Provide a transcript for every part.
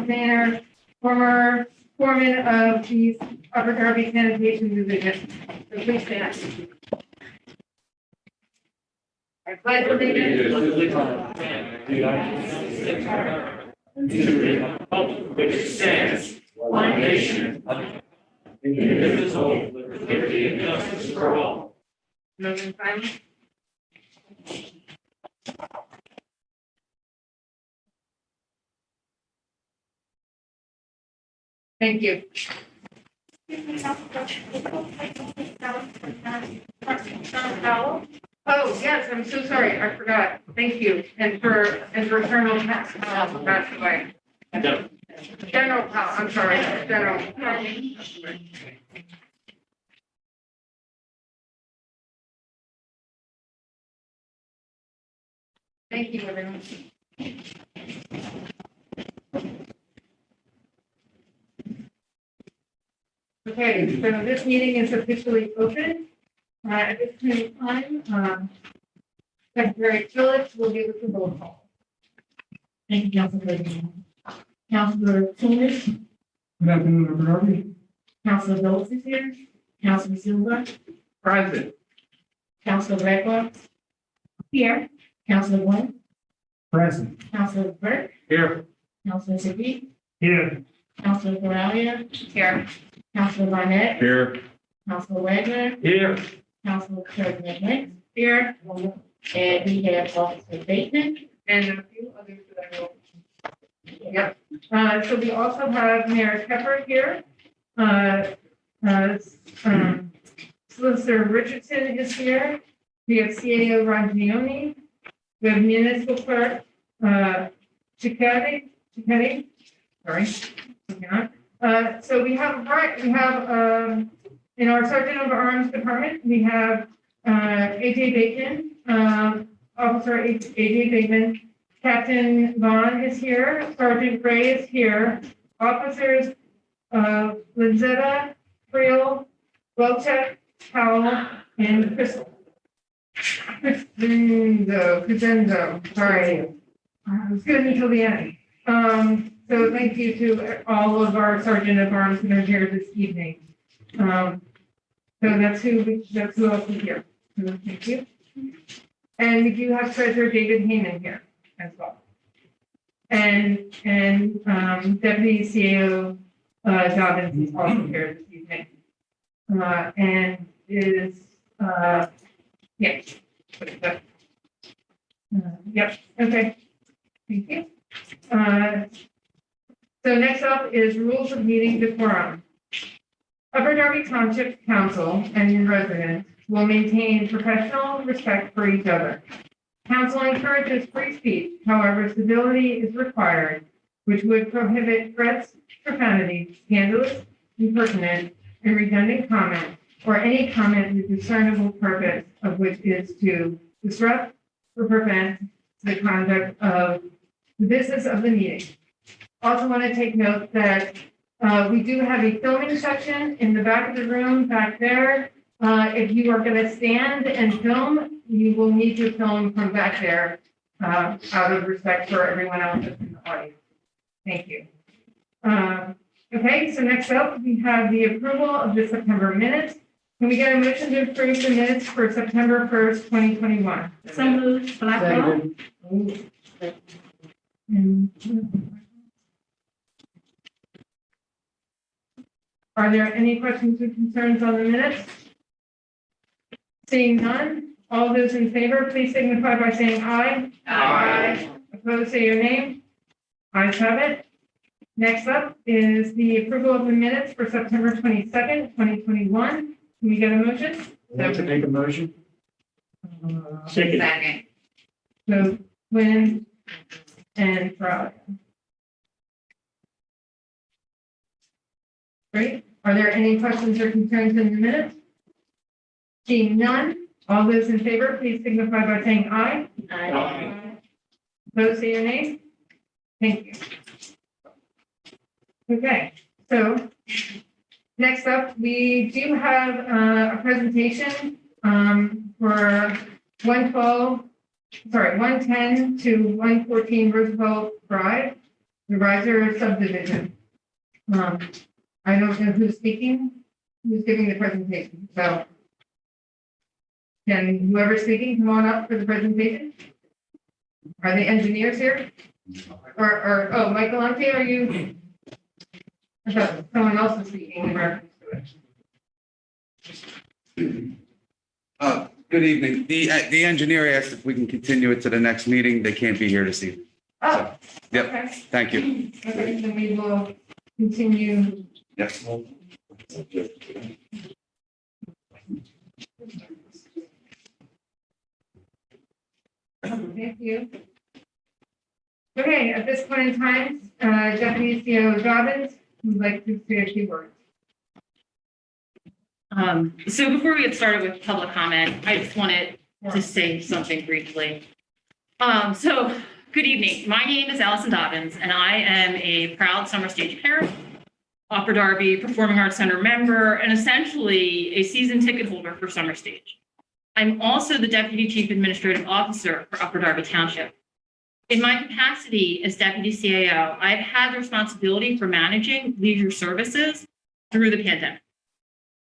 Alexander, former foreman of the Upper Darby Sanitation Division. So please stand. I pledge allegiance to the flag of the United States of America, and to the republic which stands one nation, indivisible, with liberty and justice for all. Moving silence. Thank you. Oh, yes, I'm so sorry. I forgot. Thank you. And for Colonel passed away. General Powell, I'm sorry, General. Thank you, everyone. Okay, so this meeting is officially open. At this point in time, Secretary Phillips will give us a roll call. Thank you, Council President. Councilor Tunis, Good afternoon, Member Darby. Councilor Phillips is here, Councilor Silva, Present. Councilor Redcroft, here, Councilor Wynn, Present. Councilor Burke, Here. Councilor Ziggy, Here. Councilor Corralia, Here. Councilor Barnett, Here. Councilor Wagner, Here. Councilor President Lynch, here, and we have Officer Bateman, And a few others that I will. Yep. So we also have Mayor Pepper here. Solicitor Richardson is here. We have CAO Rongione. We have Municipal Clerk, Cicchetti, sorry. So we have, in our Sergeant of Arms Department, we have AJ Bacon, Officer AJ Bateman, Captain Vaughn is here, Sergeant Gray is here, Officers Lizetta, Friel, Welchek, Powell, and Crescenzo, sorry. I was good until the end. So thank you to all of our Sergeant of Arms that are here this evening. So that's who else is here. So thank you. And we do have Treasurer David Heyman here as well. And Deputy CEO Dobbins is also here this evening. And is yeah. Yep. Okay. Thank you. So next up is rules of meeting decorum. Upper Darby Township Council and residents will maintain professional respect for each other. Council encourages free speech, however, civility is required, which would prohibit threats, profanity, scandalous, impertinent, and redundant comment, or any comment with discernible purpose of which is to disrupt or prevent the conduct of the business of the meeting. Also want to take note that we do have a filming section in the back of the room back there. If you are going to stand and film, you will need to film from back there out of respect for everyone else that's in the audience. Thank you. Okay, so next up, we have the approval of the September minutes. Can we get a motion to approve the minutes for September 1st, 2021? so moved, Blackwell. Are there any questions or concerns on the minutes? Seeing none, all those in favor, please signify by saying aye. Aye. Opposed, say your name. Ayes have it. Next up is the approval of the minutes for September 22nd, 2021. Can we get a motion? Want to make a motion? Second. So Quinn and Frog. Great. Are there any questions or concerns in the minutes? Seeing none, all those in favor, please signify by saying aye. Aye. Opposed, say your name. Thank you. Okay, so next up, we do have a presentation for 110 to 114 Roosevelt Drive. the riser subdivision. I don't know who's speaking, who's giving the presentation, so. Can whoever's speaking come on up for the presentation? Are the engineers here? Oh, Michael, are you? I thought someone else was speaking in reference to it. Good evening. The engineer asked if we can continue it to the next meeting. They can't be here this evening. Oh, Yep. okay. Thank you. Okay, then we will continue. Yes. Thank you. Okay, at this point in time, Deputy CEO Dobbins would like to say a few words. So before we get started with public comment, I just wanted to say something briefly. So good evening. My name is Allison Dobbins, and I am a proud Summer Stage parent, Upper Darby Performing Arts Center member, and essentially a season ticket holder for Summer Stage. I'm also the Deputy Chief Administrative Officer for Upper Darby Township. In my capacity as Deputy CAO, I've had the responsibility for managing leisure services through the pandemic.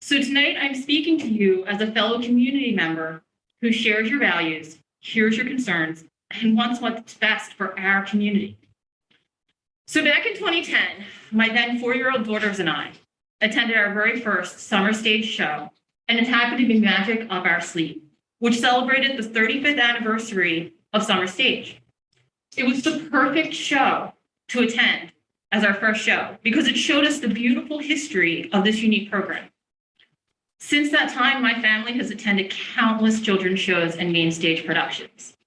So tonight I'm speaking to you as a fellow community member who shares your values, hears your concerns, and wants what's best for our community. So back in 2010, my then 4-year-old daughters and I attended our very first Summer Stage show, and it happened to be Magic Up Our Sleeve, which celebrated the 35th anniversary of Summer Stage. It was the perfect show to attend as our first show because it showed us the beautiful history of this unique program. Since that time, my family has attended countless children's shows and main stage productions.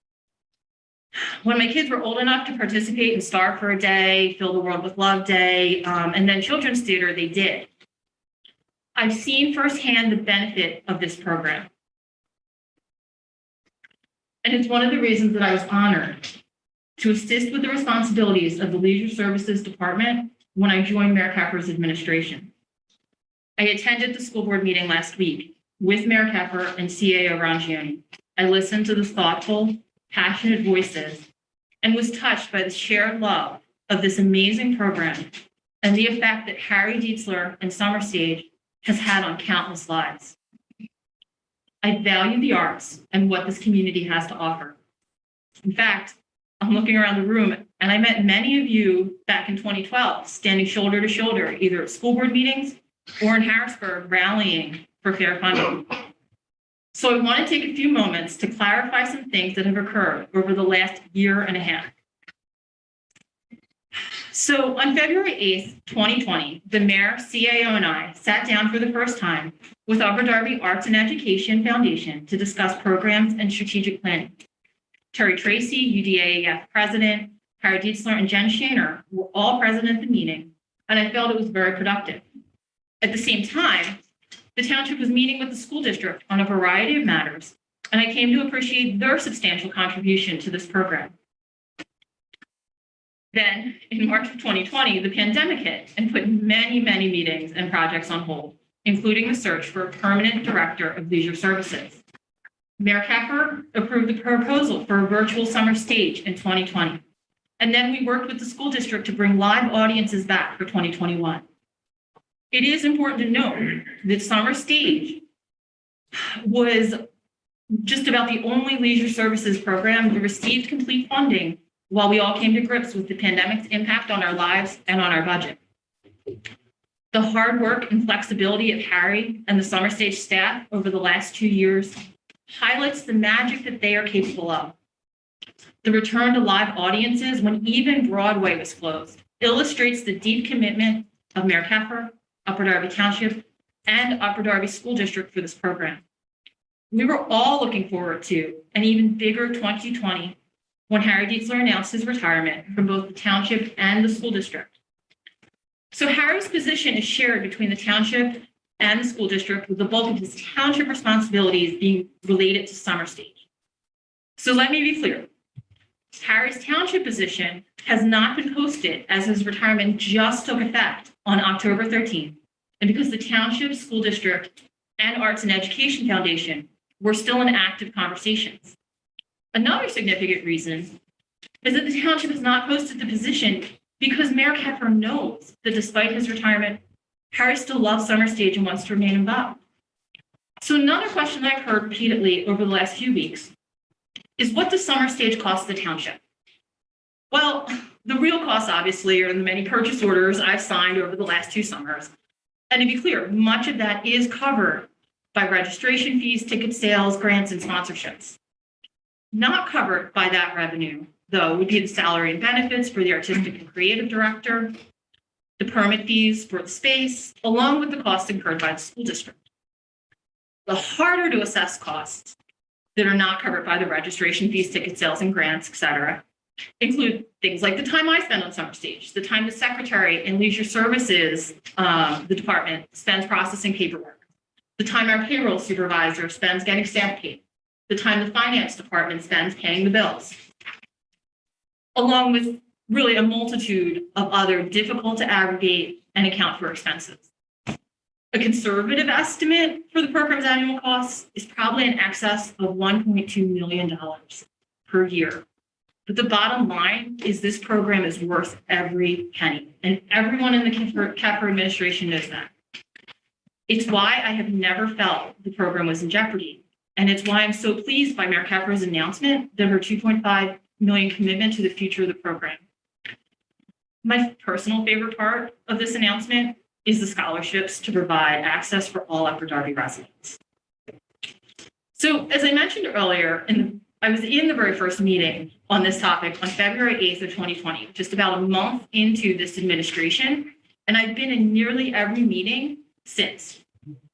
When my kids were old enough to participate in Star for a Day, Fill the World with Love Day, and then Children's Theater, they did. I've seen firsthand the benefit of this program. And it's one of the reasons that I was honored to assist with the responsibilities of the Leisure Services Department when I joined Mayor Keffer's administration. I attended the school board meeting last week with Mayor Keffer and CAO Rangione. I listened to the thoughtful, passionate voices and was touched by the shared love of this amazing program and the effect that Harry Dietzler and Summer Stage has had on countless lives. I value the arts and what this community has to offer. In fact, I'm looking around the room and I met many of you back in 2012, standing shoulder to shoulder, either at school board meetings or in Harrisburg, rallying for fair funding. So I want to take a few moments to clarify some things that have occurred over the last year and a half. So on February 8th, 2020, the mayor, CAO, and I sat down for the first time with Upper Darby Arts and Education Foundation to discuss programs and strategic planning. Terry Tracy, UDAAF president, Harry Dietzler, and Jen Shaner were all present at the meeting, and I felt it was very productive. At the same time, the township was meeting with the school district on a variety of matters, and I came to appreciate their substantial contribution to this program. Then, in March of 2020, the pandemic hit and put many, many meetings and projects on hold, including the search for a permanent director of leisure services. Mayor Keffer approved the proposal for a virtual summer stage in 2020. And then we worked with the school district to bring live audiences back for 2021. It is important to note that Summer Stage was just about the only leisure services program that received complete funding while we all came to grips with the pandemic's impact on our lives and on our budget. The hard work and flexibility of Harry and the Summer Stage staff over the last 2 years highlights the magic that they are capable of. The return to live audiences when even Broadway was closed illustrates the deep commitment of Mayor Keffer, Upper Darby Township, and Upper Darby School District for this program. We were all looking forward to an even bigger 2020 when Harry Dietzler announced his retirement from both the township and the school district. So Harry's position is shared between the township and the school district, with the bulk of his township responsibilities being related to Summer Stage. So let me be clear. Harry's township position has not been posted as his retirement just took effect on October 13th, and because the township, school district, and Arts and Education Foundation were still in active conversations. Another significant reason is that the township has not posted the position because Mayor Keffer knows that despite his retirement, Harry still loves Summer Stage and wants to remain involved. So another question I've heard repeatedly over the last few weeks is, what does Summer Stage cost the township? Well, the real costs obviously are in the many purchase orders I've signed over the last 2 summers. And to be clear, much of that is covered by registration fees, ticket sales, grants, and sponsorships. Not covered by that revenue, though, would be the salary and benefits for the artistic and creative director, the permit fees for the space, along with the costs incurred by the school district. The harder to assess costs that are not covered by the registration fees, ticket sales, and grants, et cetera, include things like the time I spend on Summer Stage, the time the secretary in leisure services, the department, spends processing paperwork, the time our payroll supervisor spends getting stamp paid, the time the finance department spends paying the bills, along with really a multitude of other difficult to aggregate and account for expenses. A conservative estimate for the program's annual costs is probably in excess of $1.2 million per year. But the bottom line is this program is worth every penny, and everyone in the Keffer administration knows that. It's why I have never felt the program was in jeopardy, and it's why I'm so pleased by Mayor Keffer's announcement that her $2.5 million commitment to the future of the program. My personal favorite part of this announcement is the scholarships to provide access for all Upper Darby residents. So as I mentioned earlier, I was in the very first meeting on this topic on February 8th of 2020, just about a month into this administration, and I've been in nearly every meeting since.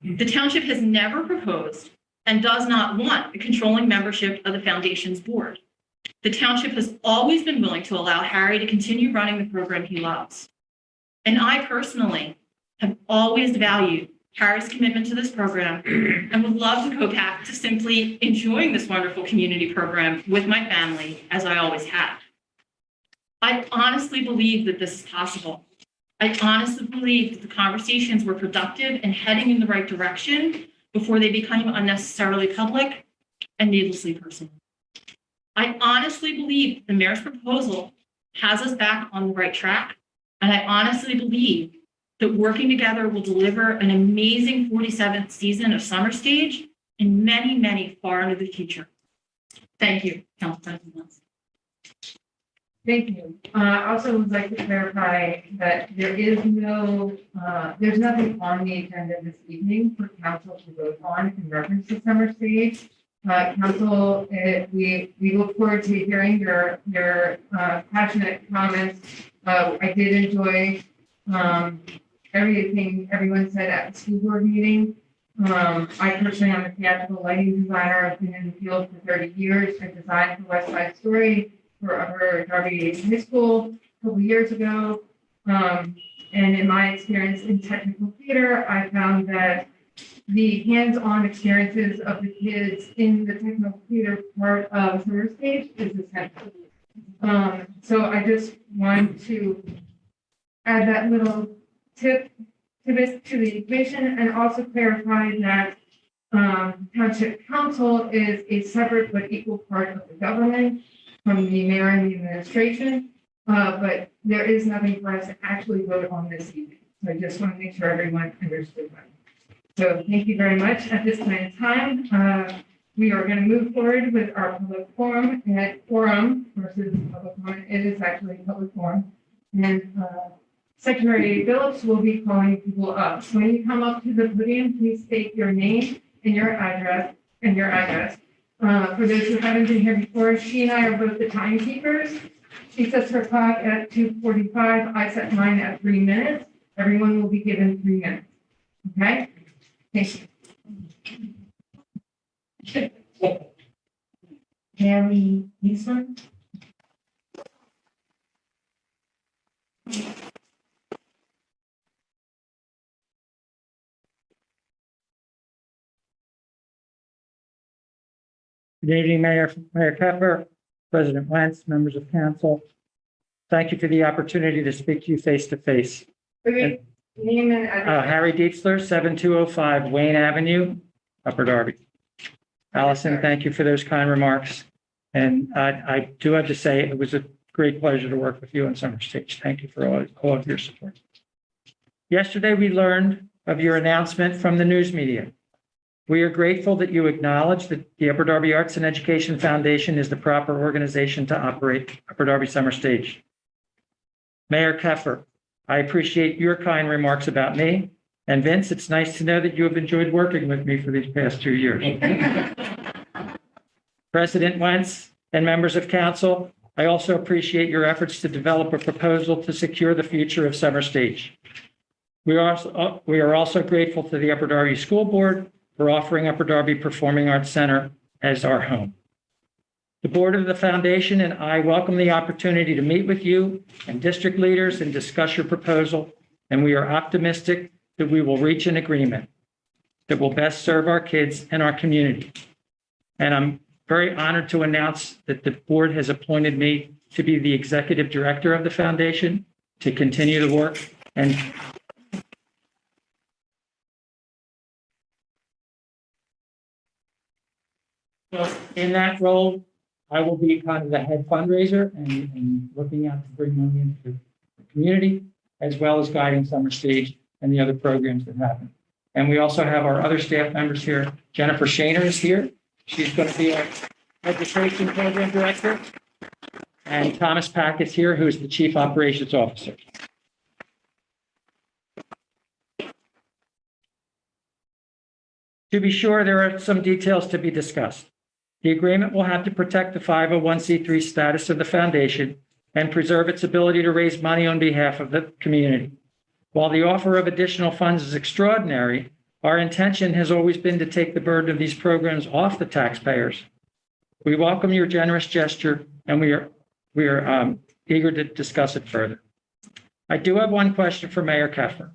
The township has never proposed and does not want a controlling membership of the foundation's board. The township has always been willing to allow Harry to continue running the program he loves. And I personally have always valued Harry's commitment to this program and would love to go back to simply enjoying this wonderful community program with my family, as I always have. I honestly believe that this is possible. I honestly believe that the conversations were productive and heading in the right direction before they became unnecessarily public and needlessly personal. I honestly believe the mayor's proposal has us back on the right track, and I honestly believe that working together will deliver an amazing 47th season of Summer Stage and many, many far into the future. Thank you, Council President. Thank you. I also would like to clarify that there is there's nothing on the agenda this evening for council to vote on in reference to Summer Stage. Council, we look forward to hearing your passionate comments. I did enjoy everything everyone said at the school board meeting. I personally am a theatrical lighting designer. I've been in the field for 30 years. I designed for West Side Story for Upper Darby High School a couple years ago. And in my experience in technical theater, I found that the hands-on experiences of the kids in the technical theater part of Summer Stage is essential. So I just wanted to add that little tip to the equation, and also clarify that Township Council is a separate but equal part of the government from the mayor and the administration. But there is nothing for us to actually vote on this evening. So I just want to make sure everyone understood that. So thank you very much. At this point in time, we are going to move forward with our public forum, and forum versus public forum. It is actually a public forum. And Secretary Phillips will be calling people up. So when you come up to the podium, please state your name and your address. For those who haven't been here before, she and I are both the timekeepers. She sets her clock at 2:45. I set mine at 3 minutes. Everyone will be given 3 minutes. Okay? Thank you. Harry Eastman. Good evening, Mayor Keffer, President Wentz, members of council. Thank you for the opportunity to speak to you face to face. Okay. Name and address. Harry Diepsler, 7205 Wayne Avenue, Upper Darby. Allison, thank you for those kind remarks. And I do have to say, it was a great pleasure to work with you on Summer Stage. Thank you for all of your support. Yesterday, we learned of your announcement from the news media. We are grateful that you acknowledge that the Upper Darby Arts and Education Foundation is the proper organization to operate Upper Darby Summer Stage. Mayor Keffer, I appreciate your kind remarks about me. And Vince, it's nice to know that you have enjoyed working with me for these past 2 years. President Wentz and members of council, I also appreciate your efforts to develop a proposal to secure the future of Summer Stage. We are also grateful to the Upper Darby School Board for offering Upper Darby Performing Arts Center as our home. The board of the foundation and I welcome the opportunity to meet with you and district leaders and discuss your proposal, and we are optimistic that we will reach an agreement that will best serve our kids and our community. And I'm very honored to announce that the board has appointed me to be the executive director of the foundation to continue the work and so in that role, I will be kind of the head fundraiser and looking out to bring money into the community, as well as guiding Summer Stage and the other programs that happen. And we also have our other staff members here. Jennifer Shaner is here. She's going to be our education program director. And Thomas Pack is here, who is the chief operations officer. To be sure, there are some details to be discussed. The agreement will have to protect the 501c3 status of the foundation and preserve its ability to raise money on behalf of the community. While the offer of additional funds is extraordinary, our intention has always been to take the burden of these programs off the taxpayers. We welcome your generous gesture, and we are eager to discuss it further. I do have one question for Mayor Keffer.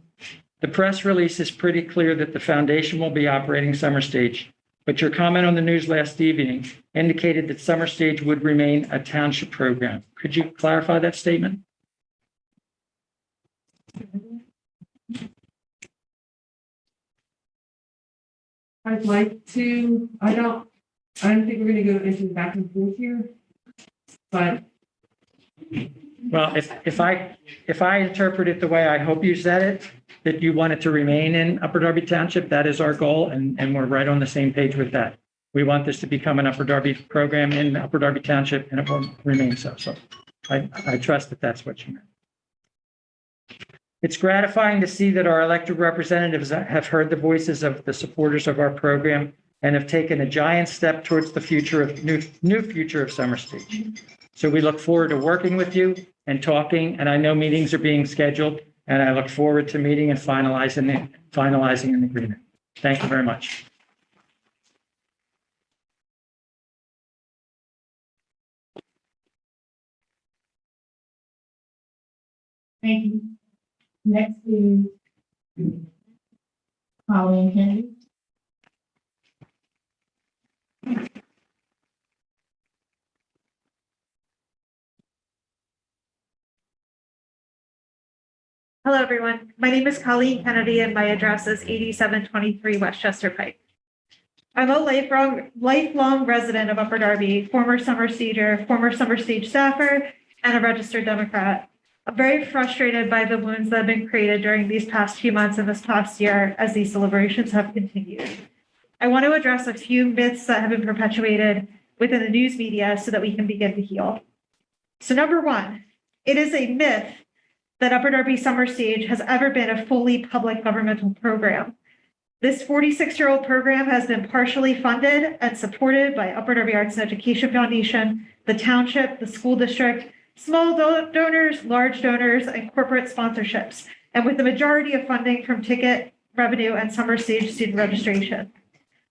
The press release is pretty clear that the foundation will be operating Summer Stage, but your comment on the news last evening indicated that Summer Stage would remain a township program. Could you clarify that statement? I'd like to, I don't think we're gonna go into back and forth here, but Well, if I interpret it the way I hope you said it, that you want it to remain in Upper Darby Township, that is our goal, and we're right on the same page with that. We want this to become an Upper Darby program in Upper Darby Township, and it will remain so. So I trust that that's what you meant. It's gratifying to see that our elected representatives have heard the voices of the supporters of our program and have taken a giant step towards the future of new future of Summer Stage. So we look forward to working with you and talking, and I know meetings are being scheduled, and I look forward to meeting and finalizing an agreement. Thank you very much. Thank you. Next is Colleen Kennedy. Hello, everyone. My name is Colleen Kennedy, and my address is 8723 Westchester Pike. I'm a lifelong resident of Upper Darby, former Summer Stager, former Summer Stage staffer, and a registered Democrat. I'm very frustrated by the wounds that have been created during these past few months and this past year as these celebrations have continued. I want to address a few myths that have been perpetuated within the news media so that we can begin to heal. So number one, it is a myth that Upper Darby Summer Stage has ever been a fully public governmental program. This 46-year-old program has been partially funded and supported by Upper Darby Arts and Education Foundation, the Township, the school district, small donors, large donors, and corporate sponsorships, and with the majority of funding from ticket revenue and Summer Stage student registration.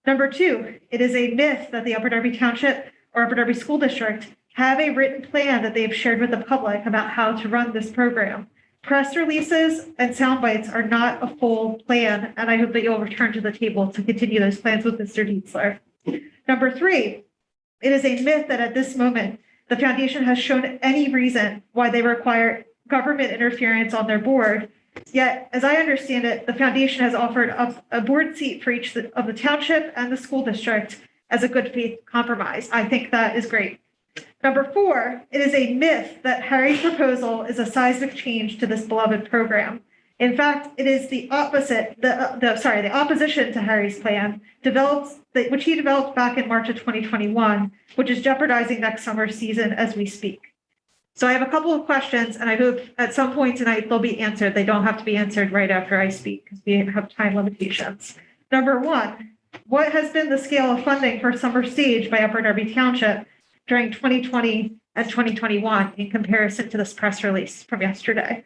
Number two, it is a myth that the Upper Darby Township or Upper Darby School District have a written plan that they've shared with the public about how to run this program. Press releases and sound bites are not a full plan, and I hope that you'll return to the table to continue those plans with Mr. Dietzler. Number three, it is a myth that at this moment, the foundation has shown any reason why they require government interference on their board. Yet, as I understand it, the foundation has offered up a board seat for each of the township and the school district as a good faith compromise. I think that is great. Number 4, it is a myth that Harry's proposal is a seismic change to this beloved program. In fact, it is the opposite, the opposition to Harry's plan, which he developed back in March of 2021, which is jeopardizing next summer season as we speak. So I have a couple of questions, and I hope at some point tonight they'll be answered. They don't have to be answered right after I speak because we have time limitations. Number 1, what has been the scale of funding for Summer Stage by Upper Darby Township during 2020 and 2021 in comparison to this press release from yesterday?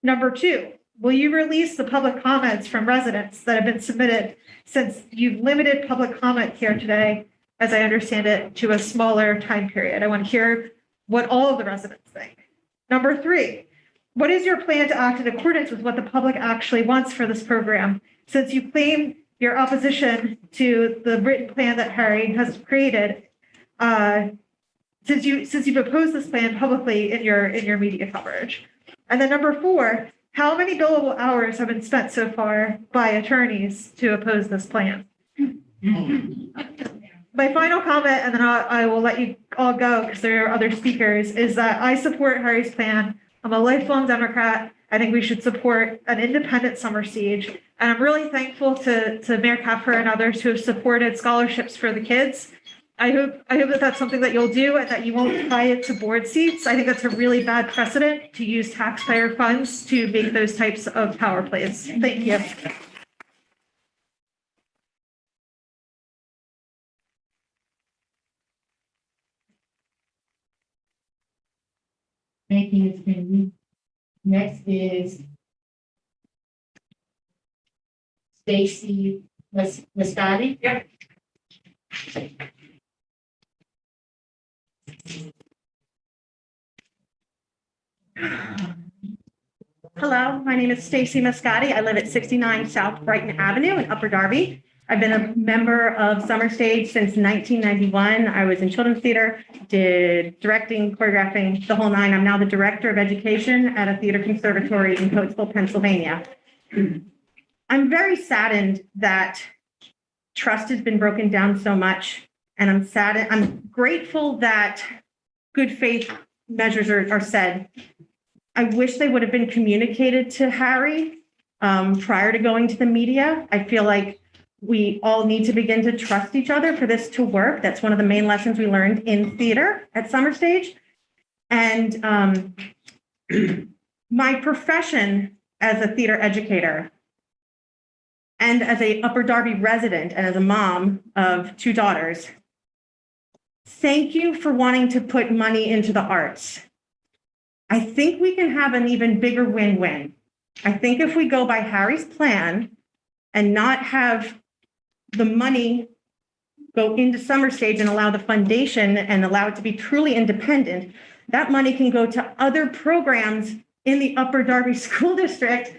Number 2, will you release the public comments from residents that have been submitted, since you've limited public comment here today, as I understand it, to a smaller time period? I want to hear what all of the residents think. Number 3, what is your plan to act in accordance with what the public actually wants for this program, since you claim your opposition to the written plan that Harry has created, since you've opposed this plan publicly in your media coverage? And then number 4, how many billable hours have been spent so far by attorneys to oppose this plan? My final comment, and then I will let you all go because there are other speakers, is that I support Harry's plan. I'm a lifelong Democrat. I think we should support an independent Summer Stage. And I'm really thankful to Mayor Keffer and others who have supported scholarships for the kids. I hope that that's something that you'll do and that you won't tie it to board seats. I think that's a really bad precedent to use taxpayer funds to make those types of power plays. Thank you. Thank you, Ms. Kennedy. Next is Stacy Mascotti. Yep. Hello, my name is Stacy Mascotti. I live at 69 South Brighton Avenue in Upper Darby. I've been a member of Summer Stage since 1991. I was in children's theater, did directing, choreographing, the whole nine. I'm now the director of education at a theater conservatory in Coatesville, Pennsylvania. I'm very saddened that trust has been broken down so much, and I'm grateful that good faith measures are said. I wish they would have been communicated to Harry prior to going to the media. I feel like we all need to begin to trust each other for this to work. That's one of the main lessons we learned in theater at Summer Stage. And my profession as a theater educator and as a Upper Darby resident and as a mom of 2 daughters, thank you for wanting to put money into the arts. I think we can have an even bigger win-win. I think if we go by Harry's plan and not have the money go into Summer Stage and allow the foundation and allow it to be truly independent, that money can go to other programs in the Upper Darby School District,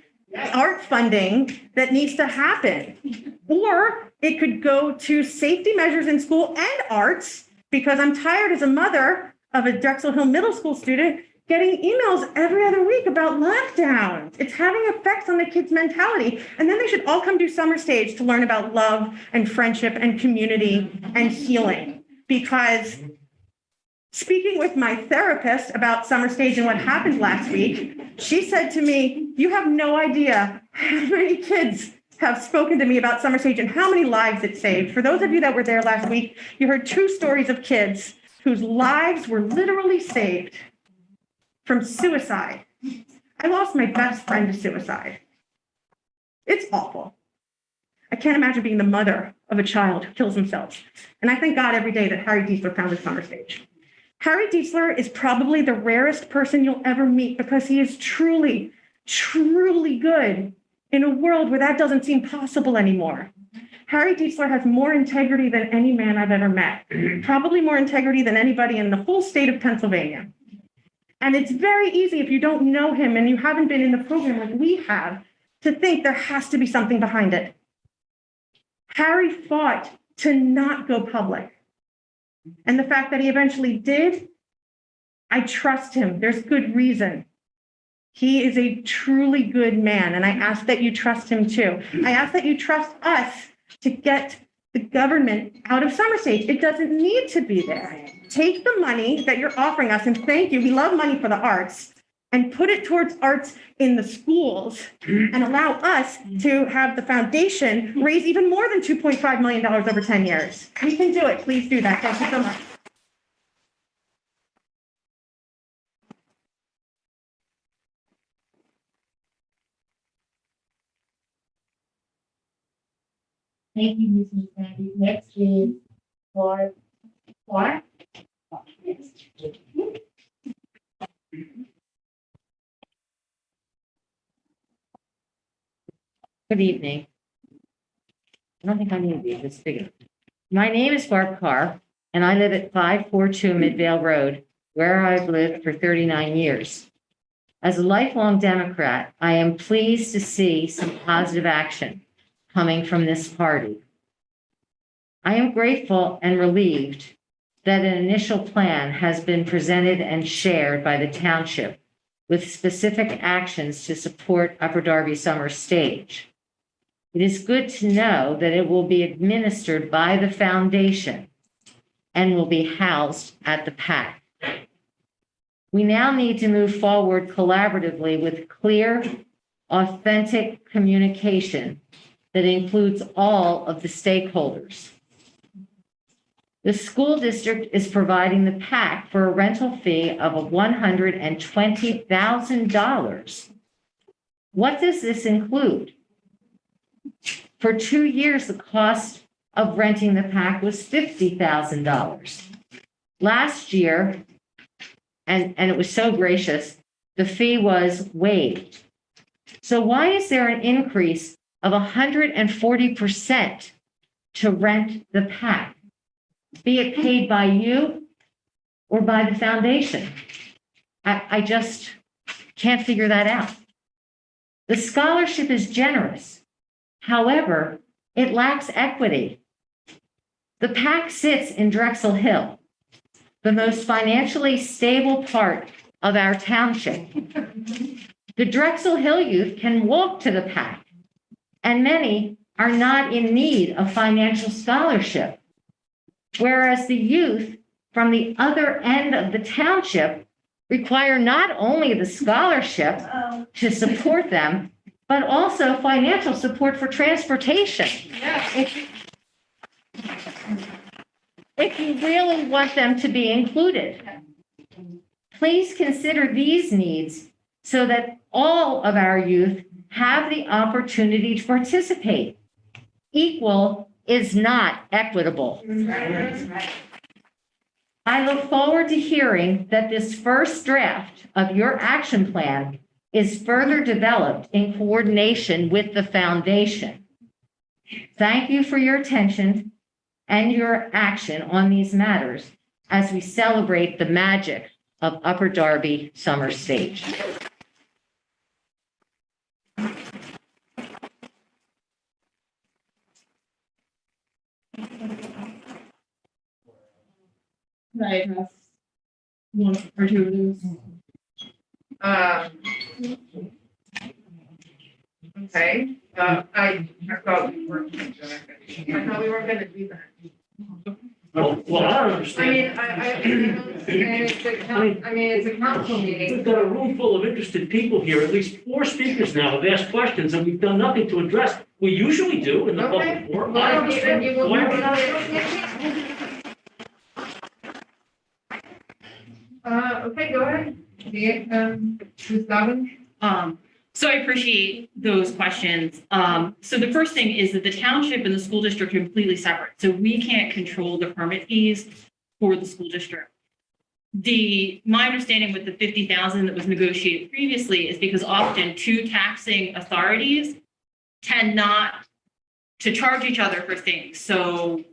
art funding that needs to happen. Or it could go to safety measures in school and arts, because I'm tired as a mother of a Drexel Hill Middle School student getting emails every other week about lockdowns. It's having effects on the kids' mentality. And then they should all come do Summer Stage to learn about love and friendship and community and healing. Because speaking with my therapist about Summer Stage and what happened last week, she said to me, you have no idea how many kids have spoken to me about Summer Stage and how many lives it saved. For those of you that were there last week, you heard 2 stories of kids whose lives were literally saved from suicide. I lost my best friend to suicide. It's awful. I can't imagine being the mother of a child who kills themselves. And I thank God every day that Harry Diesler found his Summer Stage. Harry Diesler is probably the rarest person you'll ever meet because he is truly, truly good in a world where that doesn't seem possible anymore. Harry Diesler has more integrity than any man I've ever met, probably more integrity than anybody in the whole state of Pennsylvania. And it's very easy, if you don't know him and you haven't been in the program like we have, to think there has to be something behind it. Harry fought to not go public. And the fact that he eventually did, I trust him. There's good reason. He is a truly good man, and I ask that you trust him too. I ask that you trust us to get the government out of Summer Stage. It doesn't need to be there. Take the money that you're offering us, and thank you, we love money for the arts, and put it towards arts in the schools and allow us to have the foundation raise even more than $2.5 million over 10 years. We can do it. Please do that. Thank you so much. Thank you, Ms. McCarthy. Next is Clark. Clark? Good evening. I don't think I need these, it's bigger. My name is Barb Carr, and I live at 542 Midvale Road, where I've lived for 39 years. As a lifelong Democrat, I am pleased to see some positive action coming from this party. I am grateful and relieved that an initial plan has been presented and shared by the township with specific actions to support Upper Darby Summer Stage. It is good to know that it will be administered by the foundation and will be housed at the PAC. We now need to move forward collaboratively with clear, authentic communication that includes all of the stakeholders. The school district is providing the PAC for a rental fee of $120,000. What does this include? For 2 years, the cost of renting the PAC was $50,000. Last year, and it was so gracious, the fee was waived. So why is there an increase of 140% to rent the PAC? Be it paid by you or by the foundation? I just can't figure that out. The scholarship is generous. However, it lacks equity. The PAC sits in Drexel Hill, the most financially stable part of our township. The Drexel Hill youth can walk to the PAC, and many are not in need of financial scholarship, whereas the youth from the other end of the township require not only the scholarship to support them, but also financial support for transportation. If you really want them to be included, please consider these needs so that all of our youth have the opportunity to participate. Equal is not equitable. I look forward to hearing that this first draft of your action plan is further developed in coordination with the foundation. Thank you for your attention and your action on these matters as we celebrate the magic of Upper Darby Summer Stage. Can I address one or two of those? Okay, I thought we weren't gonna do that. I thought we weren't gonna do that. Well, I don't I understand. mean, it's a council meeting. We've got a room full of interested people here, at least 4 speakers now have asked questions, and we've done nothing to address. We usually do in the Okay. public forum. I Well, don't you understand will- why we're not. Okay, go ahead. Ms. Dobbins? So I appreciate those questions. So the first thing is that the township and the school district are completely separate. So we can't control the permit fees for the school district. My understanding with the 50,000 that was negotiated previously is because often 2 taxing authorities tend not to charge each other for things. So,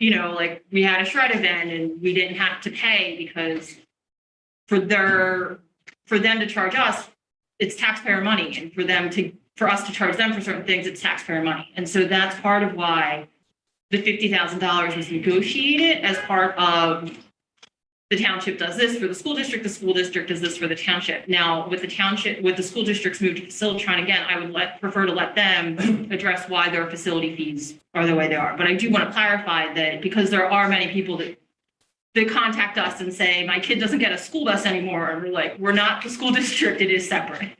like we had a shred event and we didn't have to pay because for them to charge us, it's taxpayer money, and for us to charge them for certain things, it's taxpayer money. And so that's part of why the $50,000 was negotiated as part of the township does this for the school district does this for the township. Now, with the school district's move to Facilitron, again, I would prefer to let them address why their facility fees are the way they are. But I do want to clarify that because there are many people that contact us and say, my kid doesn't get a school bus anymore. And we're like, we're not the school district, it is separate.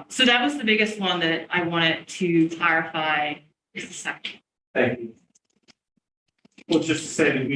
So that was the biggest one that I wanted to clarify. Is the second. Thank you. Well, just to say that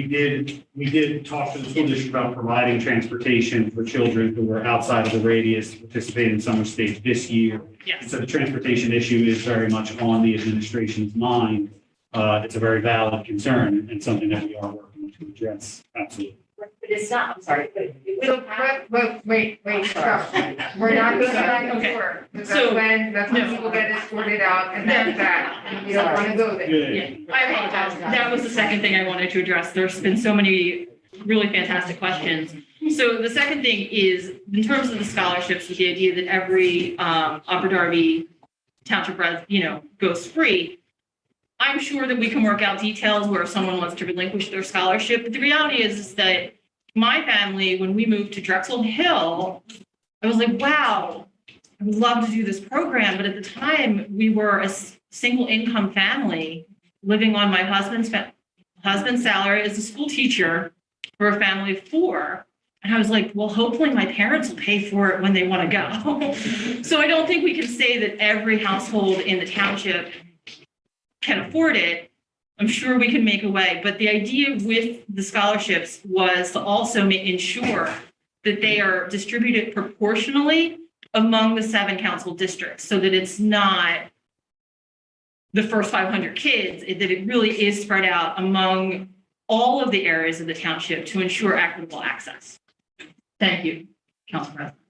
we did talk to the school district about providing transportation for children who were outside of the radius to participate in summer stage this year. Yes. So the transportation issue is very much on the administration's mind. It's a very valid concern and something that we are working to address. Absolutely. But it's not, I'm sorry, but it So, wouldn't have. wait, stop. We're not going back and Okay. forth. That's So- when No. people get it sorted out and that's that. You don't want to go there. Yeah, I apologize. That was the second thing I wanted to address. There's been so many really fantastic questions. So the second thing is, in terms of the scholarships, with the idea that every Upper Darby Township goes free, I'm sure that we can work out details where someone wants to relinquish their scholarship. But the reality is that my family, when we moved to Drexel Hill, I was like, wow, I would love to do this program. But at the time, we were a single income family living on my husband's salary as a school teacher for a family of 4. And I was like, well, hopefully my parents will pay for it when they want to go. So I don't think we can say that every household in the township can afford it. I'm sure we can make a way. But the idea with the scholarships was to also ensure that they are distributed proportionally among the 7 council districts so that it's not the first 500 kids, that it really is spread out among all of the areas of the township to ensure equitable access. Thank you, Council President.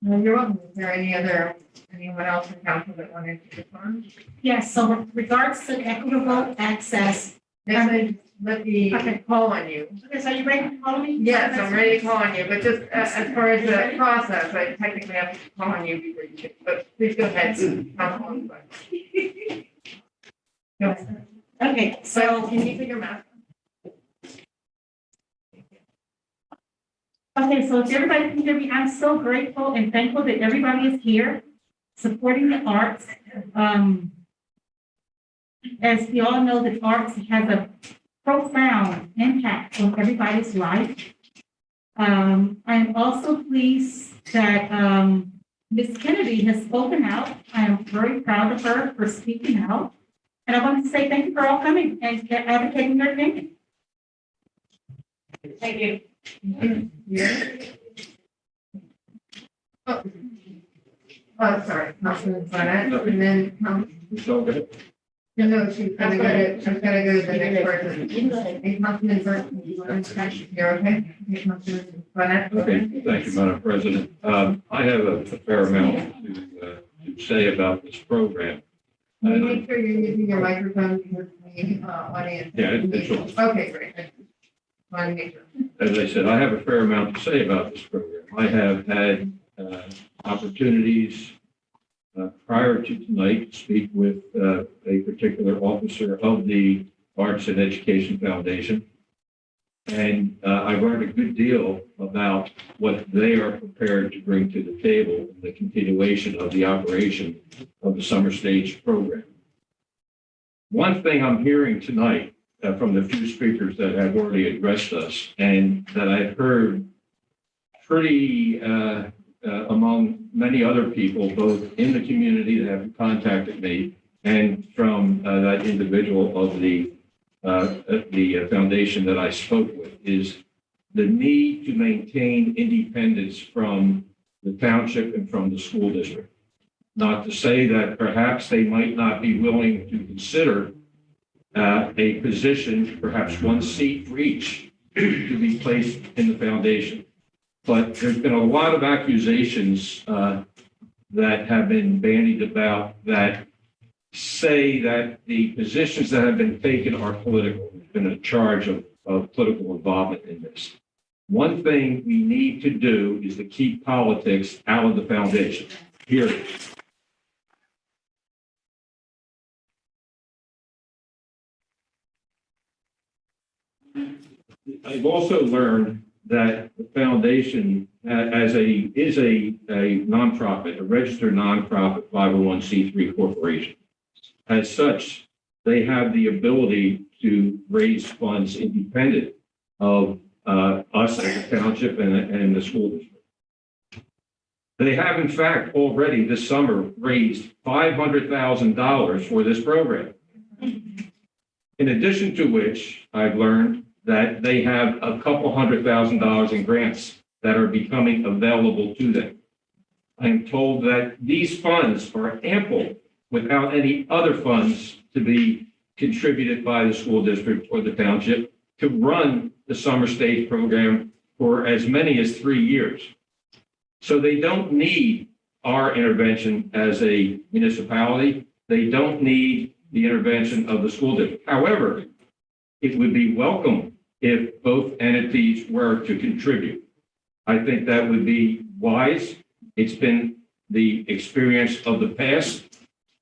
Well, you're welcome. Is there anyone else in council that wanted to respond? Yes, so with regards to equitable access. Let me Okay. call on you. Okay, so you ready to call me? Yes, I'm ready to call on you, but just as far as the process, I technically have to call on you before you can, but please go ahead. Councilwoman Glenn. Go ahead. Okay, So so, can you put your mask okay, so if everybody can hear me, I'm so grateful and thankful that everybody is here supporting the arts. As we all know, the arts has a profound impact on everybody's life. I am also pleased that Ms. Kennedy has spoken out. I am very proud of her for speaking out. And I want to say thank you for all coming and advocating your opinion. Thank you. Sorry, Councilman Barnett, and then, no, she's gonna go to the next person. Hey, Councilman Burton, you want to, you're okay? Hey, Councilman Barnett. Okay, thank you, Madam President. I have a fair amount to say about this program. Can you make sure you're using your microphone because the audience? Yeah, it's on. Okay, great. Want to make sure. As I said, I have a fair amount to say about this program. I have had opportunities prior to tonight to speak with a particular officer of the Arts and Education Foundation. And I learned a good deal about what they are prepared to bring to the table in the continuation of the operation of the summer stage program. One thing I'm hearing tonight from the few speakers that have already addressed us and that I've heard pretty among many other people, both in the community that have contacted me and from that individual of the foundation that I spoke with, is the need to maintain independence from the township and from the school district. Not to say that perhaps they might not be willing to consider a position, perhaps one seat for each, to be placed in the foundation. But there's been a lot of accusations that have been bandied about that say that the positions that have been taken are political. There's been a charge of political involvement in this. One thing we need to do is to keep politics out of the foundation, period. I've also learned that the foundation is a nonprofit, a registered nonprofit 501c3 corporation. As such, they have the ability to raise funds independent of us as a township and the school district. They have, in fact, already this summer raised $500,000 for this program. In addition to which, I've learned that they have a couple $100,000 in grants that are becoming available to them. I am told that these funds are ample without any other funds to be contributed by the school district or the township to run the summer stage program for as many as 3 years. So they don't need our intervention as a municipality. They don't need the intervention of the school district. However, it would be welcome if both entities were to contribute. I think that would be wise. It's been the experience of the past.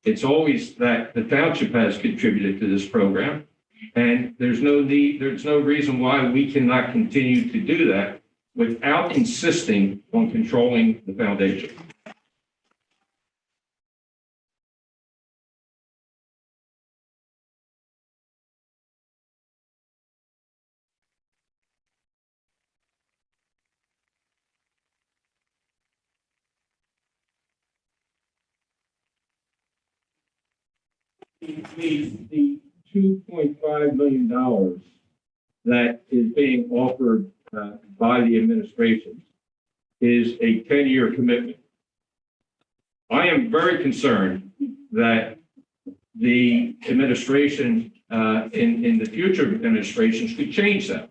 It's always that the township has contributed to this program, and there's no reason why we cannot continue to do that without insisting on controlling the foundation. The $2.5 million that is being offered by the administration is a 10-year commitment. I am very concerned that the administration in the future administrations could change that.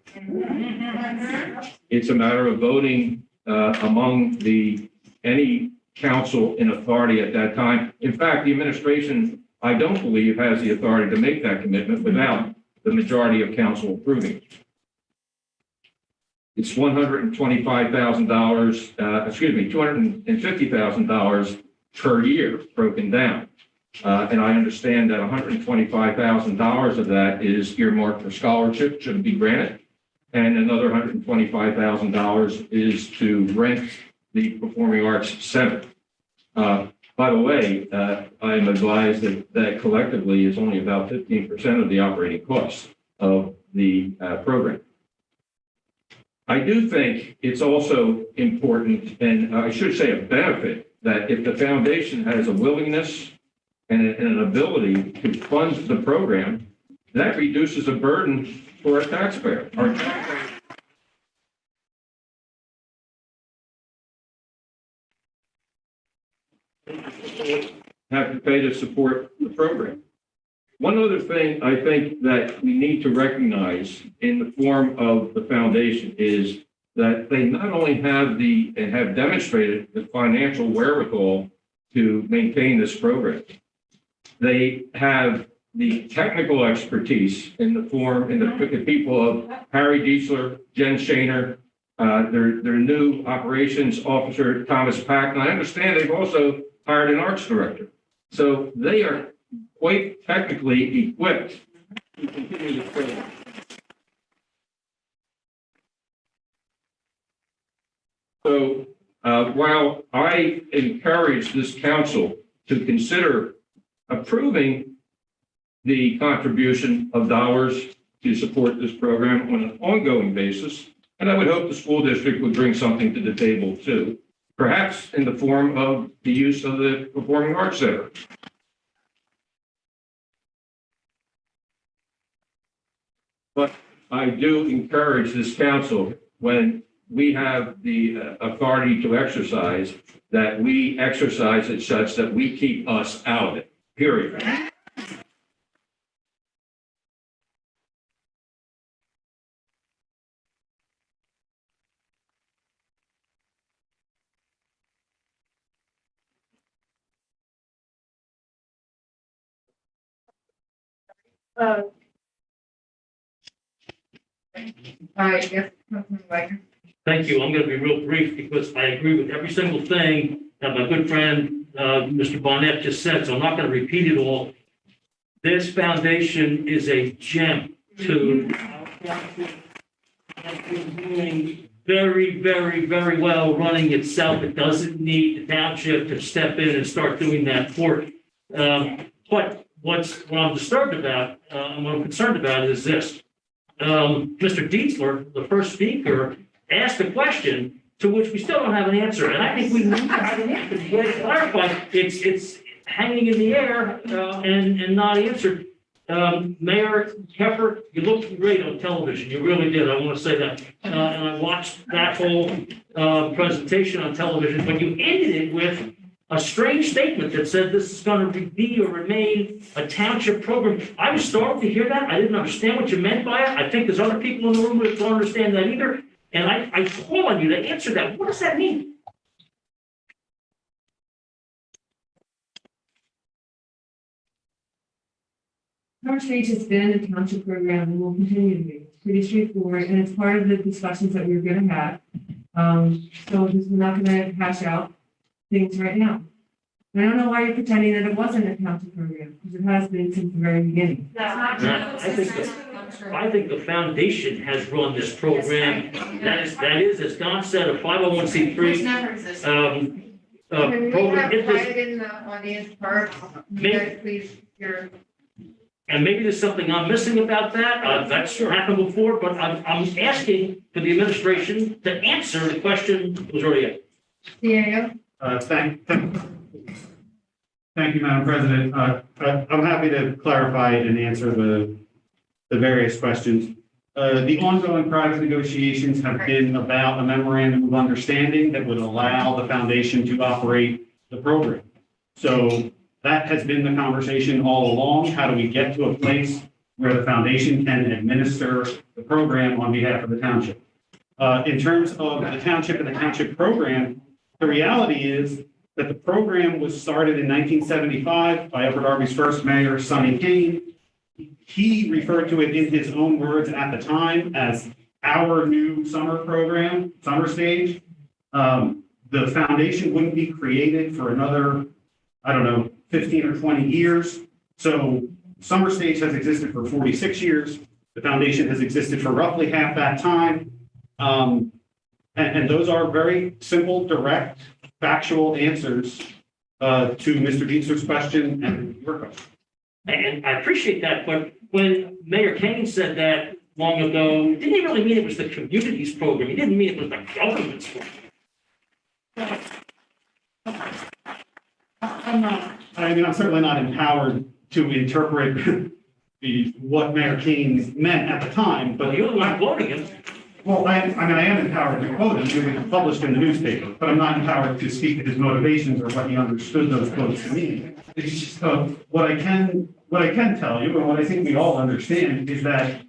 It's a matter of voting among any council in authority at that time. In fact, the administration, I don't believe, has the authority to make that commitment without the majority of council approving it. It's $125,000, $250,000 per year broken down. And I understand that $125,000 of that is earmarked for scholarship, shouldn't be granted. And another $125,000 is to rent the Performing Arts Center. By the way, I am advised that collectively is only about 15% of the operating costs of the program. I do think it's also important, and I should say a benefit, that if the foundation has a willingness and an ability to fund the program, that reduces a burden for a taxpayer. Our taxpayers have to pay to support the program. One other thing I think that we need to recognize in the form of the foundation is that they not only have have demonstrated the financial wherewithal to maintain this program, they have the technical expertise in the people of Harry Diesler, Jen Shaner, their new operations officer, Thomas Pack, and I understand they've also hired an arts director. So they are quite technically equipped to continue this program. So while I encourage this council to consider approving the contribution of dollars to support this program on an ongoing basis, and I would hope the school district would bring something to the table too, perhaps in the form of the use of the Performing Arts Center. But I do encourage this council, when we have the authority to exercise, that we exercise it such that we keep us out of it, period. Yes, Councilman Wagner. Thank you. I'm going to be real brief because I agree with every single thing that my good friend, Mr. Barnett just said, so I'm not going to repeat it all. This foundation is a gem to our council has been doing very, very, very well running itself. It doesn't need the township to step in and start doing that work. But what I'm disturbed about, and what I'm concerned about is this. Mr. Dietzler, the first speaker, asked a question to which we still don't have an answer. And I think we need to have an answer. To get it clarified. It's hanging in the air and not answered. Mayor Keffer, you looked great on television. You really did. I want to say that. And I watched that whole presentation on television, but you ended it with a strange statement that said this is going to be or remain a township program. I was startled to hear that. I didn't understand what you meant by it. I think there's other people in the room that don't understand that either. And I call on you to answer that. What does that mean? Our stage has been a township program and will continue to be. It's pretty straightforward, and it's part of the discussions that we're going to have. So we're not going to hash out things right now. And I don't know why you're pretending that it wasn't a township program, because it has been since the very beginning. I think the foundation has run this program. That is, as Don said, a 501c3. Can we Program. have quiet in the audience part? You guys, please, And maybe there's something I'm missing about that. That's happened before, but I'm asking for the administration to answer the question that was already asked. CAO? Thank you, Madam President. I'm happy to clarify and answer the various questions. The ongoing project negotiations have been about a memorandum of understanding that would allow the foundation to operate the program. So that has been the conversation all along. How do we get to a place where the foundation can administer the program on behalf of the township? In terms of the township and the township program, the reality is that the program was started in 1975 by Upper Darby's first mayor, Sonny Kane. He referred to it in his own words at the time as our new summer program, summer stage. The foundation wouldn't be created for another, 15 or 20 years. So summer stage has existed for 46 years. The foundation has existed for roughly half that time. And those are very simple, direct, factual answers to Mr. Dietzler's question and your question. And I appreciate that, but when Mayor Kane said that long ago, didn't he really mean it was the community's program? He didn't mean it was the government's program. I'm certainly not empowered to interpret what Mayor Kane meant at the time, but You're the one quoting him. well, I am empowered to quote him. It was published in the newspaper, but I'm not empowered to speak to his motivations or what he understood those quotes to mean. What I can tell you, and what I think we all understand, is that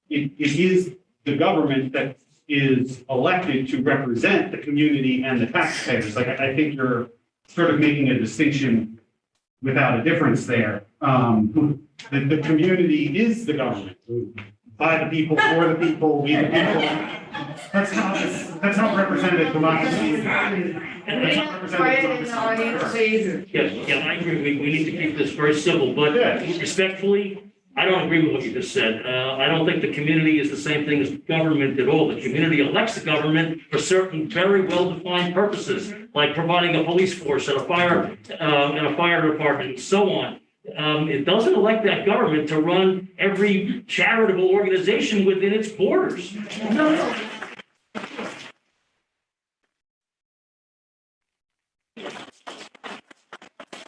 it is the government that is elected to represent the community and the taxpayers. Like, I think you're sort of making a distinction without a difference there. The community is the government. By the people, for the people, we the people. That's how representative democracy is. That's how representative democracy is. Yeah, I agree. We need to keep this very civil, but respectfully, I don't agree with what you just said. I don't think the community is the same thing as government at all. The community elects the government for certain very well-defined purposes, like providing a police force and a fire department and so on. It doesn't elect that government to run every charitable organization within its borders. No.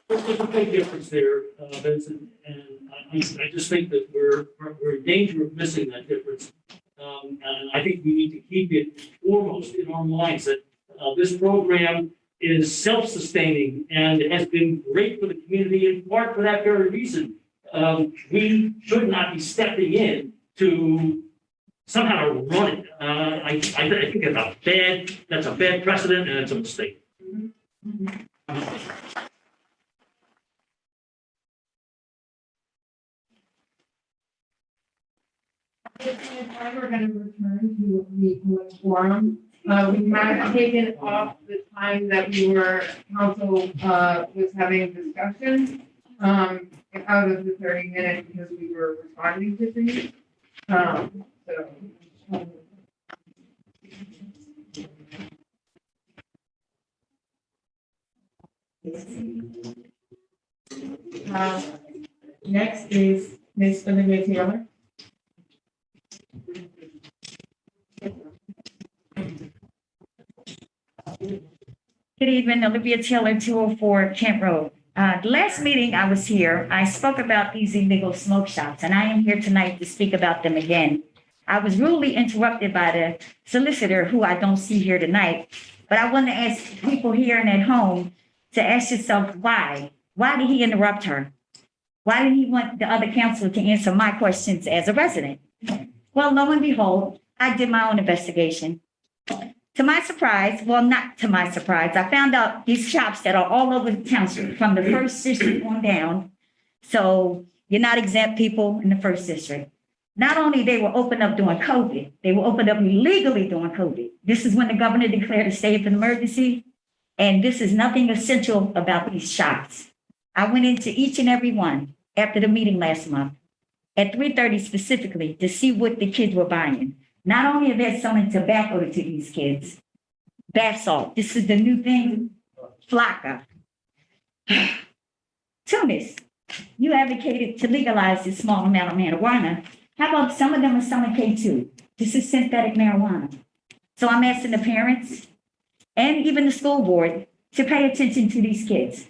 There's a big difference there, Vincent, and I just think that we're in danger of missing that difference. And I think we need to keep it foremost in our minds that this program is self-sustaining and has been great for the community in part for that very reason. We should not be stepping in to somehow run it. I think that's a bad precedent and it's a mistake. If we're going to return to the public forum, we have taken off the time that we were, council was having discussions out of the 30 minutes because we were responding to things. So Next is Ms. Olivia Taylor. Good evening, Olivia Taylor, 204 Kent Road. The last meeting I was here, I spoke about these illegal smoke shops, and I am here tonight to speak about them again. I was rudely interrupted by the solicitor, who I don't see here tonight, but I want to ask people here and at home to ask yourself why. Why did he interrupt her? Why did he want the other council to answer my questions as a resident? Well, lo and behold, I did my own investigation. To my surprise, well, not to my surprise, I found out these shops that are all over the township from the first district on down. So you're not exempt, people in the first district. Not only they were opened up during COVID, they were opened up illegally during COVID. This is when the governor declared a state of emergency. And this is nothing essential about these shops. I went into each and every one after the meeting last month at 3:30 specifically to see what the kids were buying. Not only are they selling tobacco to these kids, bath salt. This is the new thing, Flocka. Tunis, you advocated to legalize this small amount of marijuana. How about some of them are selling K2? This is synthetic marijuana. So I'm asking the parents and even the school board to pay attention to these kids.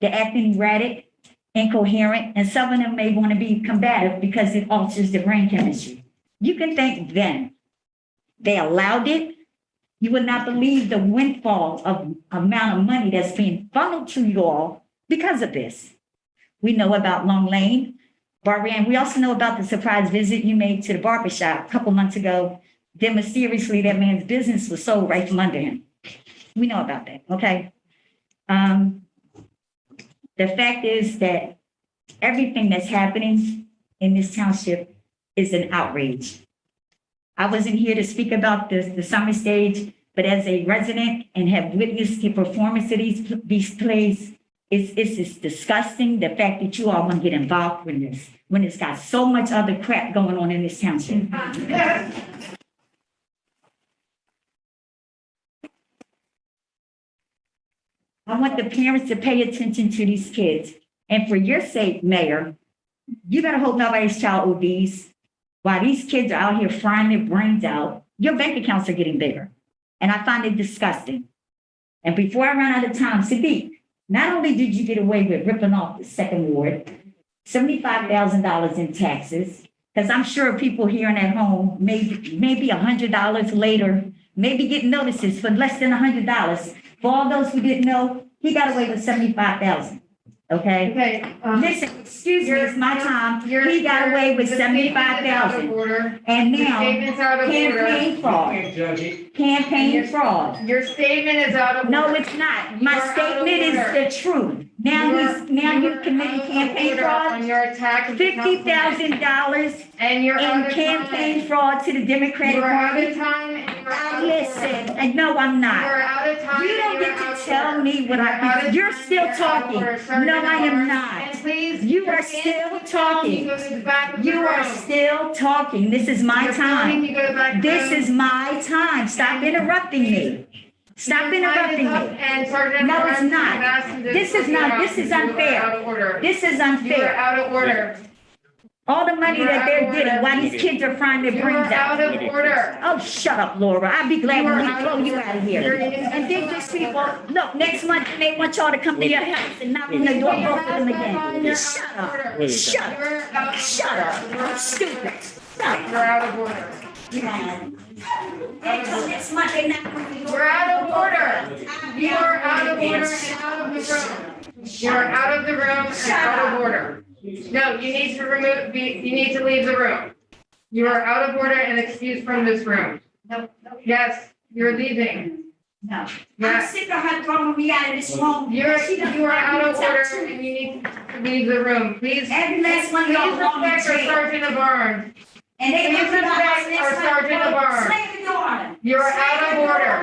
They're acting erratic, incoherent, and some of them may want to be combative because it alters their brain chemistry. You can thank them. They allowed it. You would not believe the windfall of amount of money that's being funneled to you all because of this. We know about Long Lane, Barbarian. We also know about the surprise visit you made to the barbershop a couple months ago. Then mysteriously that man's business was sold right from under him. We know about that, okay? The fact is that everything that's happening in this township is an outrage. I wasn't here to speak about the summer stage, but as a resident and have witnessed the performance of these plays, it's disgusting, the fact that you all want to get involved in this, when it's got so much other crap going on in this township. I want the parents to pay attention to these kids. And for your sake, Mayor, you better hope nobody's child ODs. While these kids are out here frying their brains out, your bank accounts are getting bigger. And I find it disgusting. And before I run out of time, Sadiq, not only did you get away with ripping off the second ward, $75,000 in taxes, because I'm sure people hearing at home, maybe $100 later, maybe getting notices for less than $100. For all those who didn't know, he got away with $75,000. Okay? Okay. Listen, excuse me, it's my time. He got away with $75,000. And now, Statement's out of order. campaign fraud. Campaign fraud. Your statement is out of order. No, it's not. My You are out of statement is order. the truth. Now you've committed campaign fraud, On your attack. of the $50,000 And you're out in of campaign time. fraud to the Democratic You are out Party. of time and you are out of Listen, order. and no, I'm You not. are out of time. You and don't you get are to out of tell order. me what You are out I, of you're time, still you're out of order. talking. Sergeant No, I am Barnes. not. And please. You are stand still down. talking. You go to the back of the You are room. still talking. This is my You're time. going to go to the back of the This room. is my time. Stop interrupting me. Stop Your time interrupting is up, me. And Sergeant No, it's Barnes not. has asked him to This is not- this is You are unfair. out of order. This is You are unfair. out of order. All the money You are that out they're of getting order. while these kids are frying their You brains are out out. of order. Oh, shut up, Laura. I'll be glad You when are we out throw of you order. out of here. You're And then these people, look, next month they want y'all to come to your house and knock on the door, both of them again. Shut up. Shut up. You're out of Shut order. up. Stupid. Stop. You're out of order. Until next month they knock on the door. You're out of order. You are out of order and out of the room. You are out of the room and out of order. No, you need to you need to leave the room. You are out of order and excused from this room. No, Yes, you're leaving. no. I'm Yes. sick of her throwing me out of this home. You are out of order and you need to leave the room. Please, Every last one of please y'all belong in respect our jail. Sergeant Barnes. And they Please come to the house respect next our month, Sergeant well, Barnes. slam the door. You are out of order.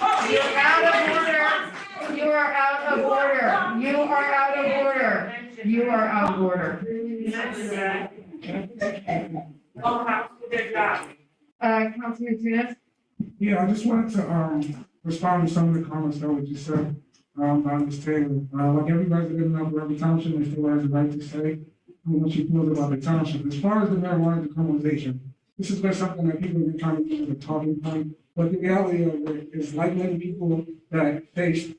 Oh, You're out of order. You are out of order. You are out of order. You are out of order. Councilman Tunis? Yeah, I just wanted to respond to some of the comments that were just said. I understand, like every resident of every township, they still has the right to say what she feels about the township. As far as the marijuana decriminalization, this has been something that people have been trying to use as a talking point, but the reality of it is like many people that faced,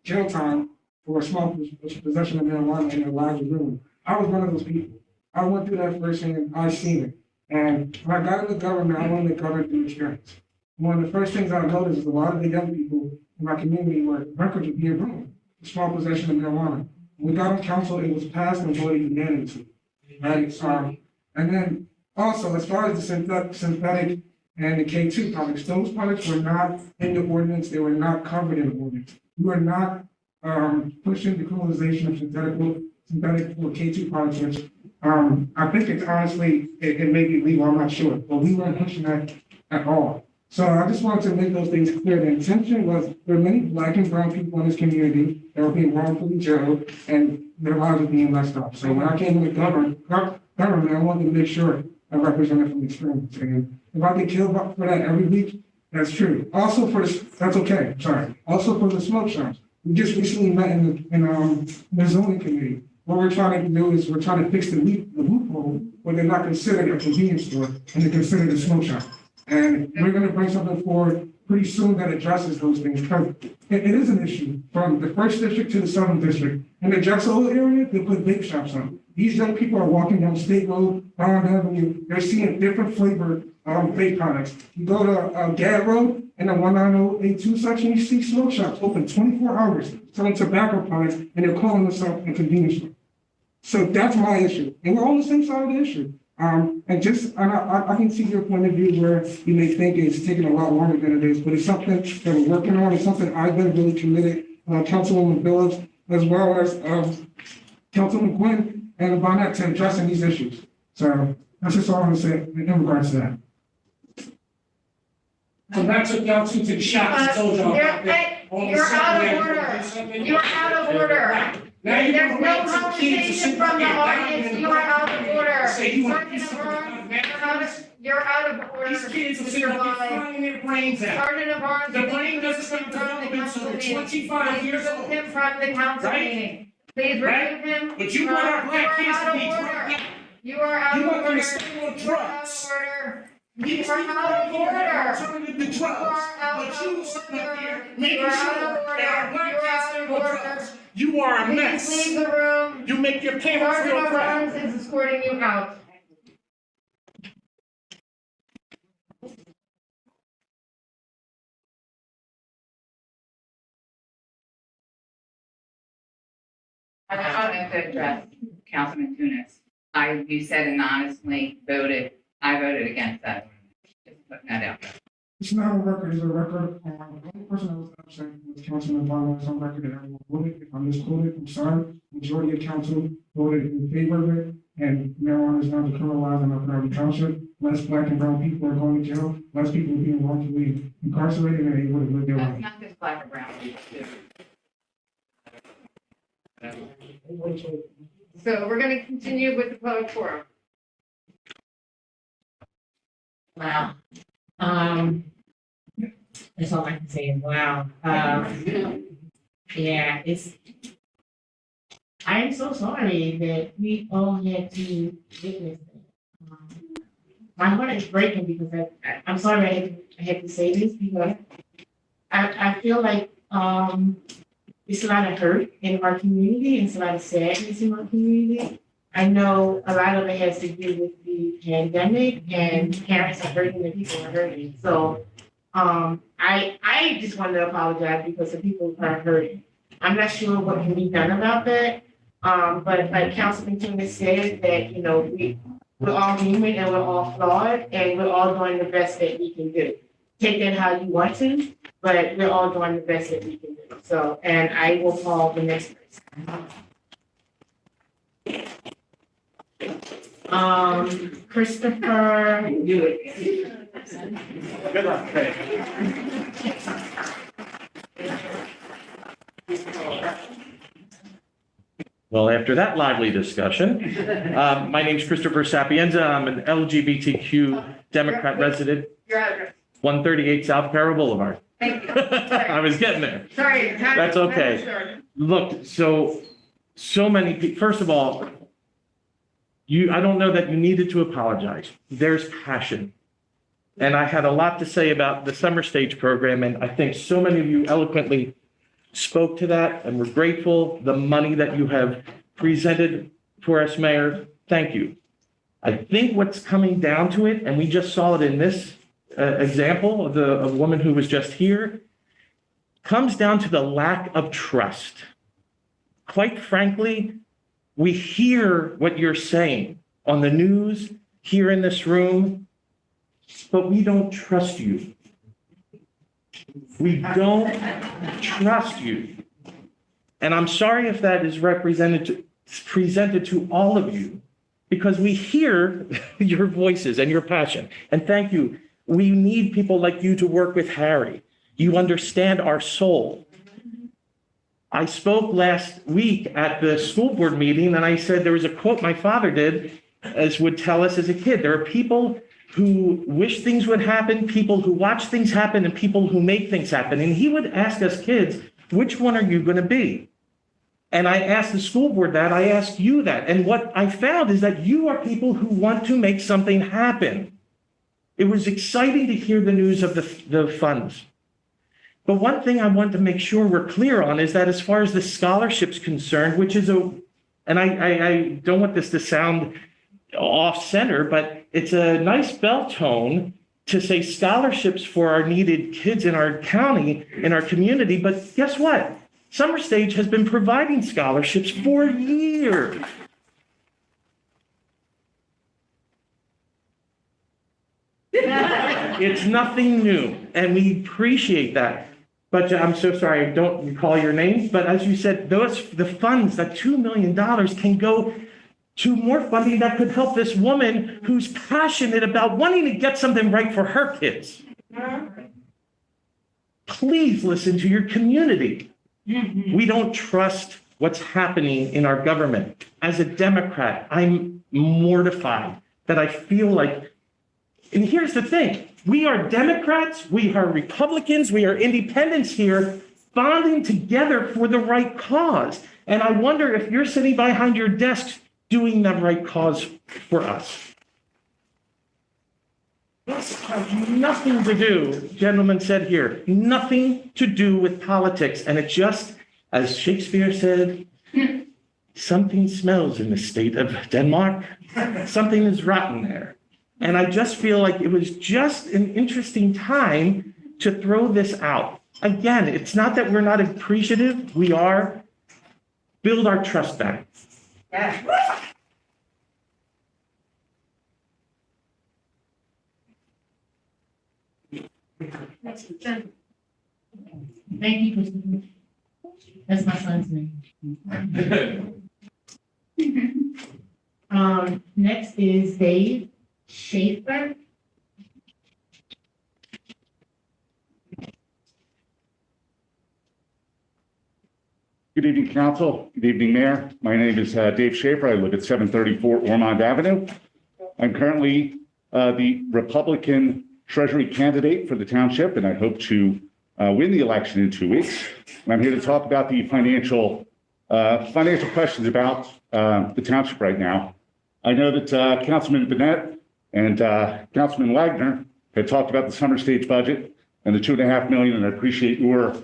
jail time for a small possession of marijuana in their lives was ruined. I was one of those people. I went through that firsthand, I seen it. And when I got into government, I wanted to cover through experience. One of the first things I noticed is a lot of the young people in my community were records were being ruined, for small possession of marijuana. When we got on council, it was passed and voted unanimously. Right? And then also, as far as the synthetic and the K2 products, those products were not in the ordinance, they were not covered in the ordinance. We were not pushing the criminalization of synthetic or K2 products, which I think it's honestly, it may be legal, I'm not sure, but we weren't pushing that at all. So I just wanted to make those things clear. The intention was there are many black and brown people in this community that were being wrongfully jailed and their lives were being messed up. So when I came into government, I wanted to make sure I represented from experience. And if I get killed for that every week, that's true. Also that's okay, sorry. Also for the smoke shops. We just recently met in the zoning committee. What we're trying to do is we're trying to fix the loophole where they're not considered a convenience store and they're considered a smoke shop. And we're going to bring something forward pretty soon that addresses those things. Because it is an issue from the 1st district to the 7th district. In the Jacksonville area, they put vape shops on. These young people are walking down State Road, Bond Avenue. They're seeing different flavored vape products. You go to Gad Road in the 19082 section, you see smoke shops open 24 hours selling tobacco products, and they're calling themselves a convenience store. So that's my issue. And we're on the same side of the issue. And I can see your point of view where you may think it's taking a lot longer than it is, but it's something that we're working on. It's something I've been really committed, Councilwoman Phillips, as well as Councilman Quinn and Bonnet to addressing these issues. So that's just all I'm gonna say in regards to that. So that took y'all to the shots and told y'all about that. You're out of order. You're out of order. There's no conversation from the audience. You are out of order. You're out of order. These kids are sitting there flying their brains out. Sergeant of Arms. The brain doesn't start developing until they're 25 years old. Remove him from the council Right? meeting. Please remove him. But you want our black kids to be You are out of drugged order. out. You are out You of want them order. to stay on drugs. You are out of order. Alternative to drugs. You are out But you of sitting up here order. making You are sure out of order. that our black You are kids out stay of on order. drugs. You are a Please mess. leave the room. You make your parents Sergeant feel of proud. Arms is escorting you out. I wanted to address Councilman Tunis. You said anonymously voted, I voted against that. Just putting that out there. It's not a record, it's a record. The only person that was absent was Councilman Bonner. It's on record that everyone voted. If I misquoted, I'm sorry. Majority of council voted in favor of it, and marijuana is now decriminalized in Upper Township. Less black and brown people are going to jail. Less people are being wrongfully incarcerated, and they would have lived their That's life. not just black or brown people too. So we're going to continue with the public forum. Wow. That's all I can say is wow. Yeah, I am so sorry that we all had to witness that. My heart is breaking because I'm sorry I had to say this because I feel like it's a lot of hurt in our community and it's a lot of sadness in our community. I know a lot of it has to do with the pandemic and parents are hurting and people are hurting. So I just want to apologize because the people are hurting. I'm not sure what can be done about that. But like Councilman Tunis said that, you know, we're all human and we're all flawed and we're all doing the best that we can do. Take that how you want to, but we're all doing the best that we can do. So, and I will call the next person. Christopher. Good luck. Well, after that lively discussion, my name's Christopher Sapienza. I'm an LGBTQ Democrat resident, Your address. 138 South Carroll Boulevard. Thank you. I was getting there. Sorry. That's okay. Look, so many people, first of all, I don't know that you needed to apologize. There's passion. And I had a lot to say about the summer stage program, and I think so many of you eloquently spoke to that, and we're grateful. The money that you have presented for us, Mayor, thank you. I think what's coming down to it, and we just saw it in this example of a woman who was just here, comes down to the lack of trust. Quite frankly, we hear what you're saying on the news, here in this room, but we don't trust you. We don't trust you. And I'm sorry if that is presented to all of you, because we hear your voices and your passion. And thank you. We need people like you to work with Harry. You understand our soul. I spoke last week at the school board meeting, and I said there was a quote my father did, as would tell us as a kid. There are people who wish things would happen, people who watch things happen, and people who make things happen. And he would ask us kids, which one are you going to be? And I asked the school board that, I asked you that. And what I found is that you are people who want to make something happen. It was exciting to hear the news of the funds. But one thing I want to make sure we're clear on is that as far as the scholarship's concerned, which is and I don't want this to sound off center, but it's a nice bell tone to say scholarships for our needed kids in our county, in our community. But guess what? Summer Stage has been providing scholarships for years. It's nothing new, and we appreciate that. But I'm so sorry, I don't recall your name, but as you said, the funds, that $2 million can go to more funding that could help this woman who's passionate about wanting to get something right for her kids. Please listen to your community. We don't trust what's happening in our government. As a Democrat, I'm mortified that I feel like, and here's the thing, we are Democrats, we are Republicans, we are independents here, bonding together for the right cause. And I wonder if you're sitting behind your desks doing the right cause for us. This has nothing to do, gentlemen said here, nothing to do with politics. And it just, as Shakespeare said, something smells in the state of Denmark. Something is rotten there. And I just feel like it was just an interesting time to throw this out. Again, it's not that we're not appreciative. We are. Build our trust back. Yeah. Thank you, Christopher. That's my son's name. Next is Dave Schaefer. Good evening, council. Good evening, Mayor. My name is Dave Schaefer. I live at 734 Ormond Avenue. I'm currently the Republican Treasury candidate for the township, and I hope to win the election in 2 weeks. And I'm here to talk about the financial questions about the township right now. I know that Councilman Bennett and Councilman Wagner had talked about the summer stage budget and the $2.5 million, and I appreciate your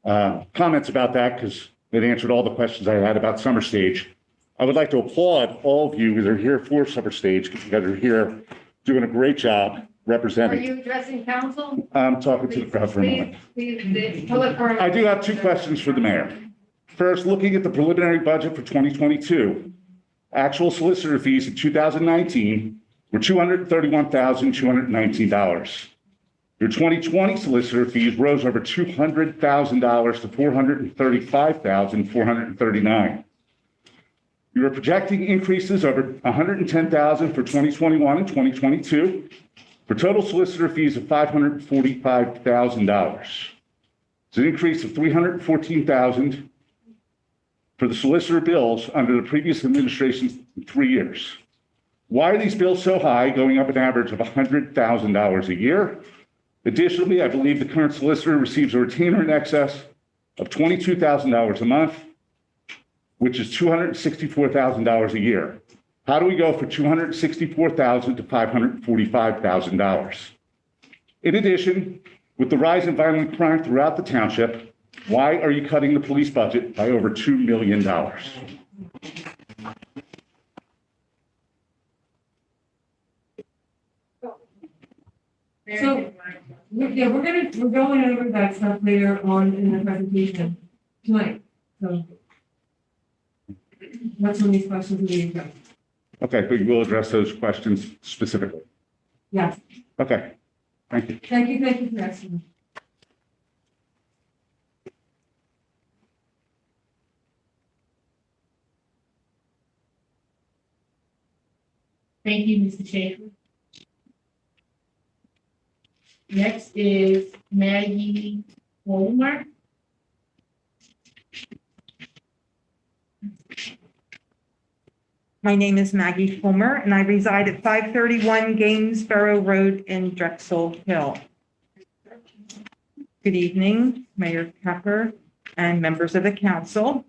comments about that because it answered all the questions I had about summer stage. I would like to applaud all of you that are here for summer stage because you guys are here doing a great job Are representing. you addressing council? I'm talking to the crowd for a moment. Please, public forum. I do have two questions for the mayor. First, looking at the preliminary budget for 2022, actual solicitor fees in 2019 were $231,219. Your 2020 solicitor fees rose over $200,000 to $435,439. You are projecting increases over $110,000 for 2021 and 2022 for total solicitor fees of $545,000. It's an increase of $314,000 for the solicitor bills under the previous administration in 3 years. Why are these bills so high, going up an average of $100,000 a year? Additionally, I believe the current solicitor receives a retainer in excess of $22,000 a month, which is $264,000 a year. How do we go from $264,000 to $545,000? In addition, with the rise in violent crime throughout the township, why are you cutting the police budget by over $2 million? So, we're going over that stuff later on in the presentation tonight, so. What's on these questions we address? Okay, but you will address those questions specifically. Yes, Okay, thank you. thank you for asking. Thank you, Mr. Schaefer. Next is Maggie Holmer. My name is Maggie Fulmer, and I reside at 531 Gainesborough Road in Drexel Hill. Good evening, Mayor Pepper and members of the council.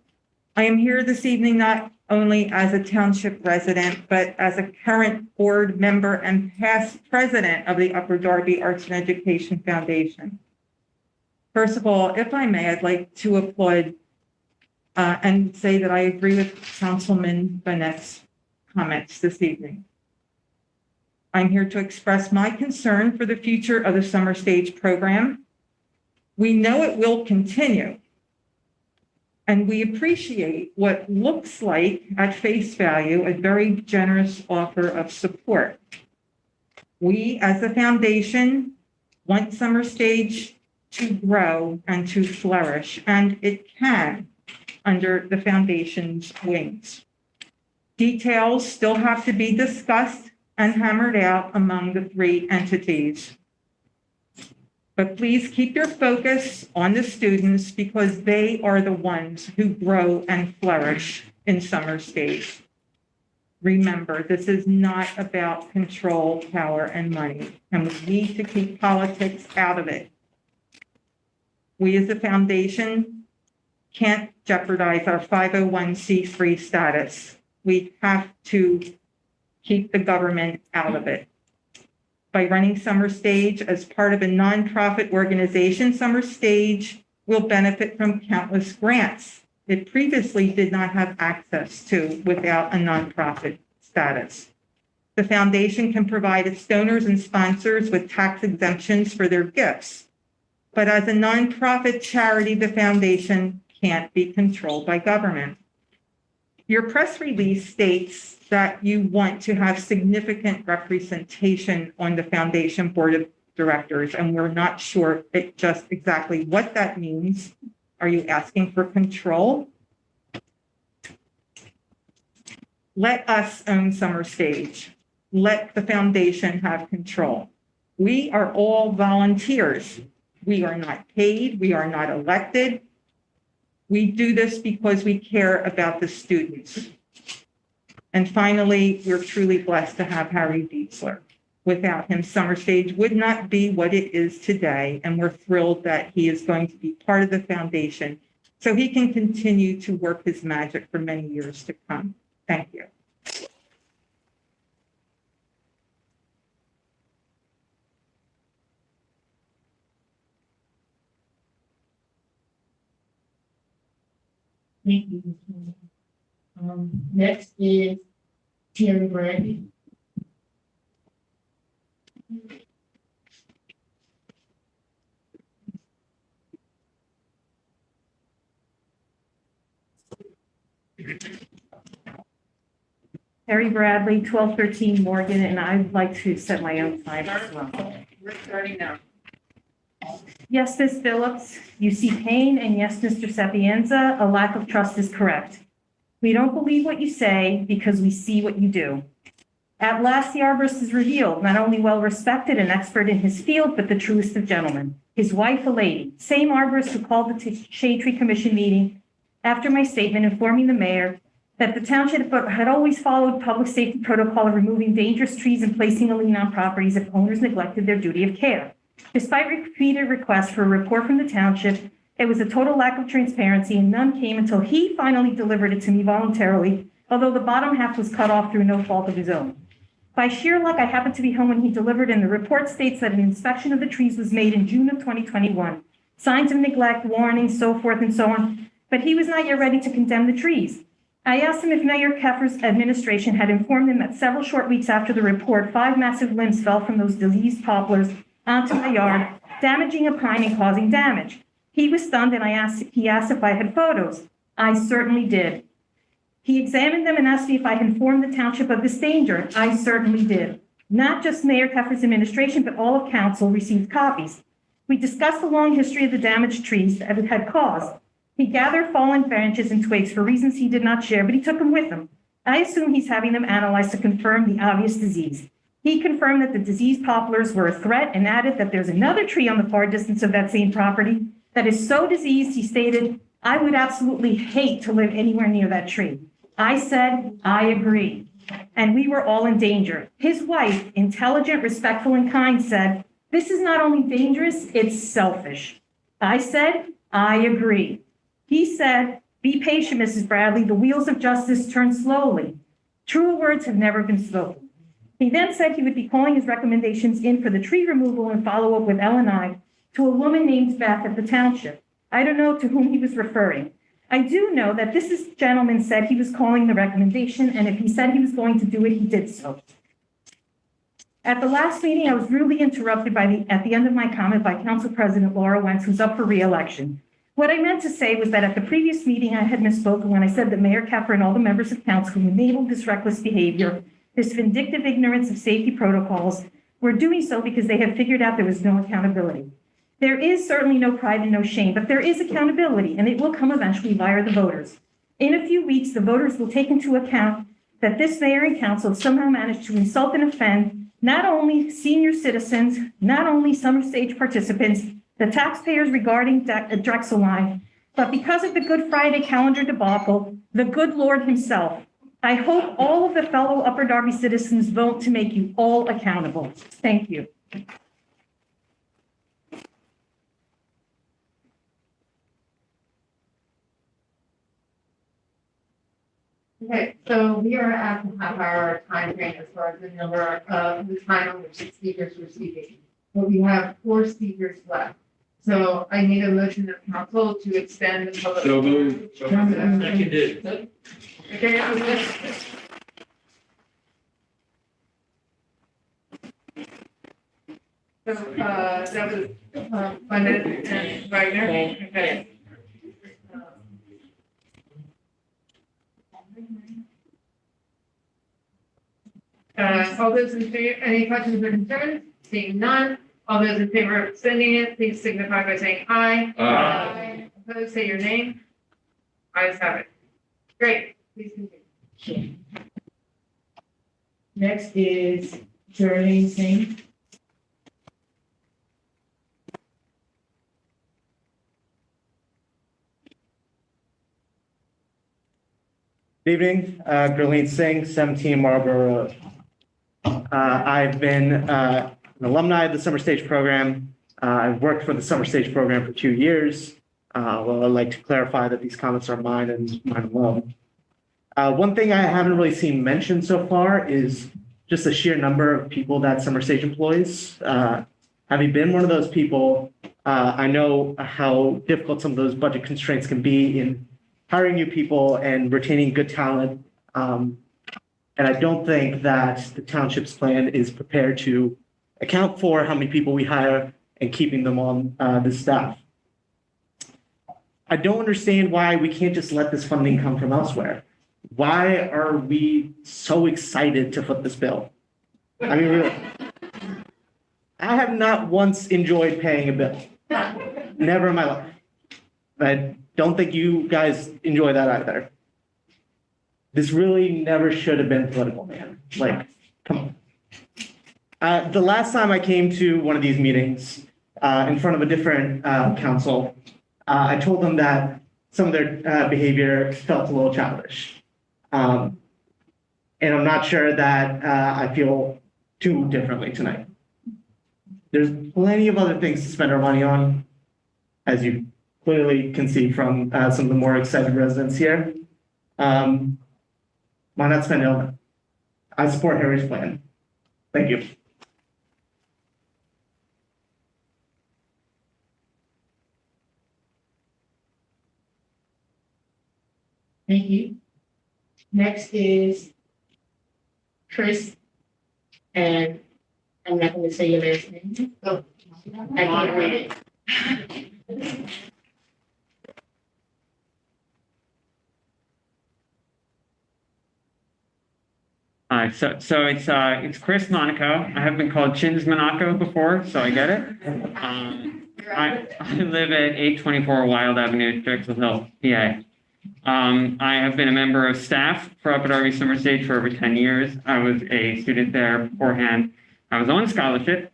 I am here this evening not only as a township resident, but as a current board member and past president of the Upper Darby Arts and Education Foundation. First of all, if I may, I'd like to applaud and say that I agree with Councilman Bennett's comments this evening. I'm here to express my concern for the future of the summer stage program. We know it will continue, and we appreciate what looks like, at face value, a very generous offer of support. We, as a foundation, want summer stage to grow and to flourish, and it can under the foundation's wings. Details still have to be discussed and hammered out among the three entities. But please keep your focus on the students because they are the ones who grow and flourish in summer stage. Remember, this is not about control, power, and money, and we need to keep politics out of it. We as a foundation can't jeopardize our 501c3 status. We have to keep the government out of it. By running Summer Stage as part of a nonprofit organization, Summer Stage will benefit from countless grants it previously did not have access to without a nonprofit status. The foundation can provide its donors and sponsors with tax exemptions for their gifts. But as a nonprofit charity, the foundation can't be controlled by government. Your press release states that you want to have significant representation on the foundation board of directors, and we're not sure just exactly what that means. Are you asking for control? Let us own Summer Stage. Let the foundation have control. We are all volunteers. We are not paid. We are not elected. We do this because we care about the students. And finally, we're truly blessed to have Harry Dietzler. Without him, Summer Stage would not be what it is today, and we're thrilled that he is going to be part of the foundation so he can continue to work his magic for many years to come. Thank you. Thank you, Ms. Holmer. Next is Terry Bradley. Terry Bradley, 1213 Morgan, and I'd like to set my own time as well. We're starting now. Yes, Ms. Phillips, you see pain, and yes, Mr. Sapienza, a lack of trust is correct. We don't believe what you say because we see what you do. At last, the arborist is revealed, not only well-respected and expert in his field, but the truest of gentlemen. His wife, a lady, same arborist who called the Shade Tree Commission meeting after my statement informing the mayor that the township had always followed public safety protocol of removing dangerous trees and placing a lien on properties if owners neglected their duty of care. Despite repeated requests for a report from the township, it was a total lack of transparency and none came until he finally delivered it to me voluntarily, although the bottom half was cut off through no fault of his own. By sheer luck, I happened to be home when he delivered, and the report states that an inspection of the trees was made in June of 2021. Signs of neglect, warnings, so forth and so on, but he was not yet ready to condemn the trees. I asked him if Mayor Keffer's administration had informed him that several short weeks after the report, 5 massive limbs fell from those diseased poplars onto my yard, damaging a pine and causing damage. He was stunned, and he asked if I had photos. I certainly did. He examined them and asked me if I had informed the township of this danger. I certainly did. Not just Mayor Keffer's administration, but all of council received copies. We discussed the long history of the damaged trees that it had caused. He gathered fallen branches and twigs for reasons he did not share, but he took them with him. I assume he's having them analyzed to confirm the obvious disease. He confirmed that the diseased poplars were a threat and added that there's another tree on the far distance of that same property that is so diseased, he stated, I would absolutely hate to live anywhere near that tree. I said, I agree. And we were all in danger. His wife, intelligent, respectful, and kind, said, this is not only dangerous, it's selfish. I said, I agree. He said, be patient, Mrs. Bradley. The wheels of justice turn slowly. Truer words have never been spoken. He then said he would be calling his recommendations in for the tree removal and follow up with L&I to a woman named Beth at the township. I don't know to whom he was referring. I do know that this gentleman said he was calling the recommendation, and if he said he was going to do it, he did so. At the last meeting, I was rudely interrupted at the end of my comment by Council President Laura Wentz, who's up for re-election. What I meant to say was that at the previous meeting, I had misspoken when I said that Mayor Keffer and all the members of council who enabled this reckless behavior, this vindictive ignorance of safety protocols, were doing so because they had figured out there was no accountability. There is certainly no pride and no shame, but there is accountability, and it will come eventually via the voters. In a few weeks, the voters will take into account that this mayor and council have somehow managed to insult and offend not only senior citizens, not only summer stage participants, the taxpayers regarding Drexel Line, but because of the Good Friday calendar debacle, the good Lord himself. I hope all of the fellow Upper Darby citizens vote to make you all accountable. Thank you. Okay, so we are at the half-hour time frame as far as the number of the time on which the speakers were speaking. But we have 4 speakers left. So I need a motion of council to extend the public. So moved. Seconded. Okay, I'm gonna- So, that was, Bennett and Wagner. Okay. All those in favor, any questions or concerns? Seeing none, all those in favor of sending it, please signify by saying aye. Aye. Opposed, say your name. Ayes have it. Great, please continue. Next is Charlene Singh. Good evening, Gurleen Singh, 17 Marlborough Road. I've been an alumni of the Summer Stage Program. I've worked for the Summer Stage Program for 2 years. Well, I'd like to clarify that these comments are mine and mine alone. One thing I haven't really seen mentioned so far is just the sheer number of people that Summer Stage employs. Having been one of those people, I know how difficult some of those budget constraints can be in hiring new people and retaining good talent. And I don't think that the township's plan is prepared to account for how many people we hire and keeping them on the staff. I don't understand why we can't just let this funding come from elsewhere. Why are we so excited to foot this bill? I mean, really, I have not once enjoyed paying a bill. Never in my life. I don't think you guys enjoy that either. This really never should have been political, man. Like, come on. The last time I came to one of these meetings in front of a different council, I told them that some of their behavior felt a little childish. And I'm not sure that I feel too differently tonight. There's plenty of other things to spend our money on, as you clearly can see from some of the more excited residents here. Why not spend it on that? I support Harry's plan. Thank you. Thank you. Next is Chris, and I'm not going to say your last name. Oh, I can't read it. Hi, so it's Chris Monaco. I have been called Chins Monaco before, so I get it. I live at 824 Wild Avenue, Drexel Hill, PA. I have been a member of staff for Upper Darby Summer Stage for over 10 years. I was a student there beforehand. I was on scholarship.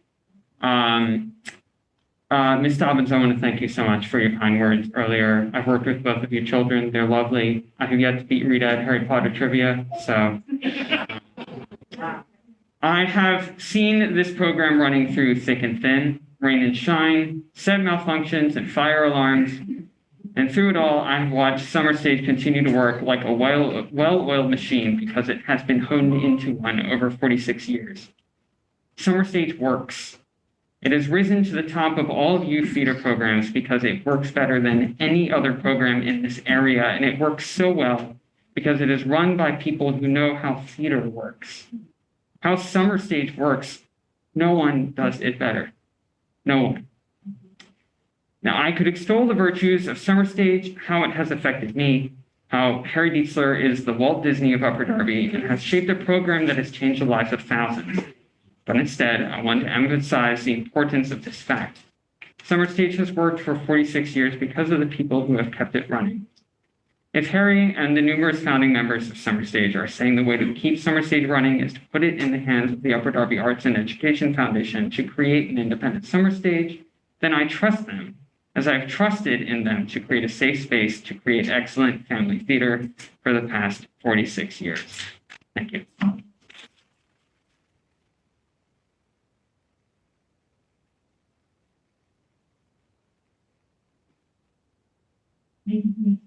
Ms. Dobbins, I want to thank you so much for your kind words earlier. I've worked with both of your children. They're lovely. I have yet to beat Rita at Harry Potter trivia, so. I have seen this program running through thick and thin, rain and shine, set malfunctions and fire alarms. And through it all, I've watched Summer Stage continue to work like a well-oiled machine because it has been honed into one over 46 years. Summer Stage works. It has risen to the top of all youth theater programs because it works better than any other program in this area, and it works so well because it is run by people who know how theater works. How Summer Stage works, no one does it better. No one. Now, I could extol the virtues of Summer Stage, how it has affected me, how Harry Dietzler is the Walt Disney of Upper Darby and has shaped a program that has changed the lives of thousands. But instead, I want to emphasize the importance of this fact. Summer Stage has worked for 46 years because of the people who have kept it running. If Harry and the numerous founding members of Summer Stage are saying the way to keep Summer Stage running is to put it in the hands of the Upper Darby Arts and Education Foundation to create an independent Summer Stage, then I trust them, as I've trusted in them to create a safe space to create excellent family theater for the past 46 years. Thank you. Thank you.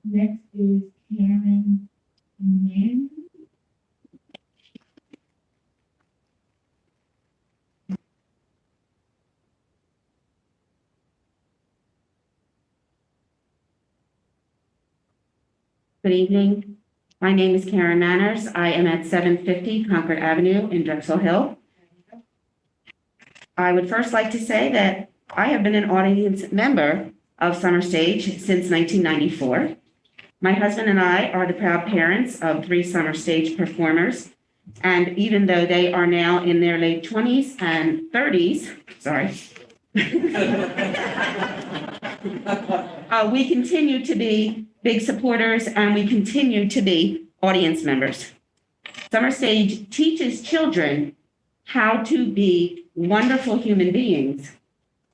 Next is Karen Mann. Good evening. My name is Karen Manners. I am at 750 Concord Avenue in Drexel Hill. I would first like to say that I have been an audience member of Summer Stage since 1994. My husband and I are the proud parents of 3 Summer Stage performers. And even though they are now in their late 20s and 30s, we continue to be big supporters and we continue to be audience members. Summer Stage teaches children how to be wonderful human beings,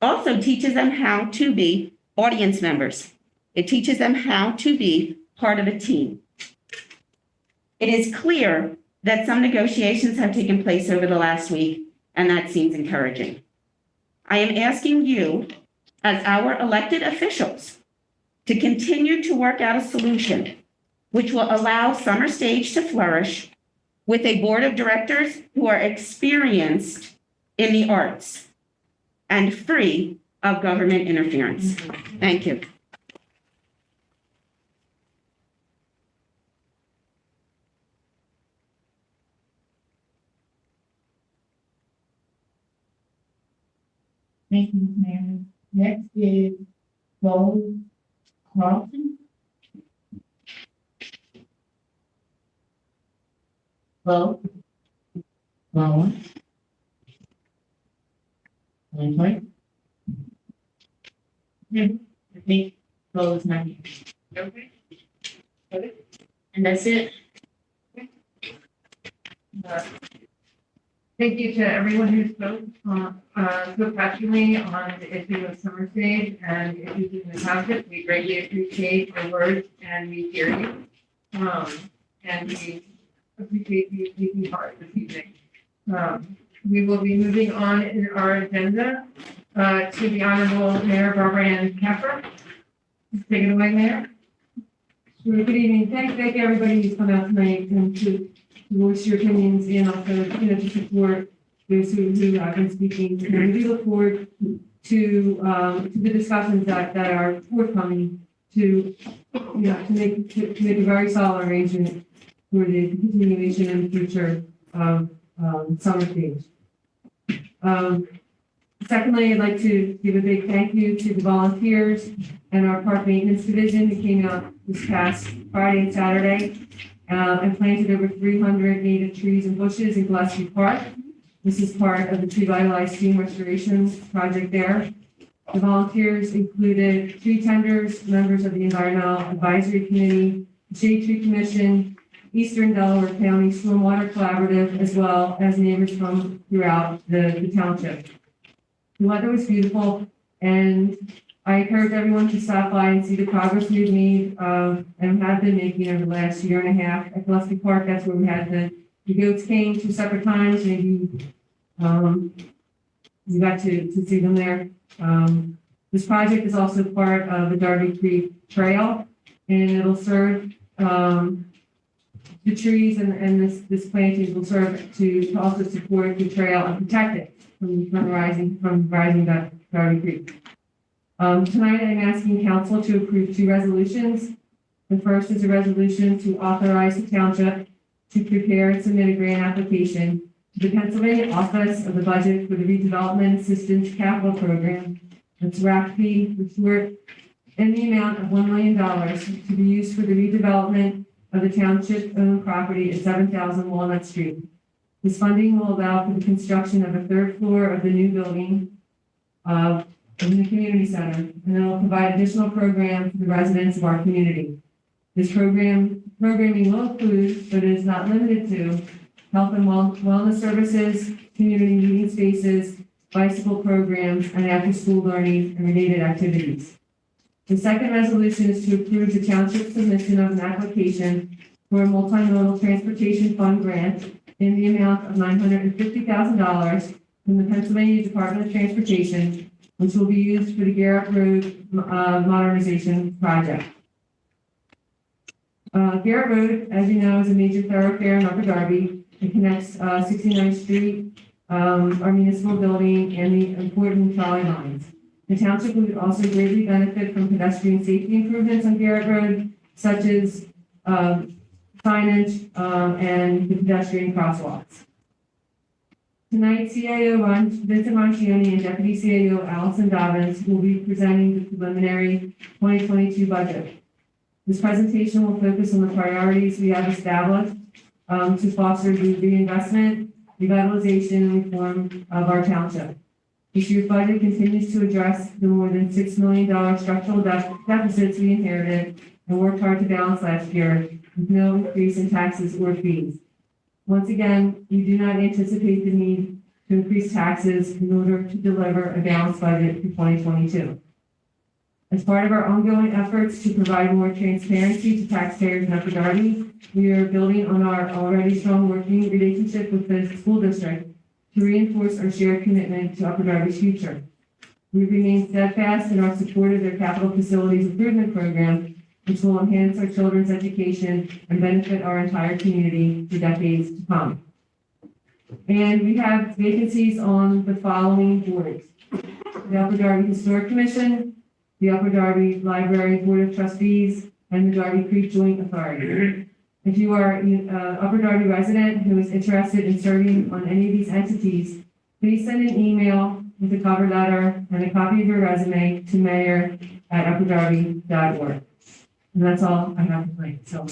also teaches them how to be audience members. It teaches them how to be part of a team. It is clear that some negotiations have taken place over the last week, and that seems encouraging. I am asking you, as our elected officials, to continue to work out a solution which will allow Summer Stage to flourish with a board of directors who are experienced in the arts and free of government interference. Thank you. Thank you, Mary. Next is Bo Carlson. Bo. Bowen. Okay. I think Bo is not here. Okay. Okay. And that's it. Thank you to everyone who spoke so passionately on the issue of Summer Stage and issues in the township. We greatly appreciate your words and we hear you. And we appreciate you taking part this evening. we will be moving on in our agenda to the Honorable Mayor Barbara Ann Capper. Take it away, Mayor. Sure, good evening. Thank everybody who's come out tonight and to voice your opinions and also, to support those who have been speaking. And we look forward to the discussions that are forthcoming to make a very solid arrangement for the continuation and future of summer stage. Secondly, I'd like to give a big thank you to the volunteers and our park maintenance division who came out this past Friday and Saturday and planted over 300 native trees and bushes in Gillespie Park. This is part of the Revitalized Stream Restoration project there. The volunteers included tree tenders, members of the Environmental Advisory Committee, the Shade Tree Commission, Eastern Delaware County Stormwater Collaborative, as well as neighbors from throughout the township. The weather was beautiful, and I encourage everyone to stop by and see the progress we've made and have been making over the last year and a half at Gillespie Park. That's where we had the goats came 2 separate times. Maybe you got to see them there. This project is also part of the Darby Creek Trail, and it'll serve the trees and this planting will serve to also support the trail and protect it from rising Darby Creek. Tonight I'm asking council to approve 2 resolutions. The first is a resolution to authorize the township to prepare and submit a grant application to the Pennsylvania Office of the Budget for the Redevelopment Assistance Capital Program, that's RACP for short, in the amount of $1 million to be used for the redevelopment of the township-owned property at 7,000 Walnut Street. This funding will allow for the construction of a 3rd floor of the new building in the community center, and it will provide additional programs for the residents of our community. This programming will include, but is not limited to, health and wellness services, community meeting spaces, bicycle programs, and after-school learning and related activities. The second resolution is to approve the township submission of an application for a multimodal transportation fund grant in the amount of $950,000 from the Pennsylvania Department of Transportation, which will be used for the Garrett Road modernization project. Garrett Road, as you know, is a major thoroughfare in Upper Darby. It connects 69th Street, our municipal building, and the important trolley lines. The township would also greatly benefit from pedestrian safety improvements on Garrett Road, such as signage and the pedestrian crosswalks. Tonight, CIO Vincent Mancioni and Deputy CIO Allison Dobbins will be presenting the preliminary 2022 budget. This presentation will focus on the priorities we have established to foster the reinvestment, revitalization, and reform of our township. This year's budget continues to address the more than $6 million structural deficits we inherited and worked hard to balance last year with no increase in taxes or fees. Once again, we do not anticipate the need to increase taxes in order to deliver a balanced budget for 2022. As part of our ongoing efforts to provide more transparency to taxpayers in Upper Darby, we are building on our already strong working relationship with the school district to reinforce our shared commitment to Upper Darby's future. We remain steadfast in our support of their capital facilities improvement program, which will enhance our children's education and benefit our entire community for decades to come. And we have vacancies on the following boards: the Upper Darby Historic Commission, the Upper Darby Library Board of Trustees, and the Darby Creek Joint Authority. If you are an Upper Darby resident who is interested in serving on any of these entities, please send an email with a cover letter and a copy of your resume to mayor@upperdarby.org. And that's all I have tonight. So,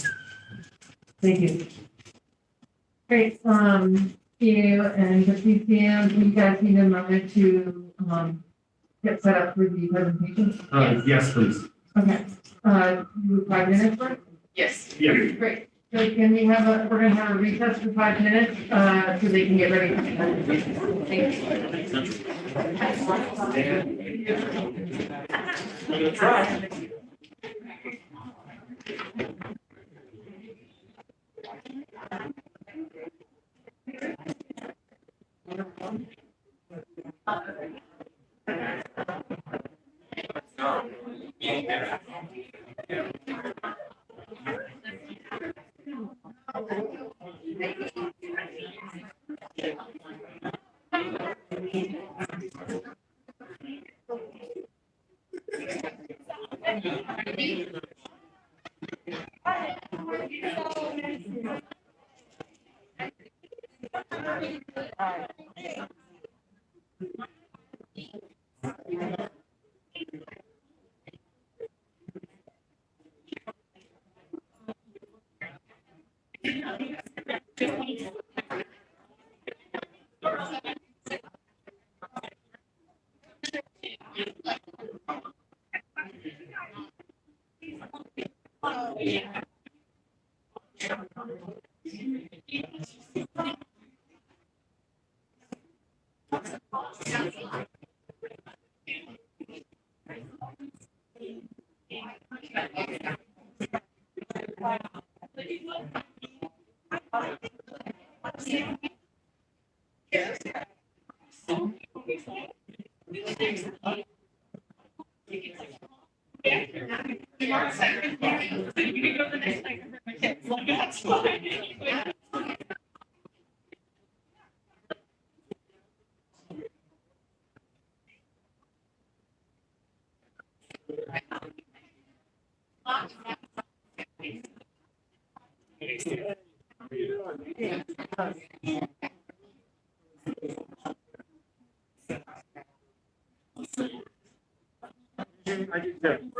thank you. Great. You and Deputy PM, you guys need a moment to get set up for the presentation? Yes, please. Okay. You 5 minutes for it? Yes. Yeah. Great. So can we have we're gonna have a recess for 5 minutes, so they can get ready. Thank you.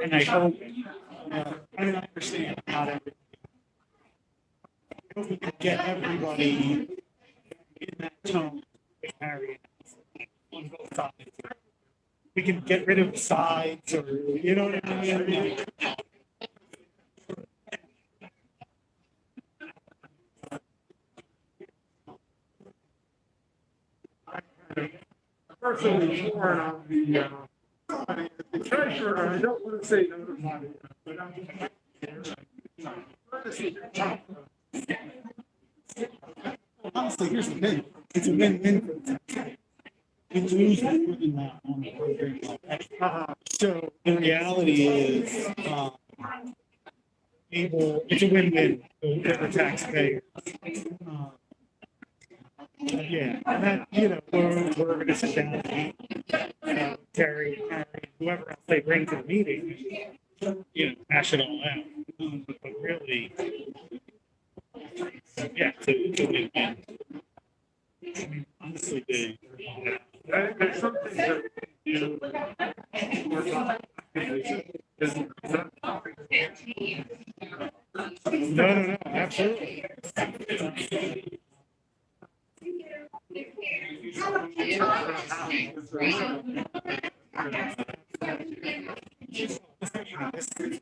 And I hope, I don't understand how to. I hope we can get everybody in that tone. Harry, on both sides. We can get rid of the sides or, you know what I mean? Personally, born on the treasurer, I don't want to say notified, but I'm. Honestly, here's the thing, it's a win-win for the taxpayer. We lose more than that on the program. So the reality is, it's a win-win for the taxpayer. Yeah, and that, you know, we're gonna sit down and Terry, and whoever else they bring to the meeting, you know, hash it all out. But really, yeah, it's a win-win. I mean, honestly, there's something that, you know, no, absolutely.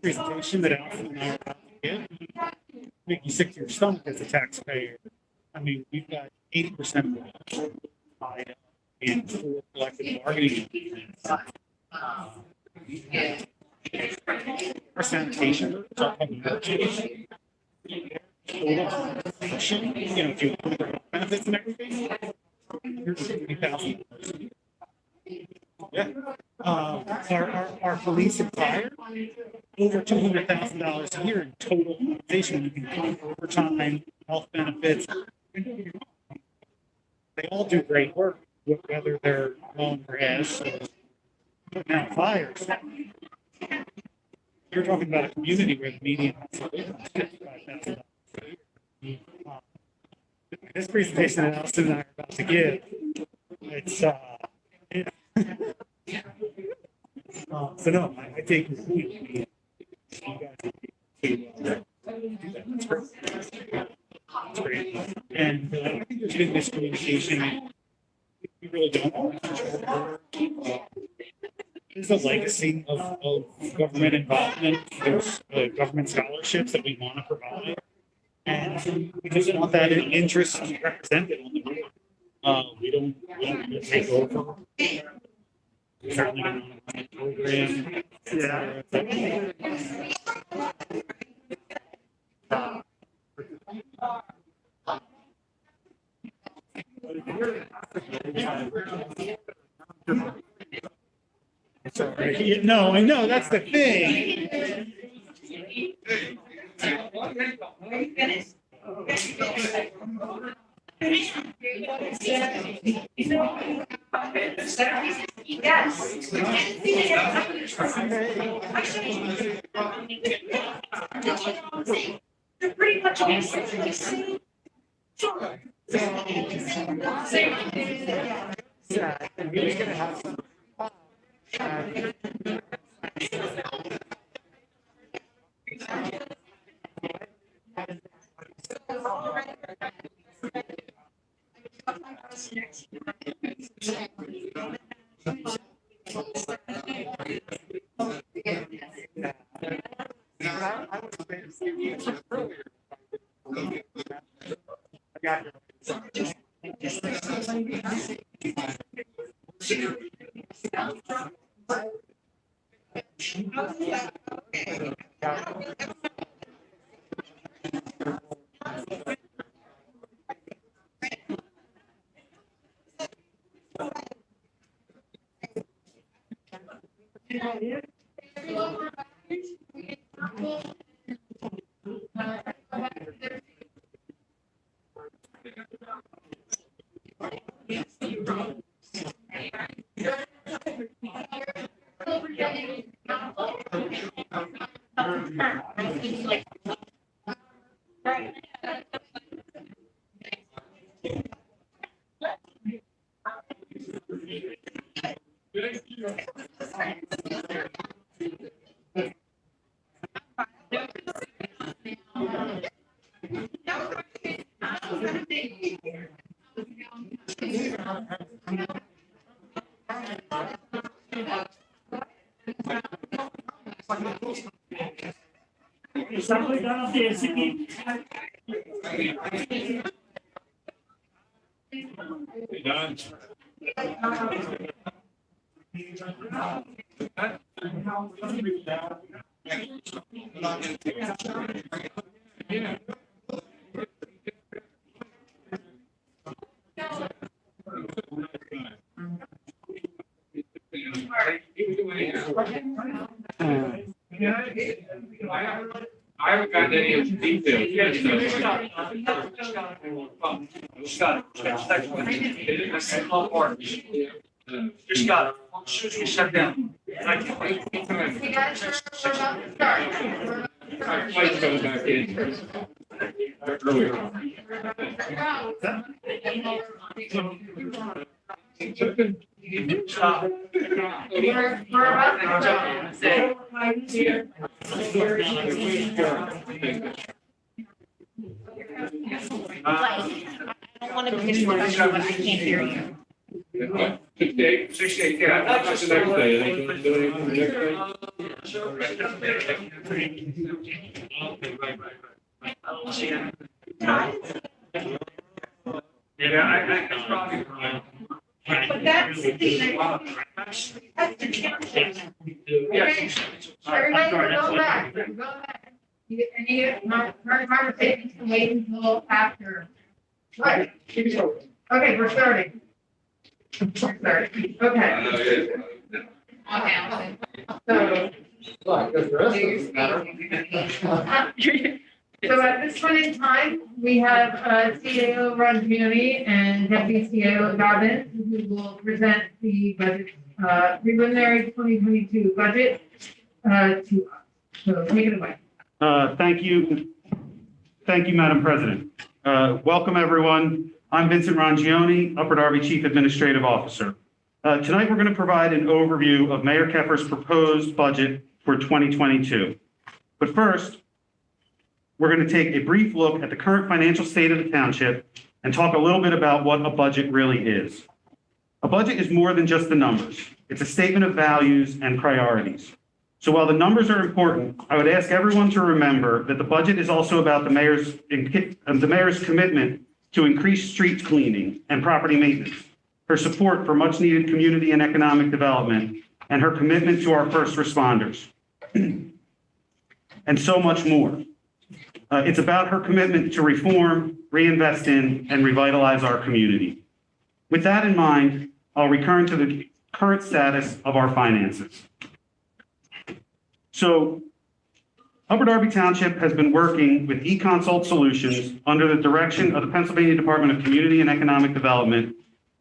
This presentation that Alfred and I are about to give, make you sick to your stomach as a taxpayer. I mean, we've got 80% of it in full collective bargaining agreements. Our sanitation, total compensation, you know, if you include the benefits and everything, here's $20,000. Yeah. Our police and fire, over $200,000 a year in total compensation. You can count overtime, health benefits. They all do great work, whether they're on or as putting out fires. You're talking about a community where the median is $55,000 a year. This presentation that Allison and I are about to give, it's so no, I take your point. You guys that's great. That's great. And I think there's been miscommunication. We really don't. There's a legacy of government involvement. There's government scholarships that we want to provide. And we just want that interest represented on the board. We don't want to take over. We certainly don't want to run a program. Yeah. Sorry. No, I know, that's the thing. They're pretty much all I haven't gotten any of the details. Scott, next one. It's a small part. Just got it. As soon as you shut down. You guys are about to start. Flight's coming back in. Earlier. Stop. We're about to start. I don't want to be disrespectful, but I can't hear you. 68, yeah. That's the next day. They can do anything the next day. Yeah, I probably. But that's the. Everybody, go back, go back. Any conversations can wait until after. Right. Okay, we're starting. Okay. So. So at this point in time, we have CAO Rangioni and Deputy CAO Dobbins, who will present the budget, preliminary 2022 budget to us. So take it away. Thank you. Thank you, Madam President. Welcome, everyone. I'm Vincent Rangioni, Upper Darby Chief Administrative Officer. Tonight, we're going to provide an overview of Mayor Keffer's proposed budget for 2022. But first, we're going to take a brief look at the current financial state of the township and talk a little bit about what a budget really is. A budget is more than just the numbers. It's a statement of values and priorities. So while the numbers are important, I would ask everyone to remember that the budget is also about the mayor's commitment to increase street cleaning and property maintenance, her support for much needed community and economic development, and her commitment to our first responders, and so much more. It's about her commitment to reform, reinvest in, and revitalize our community. With that in mind, I'll return to the current status of our finances. So Upper Darby Township has been working with eConsult Solutions under the direction of the Pennsylvania Department of Community and Economic Development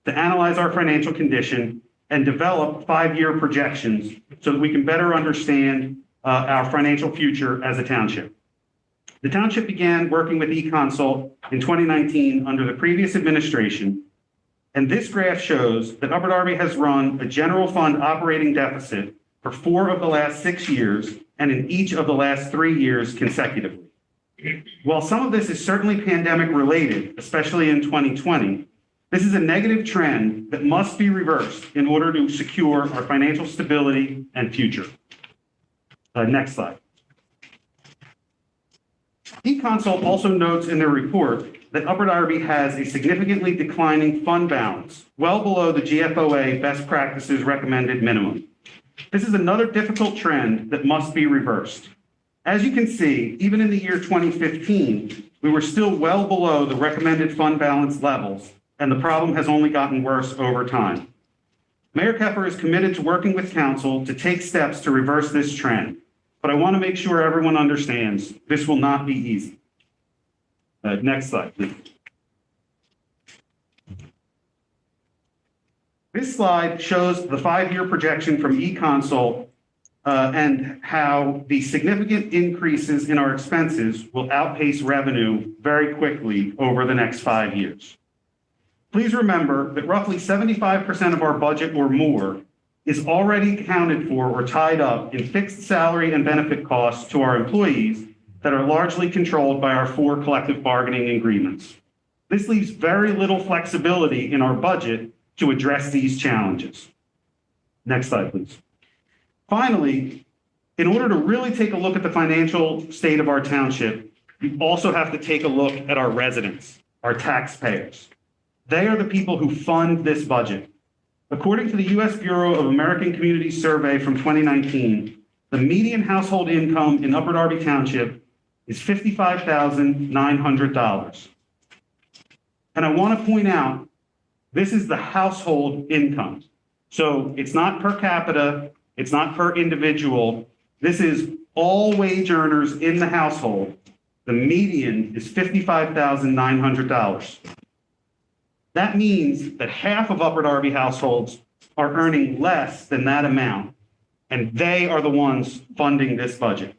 to analyze our financial condition and develop 5-year projections so that we can better understand our financial future as a township. The township began working with eConsult in 2019 under the previous administration, and this graph shows that Upper Darby has run a general fund operating deficit for 4 of the last 6 years and in each of the last 3 years consecutively. While some of this is certainly pandemic related, especially in 2020, this is a negative trend that must be reversed in order to secure our financial stability and future. Next slide. eConsult also notes in their report that Upper Darby has a significantly declining fund balance, well below the GFOA best practices recommended minimum. This is another difficult trend that must be reversed. As you can see, even in the year 2015, we were still well below the recommended fund balance levels, and the problem has only gotten worse over time. Mayor Keffer is committed to working with council to take steps to reverse this trend, but I want to make sure everyone understands this will not be easy. Next slide, please. This slide shows the 5-year projection from eConsult and how the significant increases in our expenses will outpace revenue very quickly over the next 5 years. Please remember that roughly 75% of our budget or more is already accounted for or tied up in fixed salary and benefit costs to our employees that are largely controlled by our 4 collective bargaining agreements. This leaves very little flexibility in our budget to address these challenges. Next slide, please. Finally, in order to really take a look at the financial state of our township, we also have to take a look at our residents, our taxpayers. They are the people who fund this budget. According to the U.S. Bureau of American Communities survey from 2019, the median household income in Upper Darby Township is $55,900. And I want to point out, this is the household income. So it's not per capita, it's not per individual. This is all wage earners in the household. The median is $55,900. That means that half of Upper Darby households are earning less than that amount, and they are the ones funding this budget.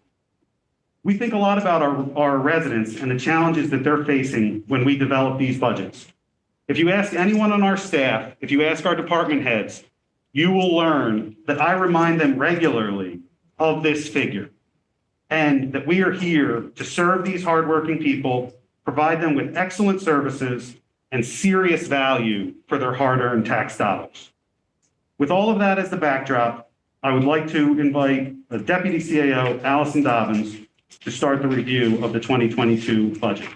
We think a lot about our residents and the challenges that they're facing when we develop these budgets. If you ask anyone on our staff, if you ask our department heads, you will learn that I remind them regularly of this figure and that we are here to serve these hardworking people, provide them with excellent services and serious value for their hard-earned tax dollars. With all of that as the backdrop, I would like to invite the Deputy CAO, Allison Dobbins, to start the review of the 2022 budget.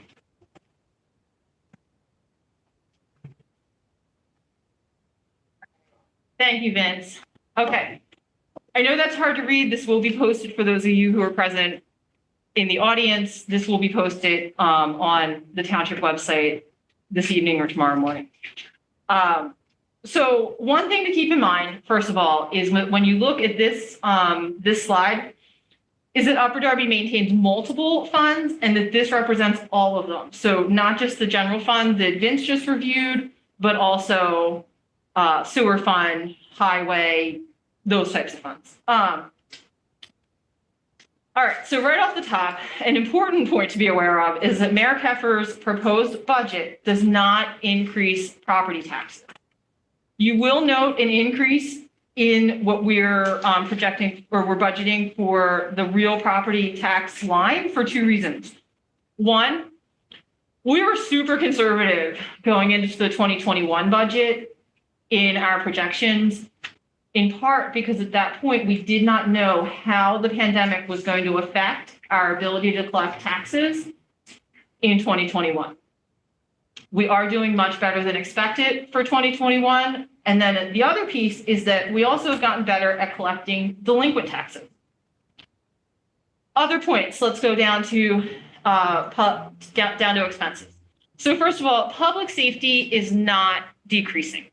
Thank you, Vince. Okay. I know that's hard to read. This will be posted for those of you who are present in the audience. This will be posted on the township website this evening or tomorrow morning. So one thing to keep in mind, first of all, is when you look at this, this slide, is that Upper Darby maintains multiple funds and that this represents all of them. So not just the general fund that Vince just reviewed, but also sewer fund, highway, those types of funds. All right, so right off the top, an important point to be aware of is that Mayor Keffer's proposed budget does not increase property taxes. You will note an increase in what we're projecting or we're budgeting for the real property tax line for 2 reasons. One, we were super conservative going into the 2021 budget in our projections, in part because at that point we did not know how the pandemic was going to affect our ability to collect taxes in 2021. We are doing much better than expected for 2021. And then the other piece is that we also have gotten better at collecting delinquent taxes. Other points, let's go down to down to expenses. So first of all, public safety is not decreasing.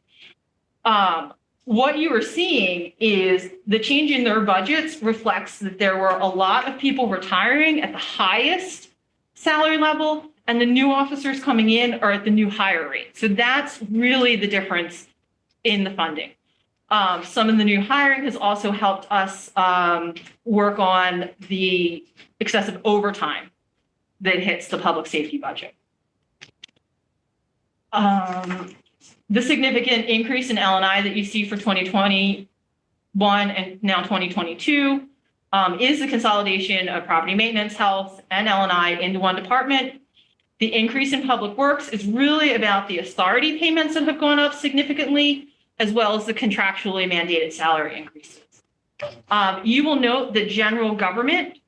what you are seeing is the change in their budgets reflects that there were a lot of people retiring at the highest salary level, and the new officers coming in are at the new higher rate. So that's really the difference in the funding. Some of the new hiring has also helped us work on the excessive overtime that hits the public safety budget. The significant increase in L&I that you see for 2021 and now 2022 is the consolidation of property maintenance, health, and L&I into one department. The increase in public works is really about the authority payments that have gone up significantly, as well as the contractually mandated salary increases. You will note that general government,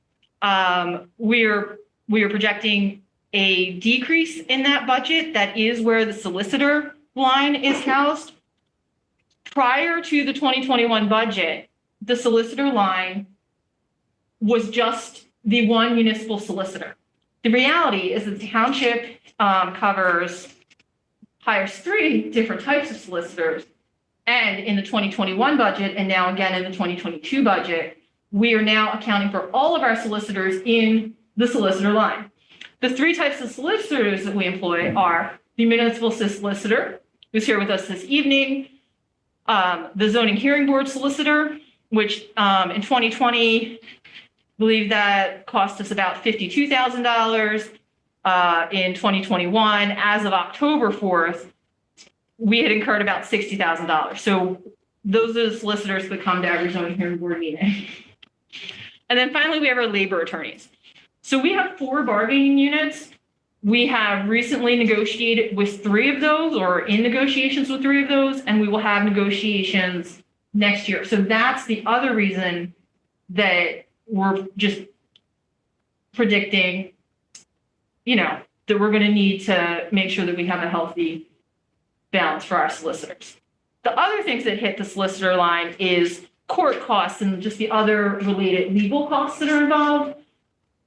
we are projecting a decrease in that budget. That is where the solicitor line is housed. Prior to the 2021 budget, the solicitor line was just the one municipal solicitor. The reality is that the township hires 3 different types of solicitors. And in the 2021 budget, and now again in the 2022 budget, we are now accounting for all of our solicitors in the solicitor line. The 3 types of solicitors that we employ are the municipal solicitor, who's here with us this evening, the zoning hearing board solicitor, which in 2020, I believe that cost us about $52,000. In 2021, as of October 4th, we had incurred about $60,000. So those are the solicitors that come to every zoning hearing board meeting. And then finally, we have our labor attorneys. So we have 4 bargaining units. We have recently negotiated with 3 of those, or in negotiations with 3 of those, and we will have negotiations next year. So that's the other reason that we're just predicting, that we're going to need to make sure that we have a healthy balance for our solicitors. The other things that hit the solicitor line is court costs and just the other related legal costs that are involved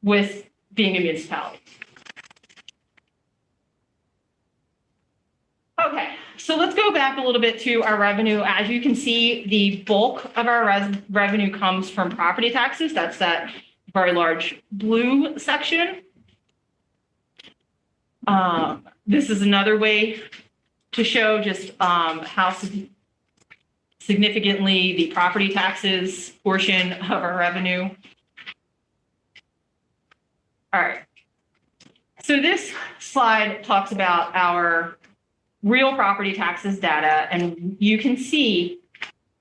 with being a municipality. Okay, so let's go back a little bit to our revenue. As you can see, the bulk of our revenue comes from property taxes. That's that very large blue section. This is another way to show just how significantly the property taxes portion of our revenue. All right. So this slide talks about our real property taxes data, and you can see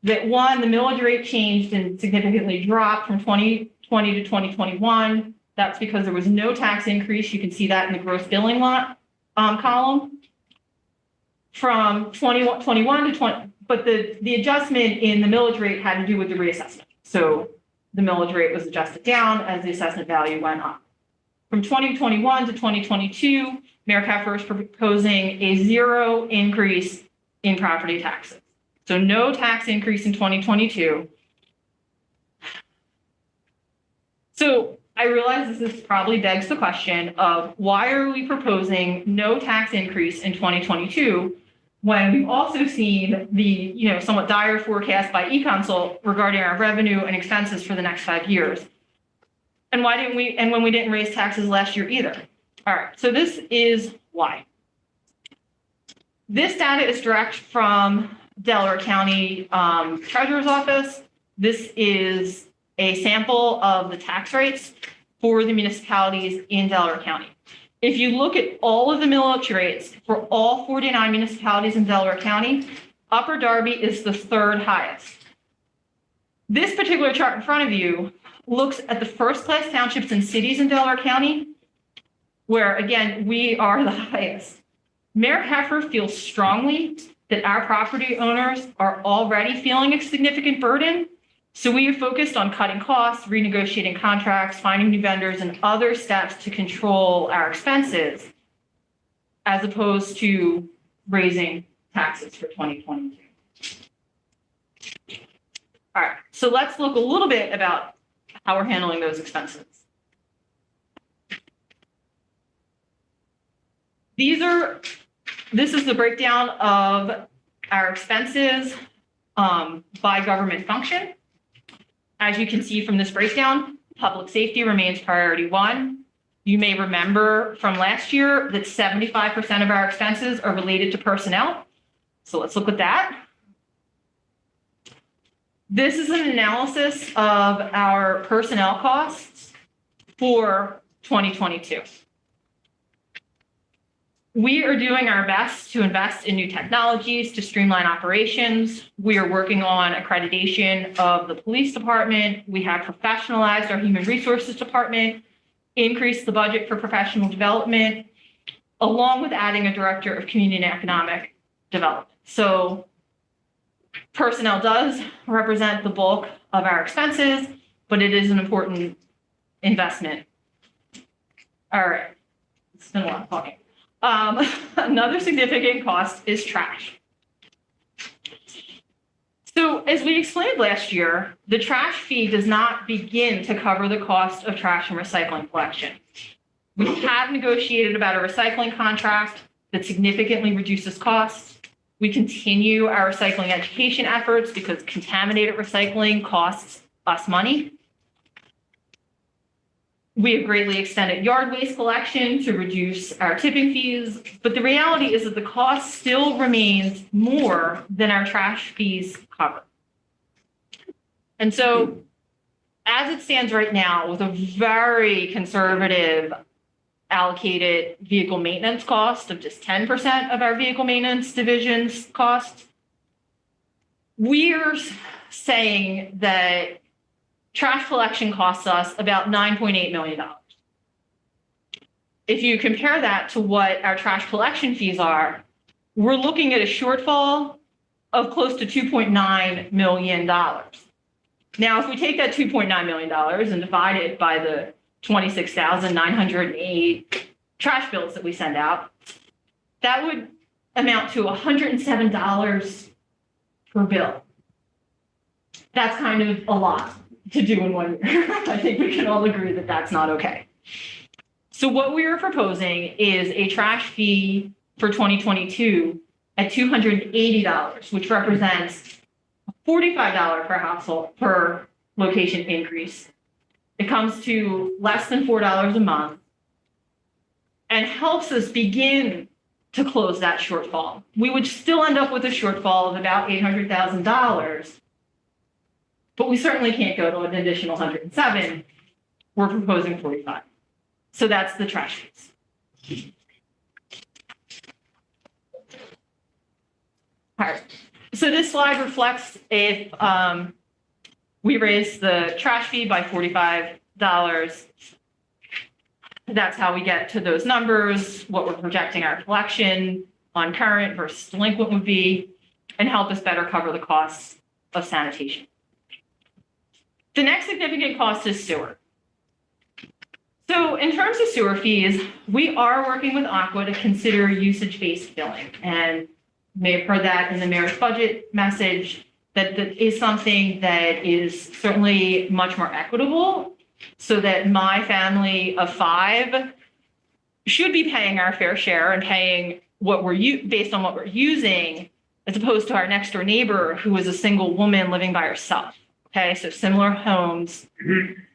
that the millage rate changed and significantly dropped from 2020 to 2021. That's because there was no tax increase. You can see that in the gross billing lot column. From 2021 to 20, but the adjustment in the millage rate had to do with the reassessment. So the millage rate was adjusted down as the assessment value went up. From 2021 to 2022, Mayor Keffer is proposing a 0 increase in property taxes. So no tax increase in 2022. So I realize this probably begs the question of why are we proposing no tax increase in 2022 when we've also seen the somewhat dire forecast by eConsult regarding our revenue and expenses for the next 5 years. And why didn't we, and when we didn't raise taxes last year either. All right, so this is why. This data is direct from Delaware County Treasurer's Office. This is a sample of the tax rates for the municipalities in Delaware County. If you look at all of the millage rates for all 49 municipalities in Delaware County, Upper Darby is the 3rd highest. This particular chart in front of you looks at the first-class townships and cities in Delaware County, where, again, we are the highest. Mayor Keffer feels strongly that our property owners are already feeling a significant burden. So we have focused on cutting costs, renegotiating contracts, finding new vendors, and other steps to control our expenses, as opposed to raising taxes for 2022. All right, so let's look a little bit about how we're handling those expenses. This is the breakdown of our expenses by government function. As you can see from this breakdown, public safety remains priority one. You may remember from last year that 75% of our expenses are related to personnel. So let's look at that. This is an analysis of our personnel costs for 2022. We are doing our best to invest in new technologies to streamline operations. We are working on accreditation of the police department. We have professionalized our human resources department, increased the budget for professional development, along with adding a director of community and economic development. So personnel does represent the bulk of our expenses, but it is an important investment. All right, it's been a lot of talking. Another significant cost is trash. So as we explained last year, the trash fee does not begin to cover the cost of trash and recycling collection. We have negotiated about a recycling contract that significantly reduces costs. We continue our recycling education efforts because contaminated recycling costs us money. We have greatly extended yard waste collection to reduce our tipping fees, but the reality is that the cost still remains more than our trash fees cover. And so as it stands right now, with a very conservative allocated vehicle maintenance cost of just 10% of our vehicle maintenance division's cost, we're saying that trash collection costs us about $9.8 million. If you compare that to what our trash collection fees are, we're looking at a shortfall of close to $2.9 million. Now, if we take that $2.9 million and divide it by the 26,908 trash bills that we send out, that would amount to $107 per bill. That's kind of a lot to do in 1 year. I think we can all agree that that's not okay. So what we are proposing is a trash fee for 2022 at $280, which represents a $45 per household per location increase. It comes to less than $4 a month and helps us begin to close that shortfall. We would still end up with a shortfall of about $800,000, but we certainly can't go to an additional 107. We're proposing 45. So that's the trash fees. All right. So this slide reflects if we raise the trash fee by $45. That's how we get to those numbers, what we're projecting our collection on current versus delinquent would be, and help us better cover the costs of sanitation. The next significant cost is sewer. So in terms of sewer fees, we are working with Aqua to consider usage-based billing. And you may have heard that in the mayor's budget message, that is something that is certainly much more equitable, so that my family of 5 should be paying our fair share and paying what we're based on what we're using, as opposed to our next door neighbor who is a single woman living by herself. Okay, so similar homes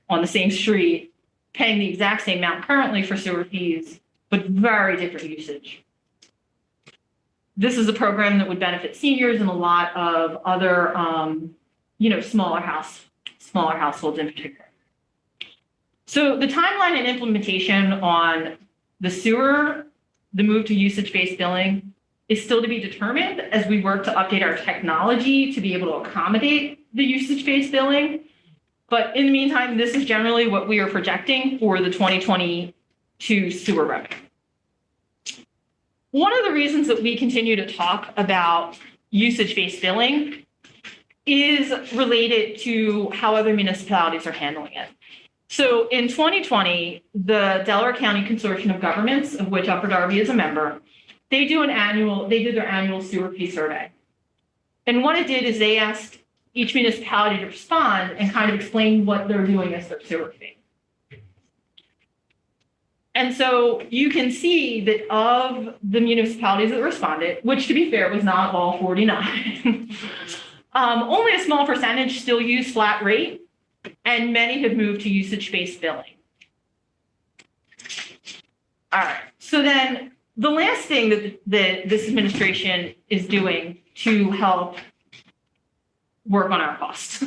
on the same street, paying the exact same amount currently for sewer fees, but very different usage. This is a program that would benefit seniors and a lot of other, smaller households in particular. So the timeline and implementation on the sewer, the move to usage-based billing, is still to be determined as we work to update our technology to be able to accommodate the usage-based billing. But in the meantime, this is generally what we are projecting for the 2022 sewer revenue. One of the reasons that we continue to talk about usage-based billing is related to how other municipalities are handling it. So in 2020, the Delaware County Consortium of Governments, of which Upper Darby is a member, they did their annual sewer fee survey. And what it did is they asked each municipality to respond and kind of explain what they're doing as their sewer fee. And so you can see that of the municipalities that responded, which to be fair was not all 49, Only a small percentage still use flat rate, and many have moved to usage-based billing. All right, so then the last thing that this administration is doing to help work on our costs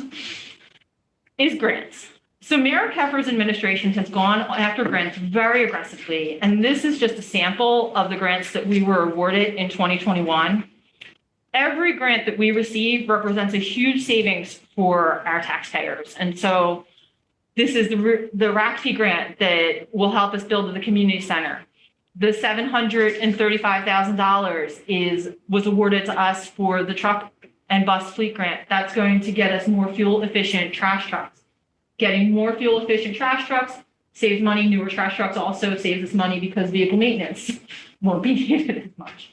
is grants. So Mayor Keffer's administration has gone after grants very aggressively, and this is just a sample of the grants that we were awarded in 2021. Every grant that we receive represents a huge savings for our taxpayers. And so this is the RACP grant that will help us build the community center. The $735,000 was awarded to us for the truck and bus fleet grant. That's going to get us more fuel efficient trash trucks. Getting more fuel efficient trash trucks saves money. Newer trash trucks also saves us money because vehicle maintenance won't be needed as much.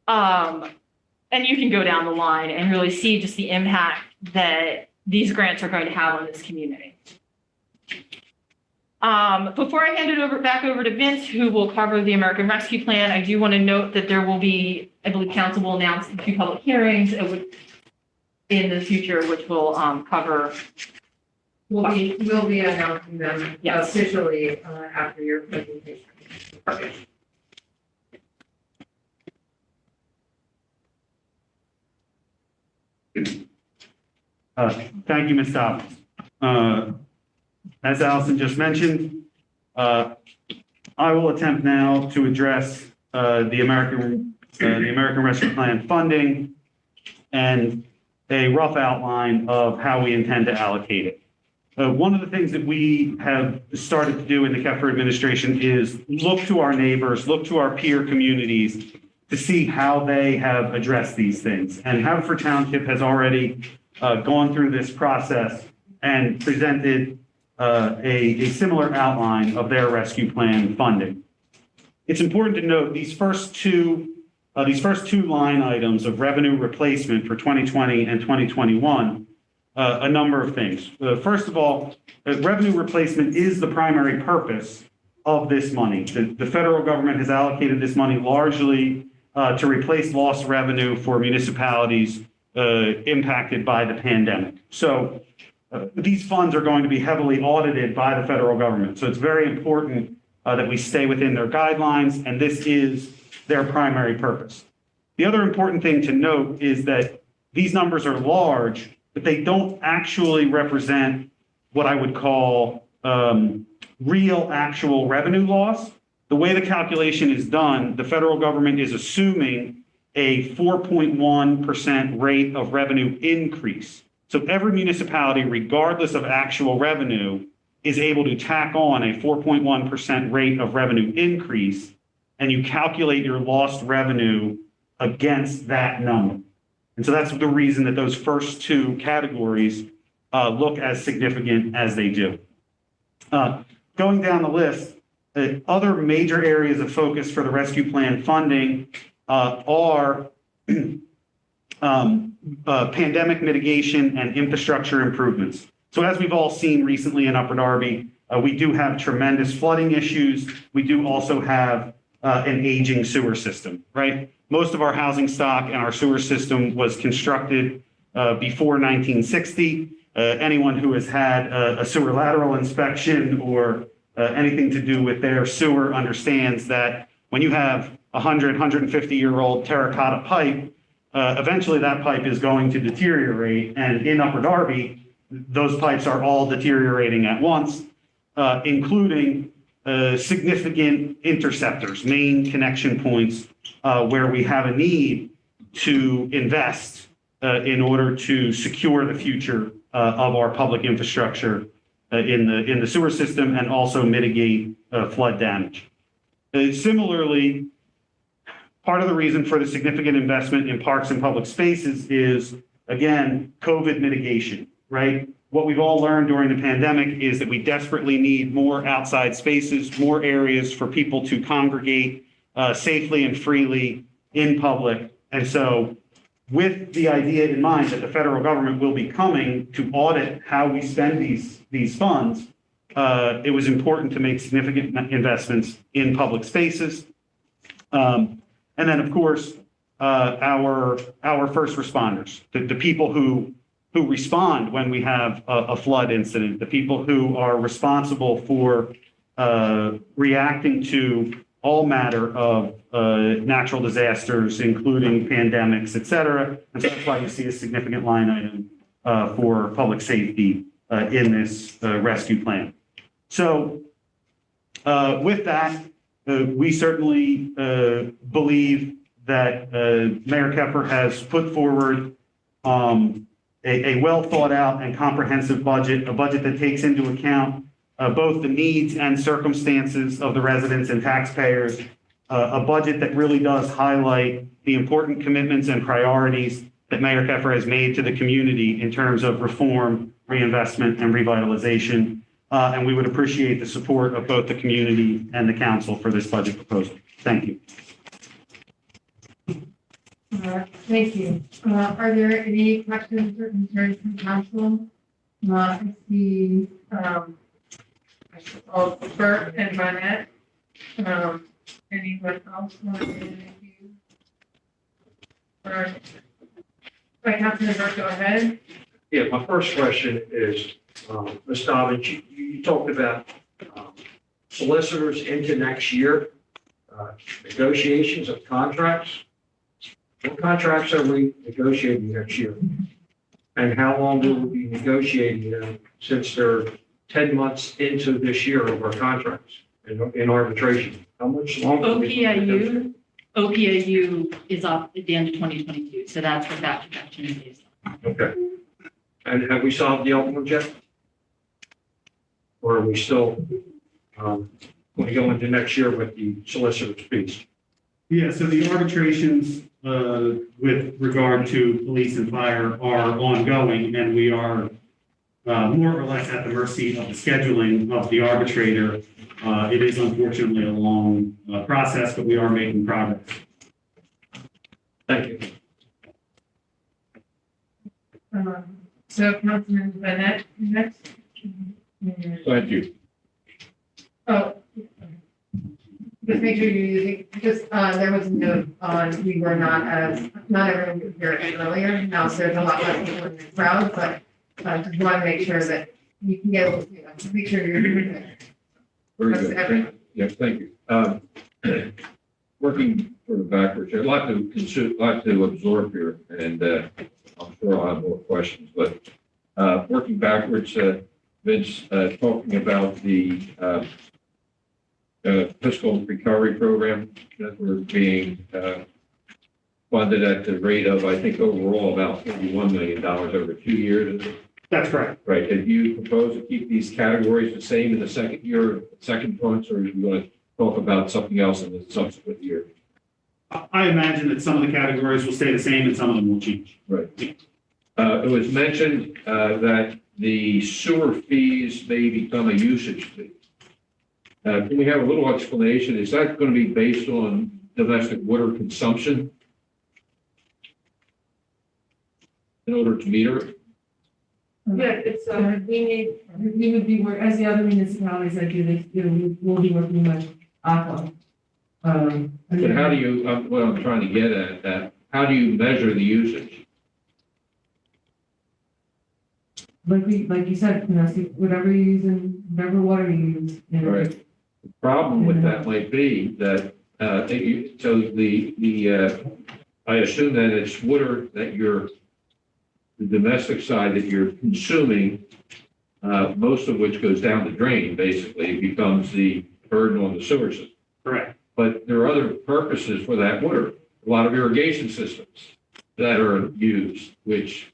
And you can go down the line and really see just the impact that these grants are going to have on this community. Before I hand it back over to Vince, who will cover the American Rescue Plan, I do want to note that there will be, I believe council will announce 2 public hearings in the future, which will cover. We'll be announcing them officially after your presentation. Perfect. Thank you, Ms. Dobbins. As Allison just mentioned, I will attempt now to address the American Rescue Plan funding and a rough outline of how we intend to allocate it. One of the things that we have started to do in the Keffer administration is look to our neighbors, look to our peer communities to see how they have addressed these things. And Haverford Township has already gone through this process and presented a similar outline of their rescue plan funding. It's important to note these first two line items of revenue replacement for 2020 and 2021, a number of things. First of all, revenue replacement is the primary purpose of this money. The federal government has allocated this money largely to replace lost revenue for municipalities impacted by the pandemic. So these funds are going to be heavily audited by the federal government. So it's very important that we stay within their guidelines, and this is their primary purpose. The other important thing to note is that these numbers are large, but they don't actually represent what I would call real actual revenue loss. The way the calculation is done, the federal government is assuming a 4.1% rate of revenue increase. So every municipality, regardless of actual revenue, is able to tack on a 4.1% rate of revenue increase, and you calculate your lost revenue against that number. And so that's the reason that those first 2 categories look as significant as they do. Going down the list, other major areas of focus for the rescue plan funding are pandemic mitigation and infrastructure improvements. So as we've all seen recently in Upper Darby, we do have tremendous flooding issues. We do also have an aging sewer system, right? Most of our housing stock and our sewer system was constructed before 1960. Anyone who has had a sewer lateral inspection or anything to do with their sewer understands that when you have 150-year-old terracotta pipe, eventually that pipe is going to deteriorate. And in Upper Darby, those pipes are all deteriorating at once, including significant interceptors, main connection points, where we have a need to invest in order to secure the future of our public infrastructure in the sewer system and also mitigate flood damage. Similarly, part of the reason for the significant investment in parks and public spaces is, again, COVID mitigation, right? What we've all learned during the pandemic is that we desperately need more outside spaces, more areas for people to congregate safely and freely in public. And so with the idea in mind that the federal government will be coming to audit how we spend these funds, it was important to make significant investments in public spaces. And then, of course, our first responders, the people who respond when we have a flood incident, the people who are responsible for reacting to all matter of natural disasters, including pandemics, et cetera. And so that's why you see a significant line item for public safety in this rescue plan. So with that, we certainly believe that Mayor Kepper has put forward a well thought out and comprehensive budget, a budget that takes into account both the needs and circumstances of the residents and taxpayers, a budget that really does highlight the important commitments and priorities that Mayor Kepper has made to the community in terms of reform, reinvestment, and revitalization. And we would appreciate the support of both the community and the council for this budget proposal. Thank you. Thank you. Are there any questions or concerns from council? I see, Bert and Bonnet. Anyone else want to say anything? Right, Councilman Bert, go ahead. Yeah, my first question is, Ms. Dobbins, you talked about solicitors into next year, negotiations of contracts. What contracts are we negotiating next year? And how long will we be negotiating them since they're 10 months into this year of our contracts in arbitration? How much longer? OPAU is up at the end of 2022, so that's what that projection is based on. Okay. And have we solved the ultimate yet? Or are we still going to go into next year with the solicitor's fees? Yeah, so the arbitrations with regard to police and fire are ongoing, and we are more or less at the mercy of the scheduling of the arbitrator. It is unfortunately a long process, but we are making progress. Thank you. So Councilman Bonnet next. Thank you. Oh, just make sure you're using, just, there was a note on, we were not everyone was here earlier. Now there's a lot less people in the crowd, but just want to make sure that you can get, make sure you're doing it. Very good. Yeah, thank you. Working sort of backwards, I'd like to absorb here, and I'm sure I'll have more questions, but working backwards, Vince, talking about the fiscal recovery program that we're being funded at the rate of, I think, overall about $41 million over 2 years. That's correct. Right. Did you propose to keep these categories the same in the second year, second tranche, or are you going to talk about something else in the subsequent year? I imagine that some of the categories will stay the same and some of them will change. Right. It was mentioned that the sewer fees may become a usage fee. Can we have a little explanation? Is that going to be based on domestic water consumption in order to meter it? Yeah, it's, we would be, as the other municipalities that do this, we'll be working with Aqua. But how do you, what I'm trying to get at, that, how do you measure the usage? Like you said, whatever you're using, whatever water you use. Right. The problem with that might be that, I assume that it's water that the domestic side that you're consuming, most of which goes down the drain, basically, it becomes the burden on the sewer system. Correct. But there are other purposes for that water. A lot of irrigation systems that are used, which,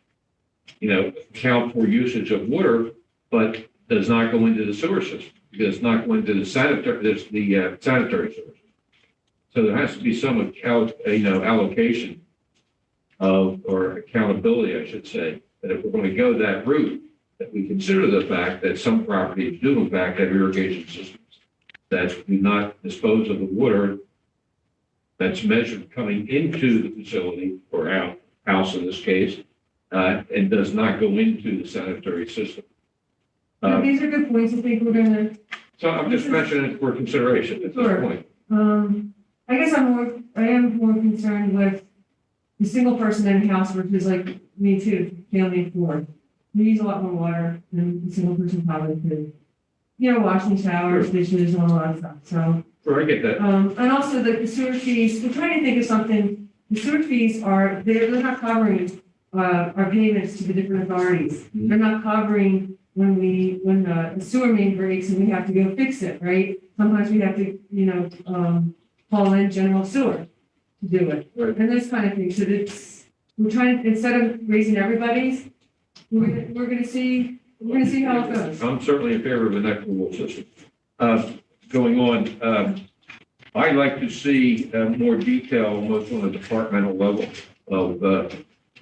count for usage of water, but does not go into the sewer system. It does not go into the sanitary sources. So there has to be some allocation of, or accountability, I should say, that if we're going to go that route, that we consider the fact that some properties do in fact have irrigation systems that do not dispose of the water that's measured coming into the facility or house in this case, and does not go into the sanitary system. These are good points. I think we're gonna. So I'm just mentioning it for consideration at this point. I guess I am more concerned with a single person in a house versus like me too, family of four. We use a lot more water than a single person probably could. You know, washing showers, dishes, and all that stuff, so. Sure, I get that. And also the sewer fees, we're trying to think of something, the sewer fees are, they're not covering, our payments to the different authorities. They're not covering when the sewer main breaks and we have to go fix it, right? Sometimes we have to, call in general sewer to do it. And this kind of thing, so we're trying, instead of raising everybody's, we're gonna see how it goes. I'm certainly in favor of an equitable system. Going on, I'd like to see more detail, almost on a departmental level of,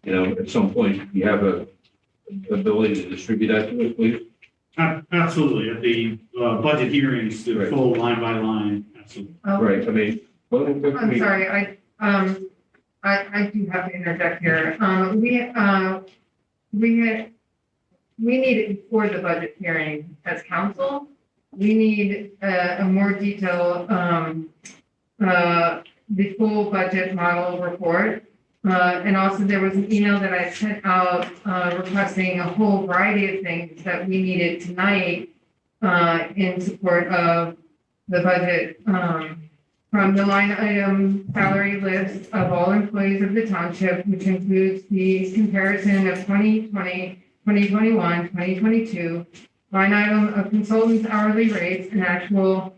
at some point, you have a ability to distribute that to us, please? Absolutely. At the budget hearings, the full line by line, absolutely. Right, I mean, I'm sorry, I do have to interject here. We need it before the budget hearing as council. We need a more detailed, the full budget model report. And also there was an email that I sent out requesting a whole variety of things that we needed tonight in support of the budget. From the line item salary list of all employees of the township, which includes the comparison of 2020, 2021, 2022, line item of consultants' hourly rates and actual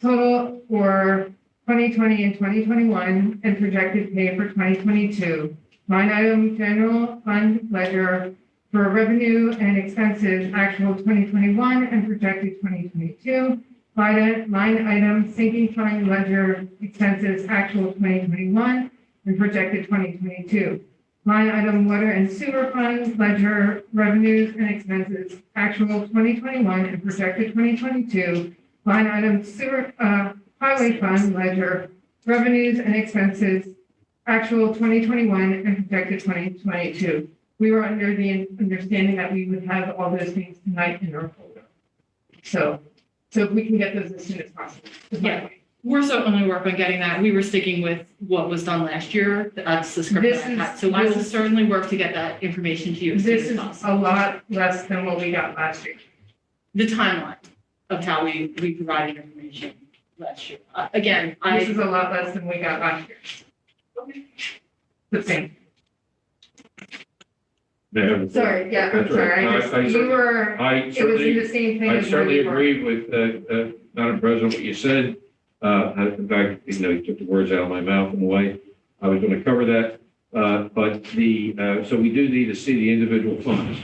total for 2020 and 2021 and projected pay for 2022. Line item general fund ledger for revenue and expenses actual 2021 and projected 2022. Line item sinking fund ledger expenses actual 2021 and projected 2022. Line item water and sewer fund ledger revenues and expenses actual 2021 and projected 2022. Line item sewer highway fund ledger revenues and expenses actual 2021 and projected 2022. We were under the understanding that we would have all those things tonight in our folder. So if we can get those as soon as possible. Yeah, we're certainly working on getting that. We were sticking with what was done last year. That's the script that I had. So I will certainly work to get that information to you as soon This as is possible. a lot less than what we got last year. The timeline of how we provided information last year. Again, This is a lot less than we got last year. The same. Sorry, yeah, I'm That's right. sorry. It was in the same thing. I as certainly when we were. agree with, Madam President, what you said. In fact, you took the words out of my mouth in a way. I was going to cover that. But so we do need to see the individual funds,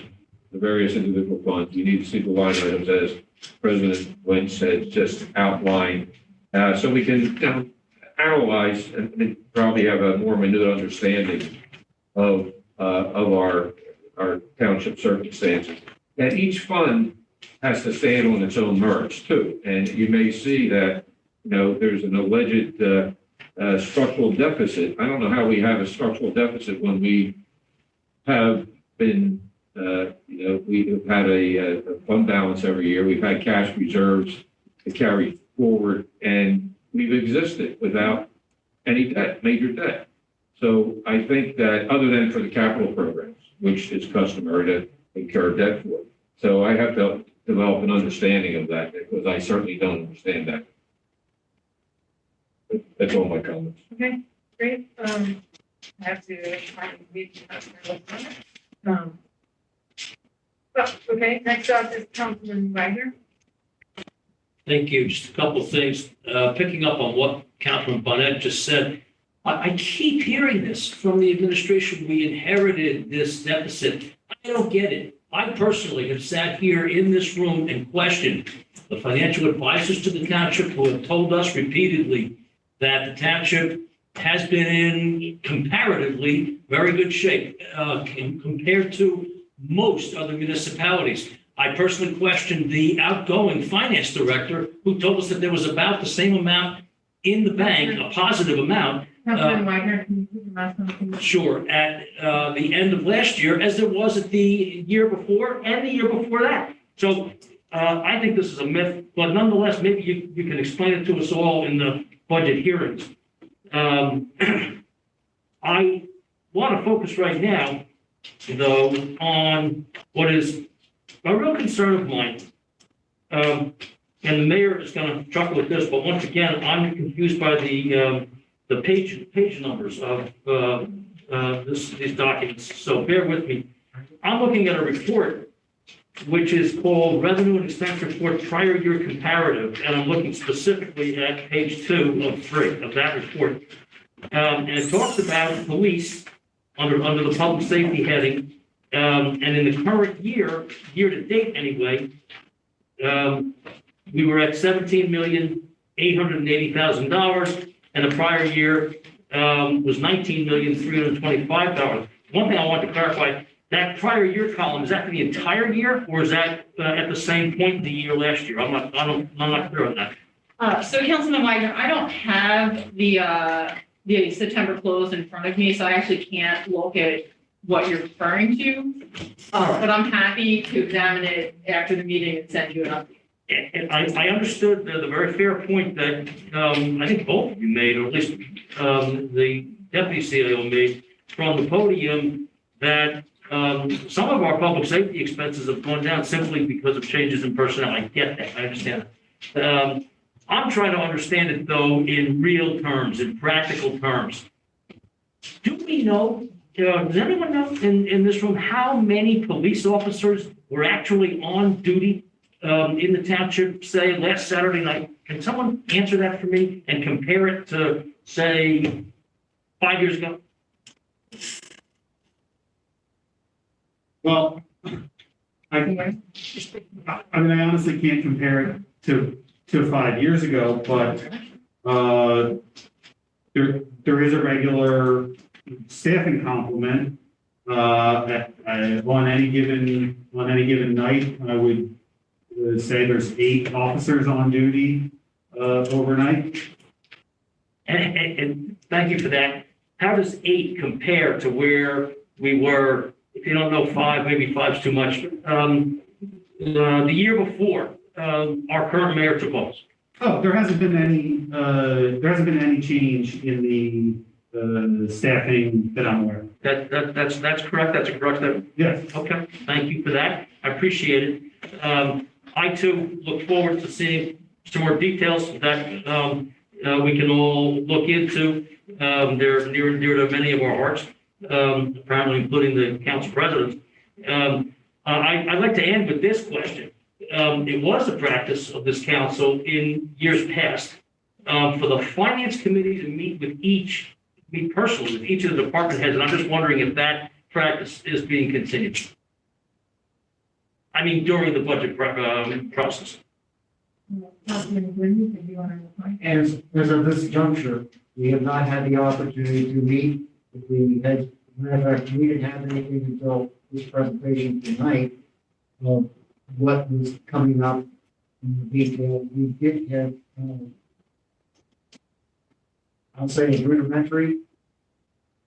the various individual funds. We need to see the line items as President Lynch said, just outlined. So we can analyze and probably have a more minute understanding of our township circumstances. And each fund has to stand on its own merits too. And you may see that, there's an alleged structural deficit. I don't know how we have a structural deficit when we have been, we have had a fund balance every year. We've had cash reserves to carry forward, and we've existed without any debt, major debt. So I think that other than for the capital programs, which is customary to incur debt for. So I have to develop an understanding of that because I certainly don't understand that. That's all my comments. Okay, great. I have to try and read. Okay, next up is Councilman Wagner. Thank you. Just a couple of things. Picking up on what Councilman Bonnet just said, I keep hearing this from the administration. We inherited this deficit. I don't get it. I personally have sat here in this room and questioned the financial advisors to the township who have told us repeatedly that the township has been in comparatively very good shape compared to most other municipalities. I personally questioned the outgoing finance director who told us that there was about the same amount in the bank, a positive amount. Councilman Wagner, can you put your mask on? Sure, at the end of last year, as there was at the year before and the year before that. So I think this is a myth, but nonetheless, maybe you can explain it to us all in the budget hearings. I want to focus right now, though, on what is a real concern of mine. And the mayor is going to chuckle at this, but once again, I'm confused by the page numbers of these documents. So bear with me. I'm looking at a report which is called Revenue and Expense Report Prior Year Comparative, and I'm looking specifically at page 2 of 3 of that report. And it talks about police under the public safety heading. And in the current year to date anyway, we were at $17,880,000, and the prior year was $19,325,000. One thing I want to clarify, that prior year column, is that for the entire year, or is that at the same point in the year last year? I'm not clear on that. So Councilman Wagner, I don't have the September close in front of me, so I actually can't look at what you're referring to. But I'm happy to examine it after the meeting and send you an update. And I understood the very fair point that I think both of you made, or at least the deputy CIO made from the podium, that some of our public safety expenses have gone down simply because of changes in personnel. I get that. I understand that. I'm trying to understand it, though, in real terms, in practical terms. Do we know, does anyone know in this room how many police officers were actually on duty in the township, say, last Saturday night? Can someone answer that for me and compare it to, say, 5 years ago? Well, I mean, I honestly can't compare it to 5 years ago, but there is a regular staffing complement on any given night. I would say there's 8 officers on duty overnight. And thank you for that. How does 8 compare to where we were? If you don't know 5, maybe 5's too much. The year before our current mayor took office. Oh, there hasn't been any change in the staffing that I'm aware of. That's correct. That's a correct statement. Yes. Okay. Thank you for that. I appreciate it. I too look forward to seeing some more details that we can all look into. They're near and dear to many of our hearts, apparently including the council president. I'd like to end with this question. It was a practice of this council in years past for the finance committee to meet personally with each of the department heads, and I'm just wondering if that practice is being continued. I mean, during the budget process. As of this juncture, we have not had the opportunity to meet with the heads. Matter of fact, we didn't have anything until this presentation tonight of what was coming up in detail. We did have, I'll say, a rudimentary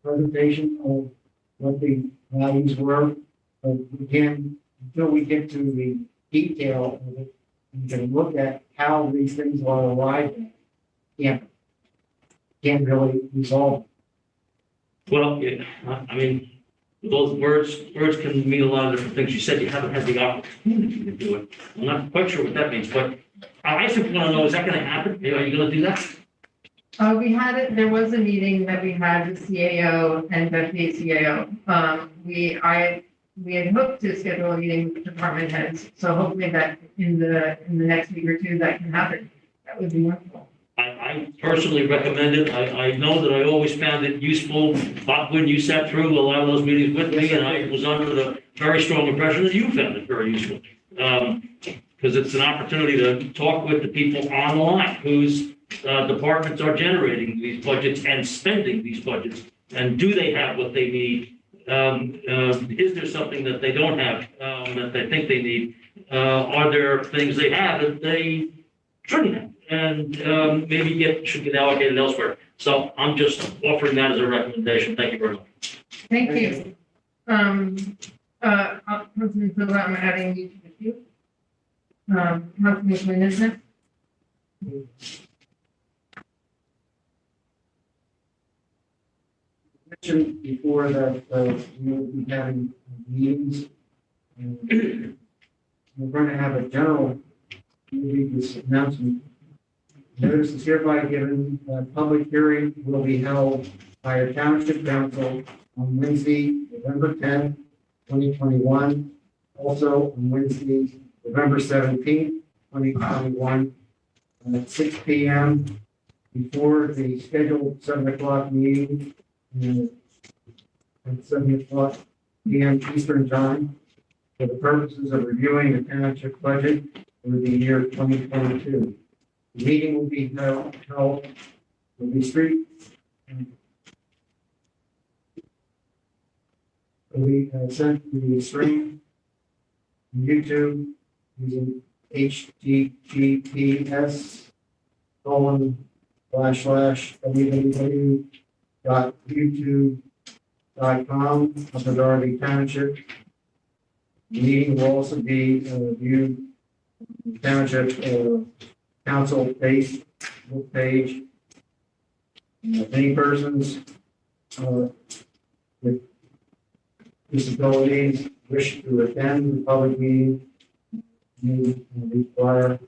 presentation of what the values were. But again, until we get to the detail of it, we can look at how these things are arrived at. Can't really resolve. Well, I mean, those words can mean a lot of different things. You said you haven't had the opportunity to do it. I'm not quite sure what that means, but I simply want to know, is that going to happen? Are you going to do that? We had it, there was a meeting that we had with CAO and deputy CAO. We had hoped to schedule a meeting with department heads, so hopefully that in the next week or two that can happen. That would be wonderful. I personally recommend it. I know that I always found it useful. Bob, when you sat through a lot of those meetings with me, and I was under the very strong impression that you found it very useful. Because it's an opportunity to talk with the people on the line whose departments are generating these budgets and spending these budgets. And do they have what they need? Is there something that they don't have that they think they need? Are there things they have that they shouldn't have? And maybe should get allocated elsewhere. So I'm just offering that as a recommendation. Thank you very much. Thank you. Councilman Silva, I'm adding you to the queue. Councilman Nisbet. mentioned before that we will be having meetings. And we're going to have a general, maybe this announcement. Notice is hereby given, public hearing will be held by a township council on Wednesday, November 10th, 2021. Also on Wednesday, November 17th, 2021, at 6 p.m. before the scheduled 7 o'clock meeting at 7 o'clock p.m. Eastern Time for the purposes of reviewing the township budget for the year 2022. The meeting will be held will be street. Will be sent to the stream YouTube using https://www.youtube.com of the Darby Township. The meeting will also be viewed Township Council Facebook page. Many persons with disabilities wish to attend the public meeting may require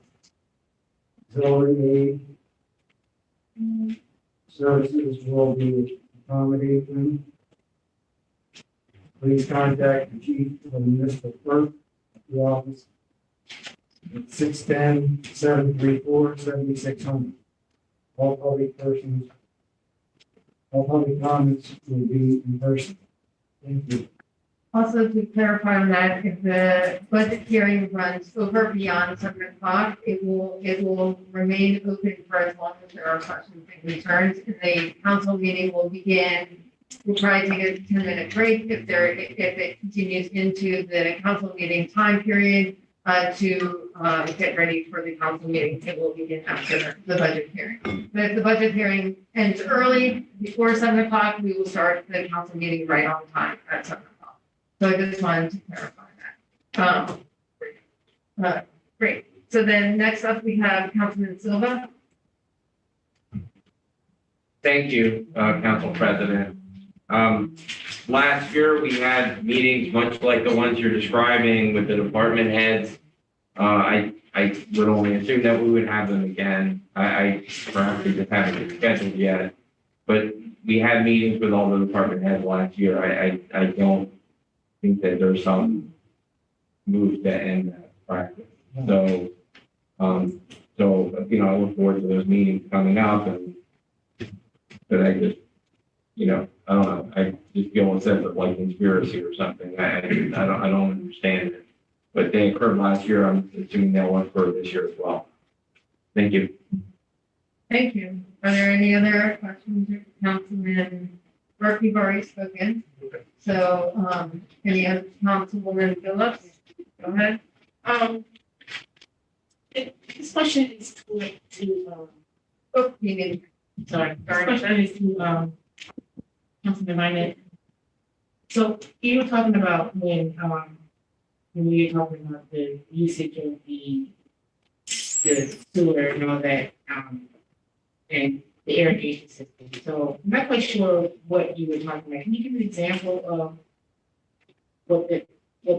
auxiliary aid. Services will be accommodated. Please contact the chief of the municipal clerk at the office at 610-734-7600. All public comments will be in person. Thank you. Also, to clarify on that, if the budget hearing runs over beyond 7 o'clock, it will remain open for as long as there are questions and concerns. And the council meeting will begin. We'll try to take a 10-minute break if it continues into the council meeting time period to get ready for the council meeting. It will begin after the budget hearing. But if the budget hearing ends early, before 7 o'clock, we will start the council meeting right on time at 7 o'clock. So I just wanted to clarify that. Great. So then next up, we have Councilman Silva. Thank you, Council President. Last year, we had meetings much like the ones you're describing with the department heads. I would only assume that we would have them again. I perhaps we just haven't been scheduled yet. But we had meetings with all the department heads last year. I don't think that there's some move to end that practice. So, I look forward to those meetings coming up, but I just, I don't know, I just feel a sense of like conspiracy or something. I don't understand it, but they occurred last year. I'm assuming they'll occur this year as well. Thank you. Thank you. Are there any other questions, Councilman Burke? You've already spoken. So, any other, Councilwoman Phillips? Go ahead. This question is to sorry. This question is to Councilman Minot. So you were talking about when we were talking about the usage of the sewer and all that, and the irrigation system. So I'm not quite sure what you were talking about. Can you give an example of what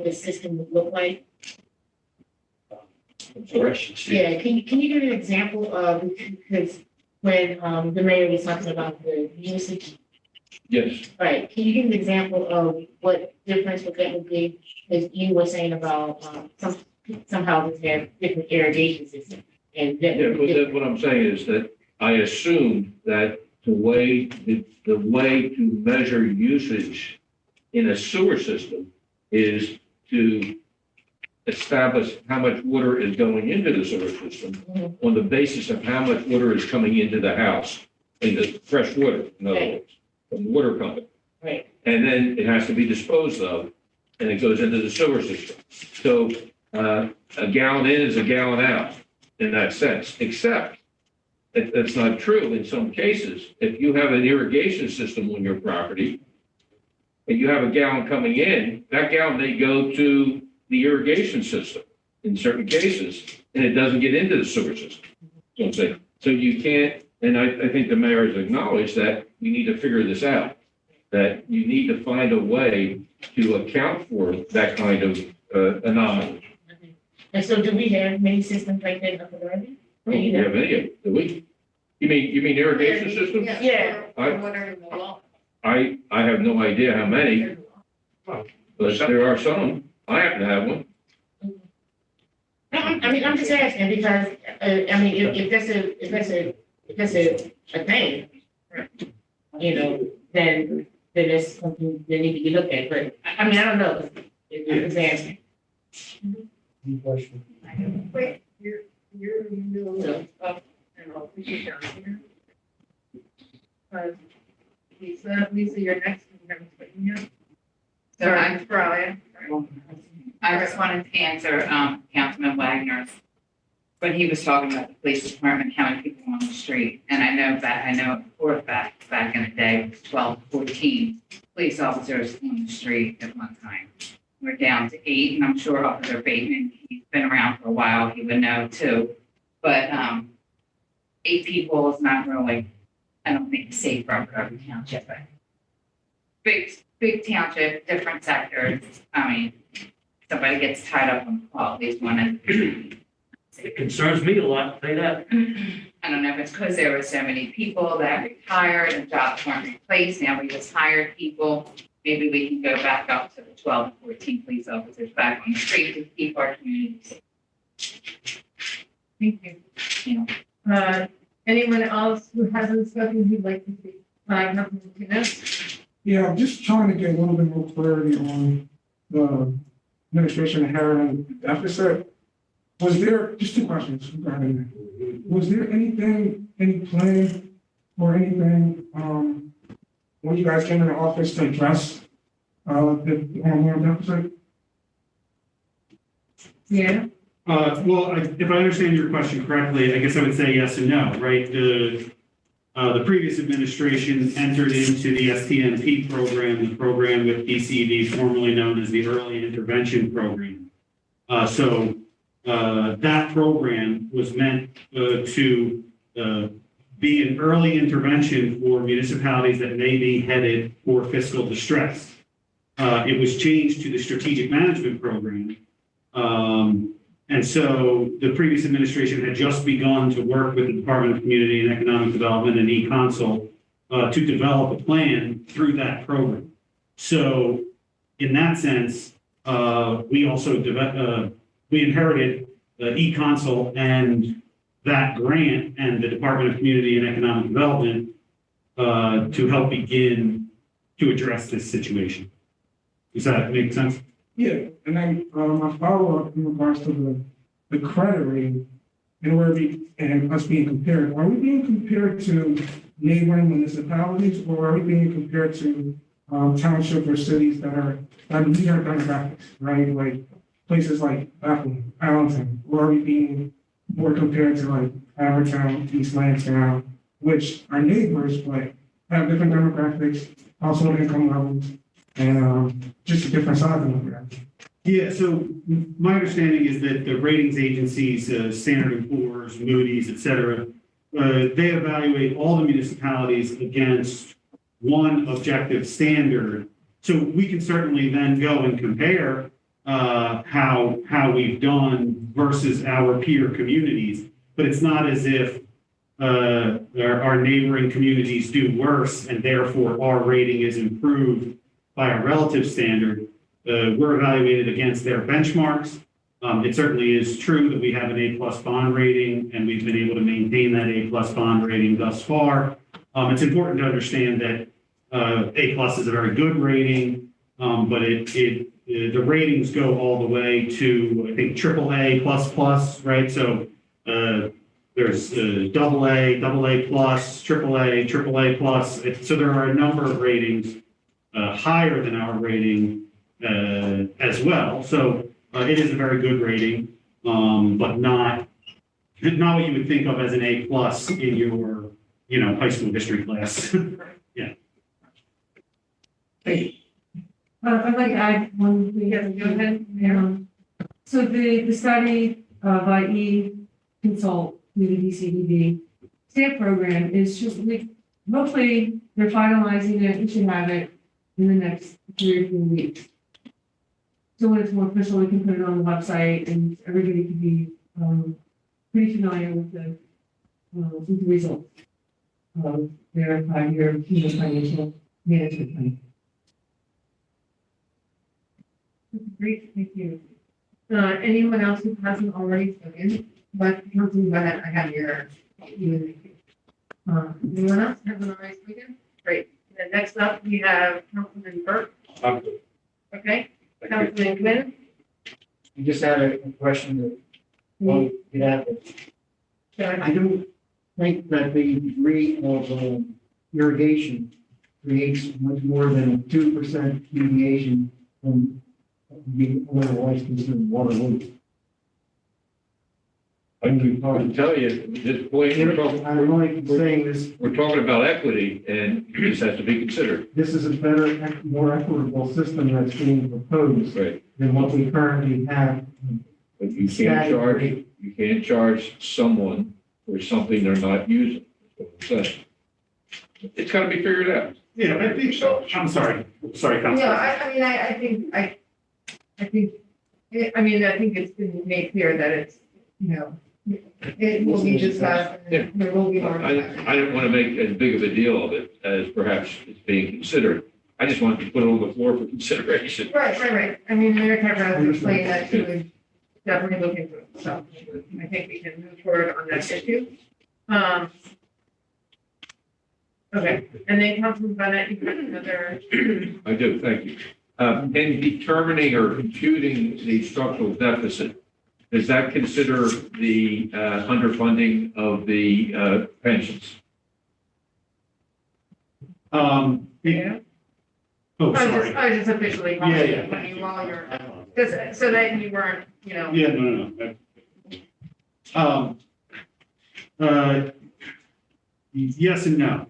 the system would look like? Yeah, can you give an example of, because when the mayor was talking about the usage? Yes. Right, can you give an example of what difference that would be? Because you were saying about some houses have different irrigation systems. And what I'm saying is that I assumed that the way to measure usage in a sewer system is to establish how much water is going into the sewer system on the basis of how much water is coming into the house, into fresh water, in other words, from the water company. Right. And then it has to be disposed of, and it goes into the sewer system. So a gallon in is a gallon out in that sense, except that's not true in some cases. If you have an irrigation system on your property and you have a gallon coming in, that gallon may go to the irrigation system in certain cases, and it doesn't get into the sewer system. So I'm saying, so you can't, and I think the mayor has acknowledged that we need to figure this out. that you need to find a way to account for that kind of anomaly. And so do we have many systems like that in Upper Darby? Do we have any of it? Do we? You mean irrigation systems? Yeah. I have no idea how many, but there are some. I happen to have one. No, I mean, I'm just asking because, I mean, if that's a thing, you know, then it's something that need to be looked at, but, I mean, I don't know. I'm just asking. Wait, you're in the middle of, and I'll push it down here. Lisa, you're next. So Sorry, Brian. I just wanted to answer, Councilman Wagner's, when he was talking about the police department, how many people on the street. And I know for a fact, back in the day, it was 12, 14 police officers on the street at one time. We're down to 8, and I'm sure Officer Bateman, he's been around for a while, he would know too. But 8 people is not really, I don't think, safe for every township. But big township, different sectors. I mean, somebody gets tied up on the call, at least one. It concerns me a lot, I'll say that. I don't know if it's because there were so many people that retired and jobs weren't replaced. Now we just hired people. Maybe we can go back up to the 12 and 14 police officers back on the street to keep our community safe. Thank you. Anyone else who hasn't spoken who'd like to speak? Councilman Martinez? Yeah, I'm just trying to get a little bit more clarity on the administration inheriting deficit. Was there, just 2 questions regarding that. Was there anything, any plan or anything, when you guys came into office to address, the ongoing deficit? Yeah. If I understand your question correctly, I guess I would say yes and no, right? The previous administration entered into the STMP program, the program with DCD, formerly known as the Early Intervention Program. That program was meant to be an early intervention for municipalities that may be headed for fiscal distress. It was changed to the Strategic Management Program. And so the previous administration had just begun to work with the Department of Community and Economic Development and e-Council to develop a plan through that program. So in that sense, we also we inherited e-Council and that grant and the Department of Community and Economic Development to help begin to address this situation. Does that make sense? Yeah, and then my follow-up in regards to the credit rating, and us being compared, are we being compared to neighboring municipalities, or are we being compared to township or cities that are meet our demographics, right? Like places like Bethlehem, Allenton, or are we being more compared to like Havertown, East Lansdowne, which are neighbors but have different demographics, household income levels, and just a different size of them. Yeah, so my understanding is that the ratings agencies, Standard & Poor's, Moody's, et cetera, they evaluate all the municipalities against one objective standard. So we can certainly then go and compare how we've done versus our peer communities, but it's not as if our neighboring communities do worse and therefore our rating is improved by a relative standard. We're evaluated against their benchmarks. It certainly is true that we have an A+ bond rating, and we've been able to maintain that A+ bond rating thus far. It's important to understand that A+ is a very good rating, but the ratings go all the way to, I think, AAA++, right? So there's AA, AA+, AAA, AAA+. So there are a number of ratings higher than our rating as well. So it is a very good rating, but not what you would think of as an A+ in your, high school history class. Yeah. I'd like to add one thing. Yes, go ahead. Yeah. So the study by e-Consult through the DCDD stamp program is just hopefully they're finalizing it. We should have it in the next 3 or 4 weeks. So when it's more official, we can put it on the website and everybody can be, pretty familiar with the results of their 5-year financial management plan. Great, thank you. Anyone else who hasn't already spoken, but Councilman Bennett, I have your, anyone else hasn't already spoken? Great. Then next up, we have Councilman Burke. Okay, Councilman Quinn. I just had a question that, well, I don't think that the degree of irrigation creates much more than a 2% deviation from the otherwise considered water loop. I can tell you, at this point, I'm only saying this, we're talking about equity, and this has to be considered. this is a better, more equitable system that's being proposed Right. than what we currently have. But you can't charge someone for something they're not using. That's what I'm saying. It's gotta be figured out. Yeah, I think so. I'm sorry, Councilman. Yeah, I mean, I think it's been made clear that it's, it will be discussed, and there will be more. I didn't want to make as big of a deal of it as perhaps it's being considered. I just wanted to put it on the floor for consideration. Right. I mean, Mayor Kavanaugh explained that she would definitely look into it, so I think we can move forward on that issue. Okay, and then Councilman Bennett, you have another. I do, thank you. In determining or computing the structural deficit, does that consider the underfunding of the pensions? Yeah. Oh, sorry. I was just officially. Yeah. While you're, just so that you weren't, Yeah, no. Yes and no.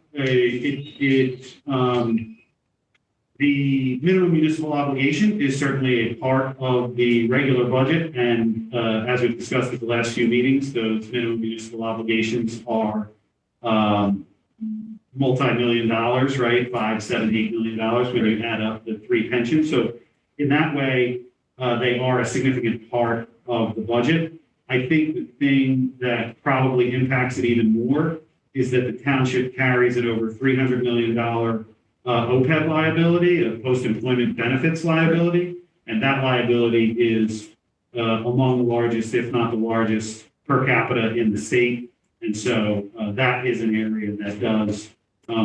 The minimum municipal obligation is certainly a part of the regular budget, and as we've discussed at the last few meetings, those minimum municipal obligations are multi-million dollars, right? $5, $7, $8 million when you add up the 3 pensions. So in that way, they are a significant part of the budget. I think the thing that probably impacts it even more is that the township carries an over $300 million OPEB liability, a post-employment benefits liability, and that liability is among the largest, if not the largest, per capita in the state. And so that is an area that does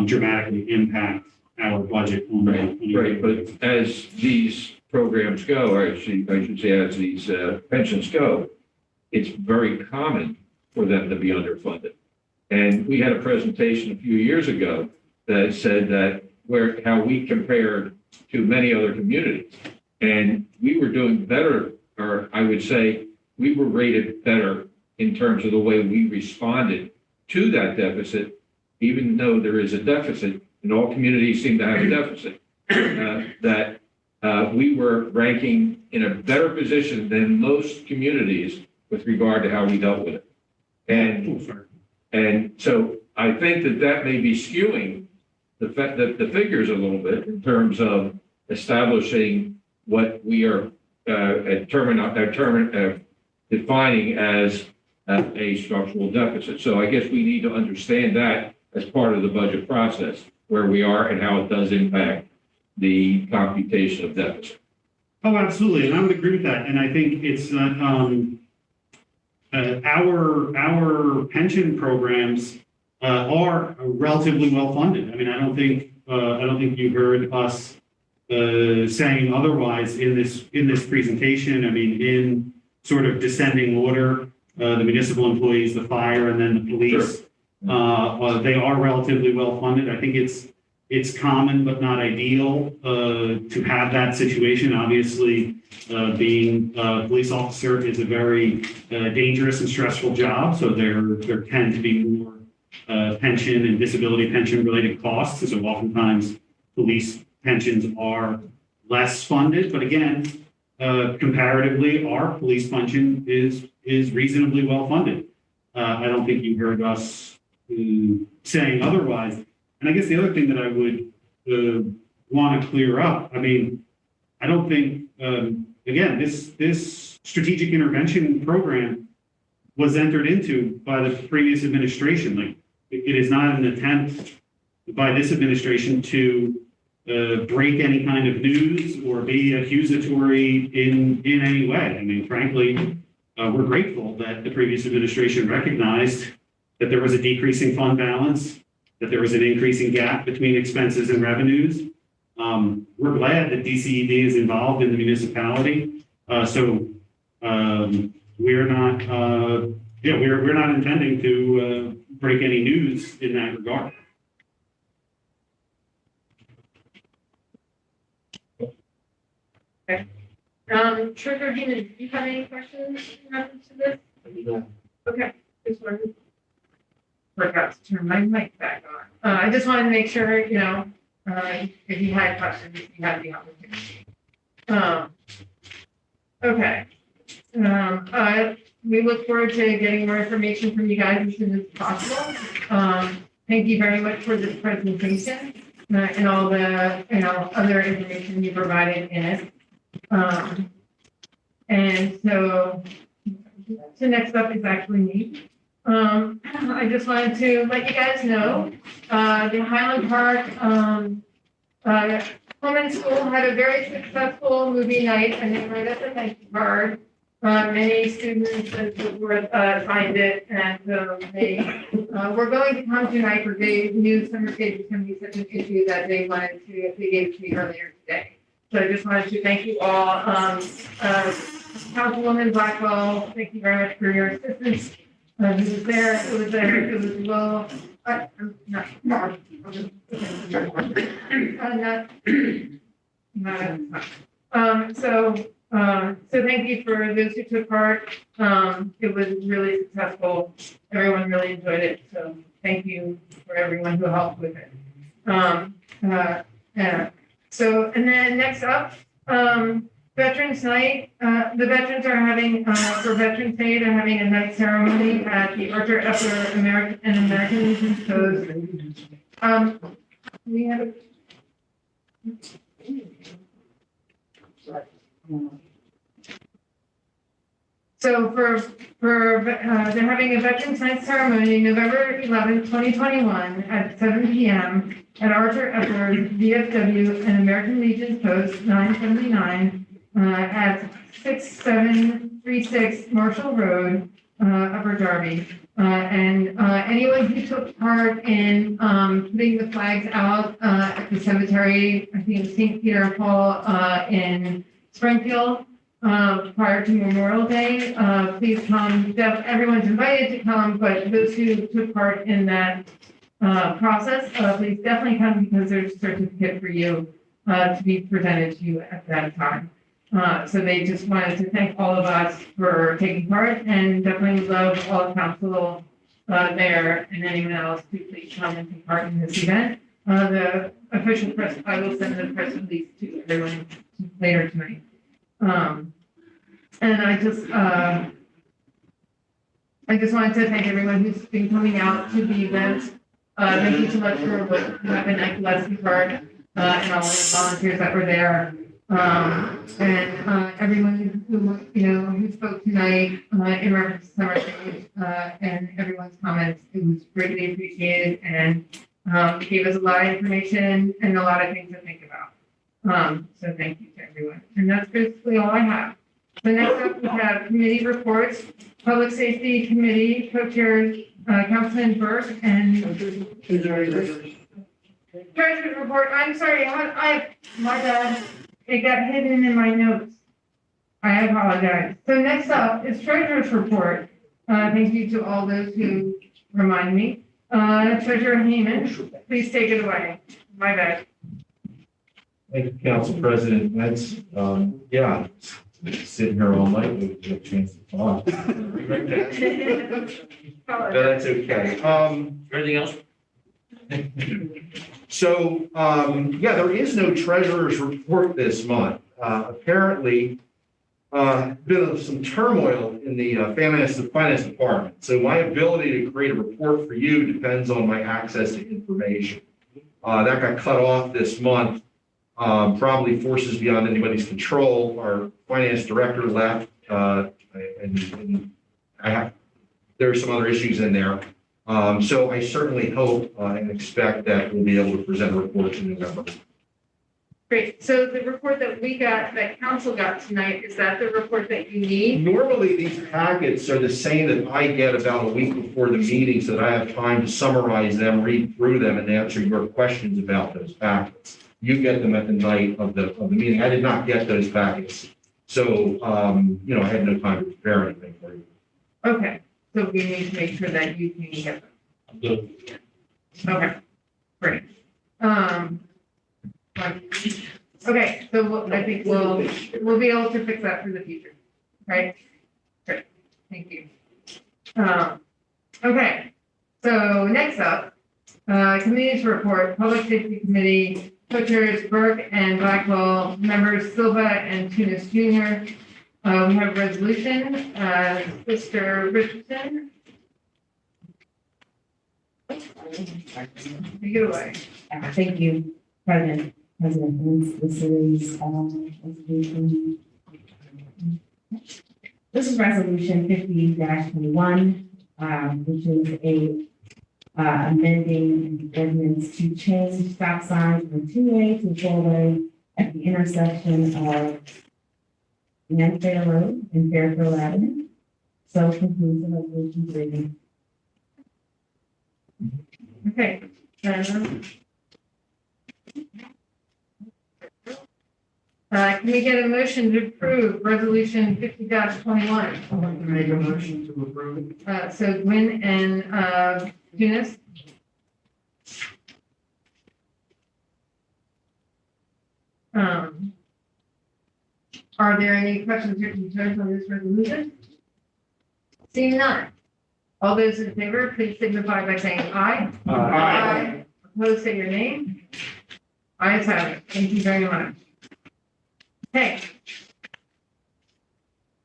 dramatically impact our budget. Right, but as these programs go, or I should say as these pensions go, it's very common for them to be underfunded. And we had a presentation a few years ago that said that how we compared to many other communities. And we were doing better, or I would say we were rated better in terms of the way we responded to that deficit, even though there is a deficit, and all communities seem to have a deficit, that we were ranking in a better position than most communities with regard to how we dealt with it. And so I think that may be skewing the figures a little bit in terms of establishing what we are defining as a structural deficit. So I guess we need to understand that as part of the budget process, where we are and how it does impact the computation of deficit. Oh, absolutely, and I would agree with that. And I think it's our pension programs are relatively well funded. I mean, I don't think you heard us saying otherwise in this presentation. I mean, in sort of descending order, the municipal employees, the fire, and then the police. Sure. They are relatively well funded. I think it's common but not ideal to have that situation. Obviously, being a police officer is a very dangerous and stressful job. So there tend to be more pension and disability pension related costs. So oftentimes police pensions are less funded. But again, comparatively, our police pension is reasonably well funded. I don't think you heard us saying otherwise. And I guess the other thing that I would want to clear up. I mean, I don't think, again, this strategic intervention program was entered into by the previous administration. Like, it is not an attempt by this administration to break any kind of news or be accusatory in any way. I mean, frankly, we're grateful that the previous administration recognized that there was a decreasing fund balance, that there was an increasing gap between expenses and revenues. We're glad that DCED is involved in the municipality. So we're not, we're not intending to break any news in that regard. Okay. Treasurer Heenan, do you have any questions in reference to this? Okay, just wanted to forgot to turn my mic back on. I just wanted to make sure, if you had questions, you had the opportunity. Okay. We look forward to getting more information from you guys as soon as possible. Thank you very much for this presentation and all the, other information you provided in it. And so next up is actually me. I just wanted to let you guys know, the Highland Park, Coleman School had a very successful movie night and they wrote us a thank you card. Many students and so forth signed it, and so they were going to come tonight, but they knew summer stage was going to be such an issue that they wanted to, they gave it to me earlier today. So I just wanted to thank you all. Councilwoman Blackwell, thank you very much for your assistance. It was there, it was low. So thank you for those who took part. It was really successful. Everyone really enjoyed it. So thank you for everyone who helped with it. So, and then next up, Veterans Night. The veterans are having, for Veterans Day, they're having a night ceremony at the Arthur Epler American Legion Post. We have So they're having a Veterans Night ceremony November 11th, 2021 at 7 p.m. at Arthur Epler VFW and American Legion Post 979 at 6736 Marshall Road, Upper Darby. And anyone who took part in putting the flags out at the cemetery, I think it was St. Peter and Paul in Springfield, prior to Memorial Day, please come. Everyone's invited to come, but those who took part in that process, please definitely come because there's a certificate for you to be presented to you at that time. So they just wanted to thank all of us for taking part and definitely love all the council there and anyone else to please come and take part in this event. The official press, I will send the press release to everyone later tonight. And I just wanted to thank everyone who's been coming out to the event. Thank you so much for what happened at Gillespie Park and all the volunteers that were there. And everyone who spoke tonight in reference to summer stage and everyone's comments, it was greatly appreciated and gave us a lot of information and a lot of things to think about. So thank you to everyone. And that's basically all I have. So next up, we have committee reports, Public Safety Committee, co-chairs, Councilman Burke and Treasurer's report. I'm sorry, my bad. It got hidden in my notes. I apologize. So next up is Treasurer's report. Thank you to all those who remind me. Treasurer Heenan, please take it away. My bad. Thank you, Council President. That's, sitting here all night, we get a chance to talk. But that's okay. Anything else? So, there is no treasurer's report this month. Apparently, bit of some turmoil in the finance department. So my ability to create a report for you depends on my access to information. That got cut off this month probably forces beyond anybody's control. Our finance director left, and there are some other issues in there. So I certainly hope and expect that we'll be able to present a report in November. Great. So the report that we got, that council got tonight, is that the report that you need? Normally, these packets are the same that I get about a week before the meeting, so that I have time to summarize them, read through them, and answer your questions about those packets. You get them at the night of the meeting. I did not get those packets. So, I had no time to prepare anything for you. Okay, so we need to make sure that you can get them. Okay, great. Okay, so I think we'll be able to fix that for the future, right? Great, thank you. Okay, so next up, committees report, Public Safety Committee, co-chairs Burke and Blackwell, members Silva and Tunis Jr. We have a resolution, Mr. Richardson. Take it away. Thank you, President. This is, resolution. This is resolution 50-21, which is amending ordinance to change stop signs from 2-way to 4-way at the intersection of Nanfair Road and Fairfield Avenue. So concludes the resolution reading. Okay. Can we get a motion to approve resolution 50-21? I'd like to make a motion to approve. So Gwynn and Tunis. Are there any questions or concerns on this resolution? Seeing none. All those in favor, please signify by saying aye. Aye. Opposed, say your name. Ayes have it. Thank you very much. Okay.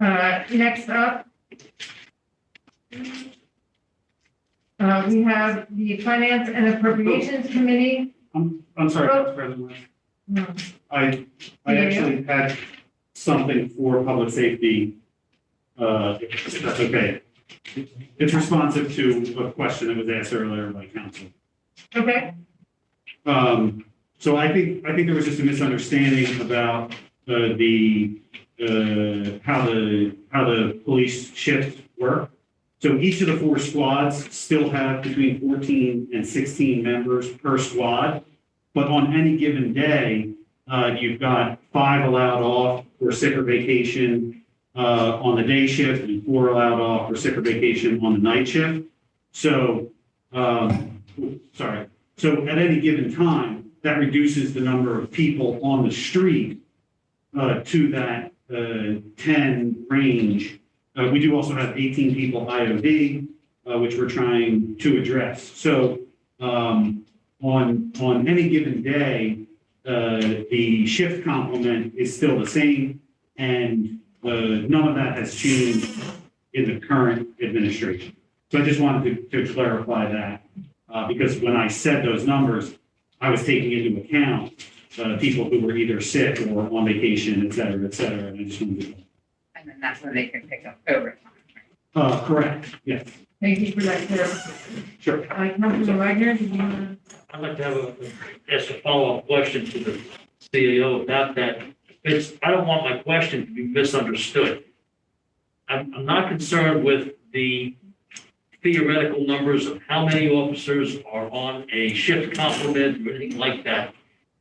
Next up, we have the Finance and Appropriations Committee. I'm sorry, Council President. No. I actually had something for public safety, if that's okay. It's responsive to a question that was asked earlier by council. Okay. So I think there was just a misunderstanding about how the police shifts work. So each of the 4 squads still have between 14 and 16 members per squad, but on any given day, you've got 5 allowed off for sick or vacation on the day shift and 4 allowed off for sick or vacation on the night shift. So, So at any given time, that reduces the number of people on the street to that 10 range. We do also have 18 people IOD, which we're trying to address. So on any given day, the shift complement is still the same, and none of that has changed in the current administration. So I just wanted to clarify that, because when I said those numbers, I was taking into account people who were either sick or on vacation, et cetera, and I just wanted to. And then that's when they can pick up overtime. Correct, yes. Thank you for that clarification. Sure. Councilman Wagner, did you want I'd like to have ask a follow-up question to the CEO about that. I don't want my question to be misunderstood. I'm not concerned with the theoretical numbers of how many officers are on a shift complement or anything like that.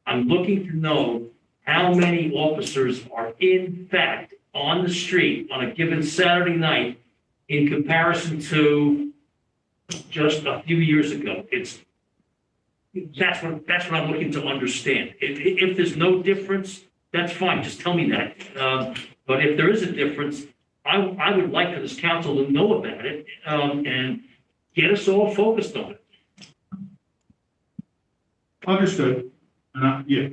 I'm looking to know how many officers are in fact on the street on a given Saturday night in comparison to just a few years ago. That's what I'm looking to understand. If there's no difference, that's fine. Just tell me that. But if there is a difference, I would like for this council to know about it and get us all focused on it. Understood. Yeah.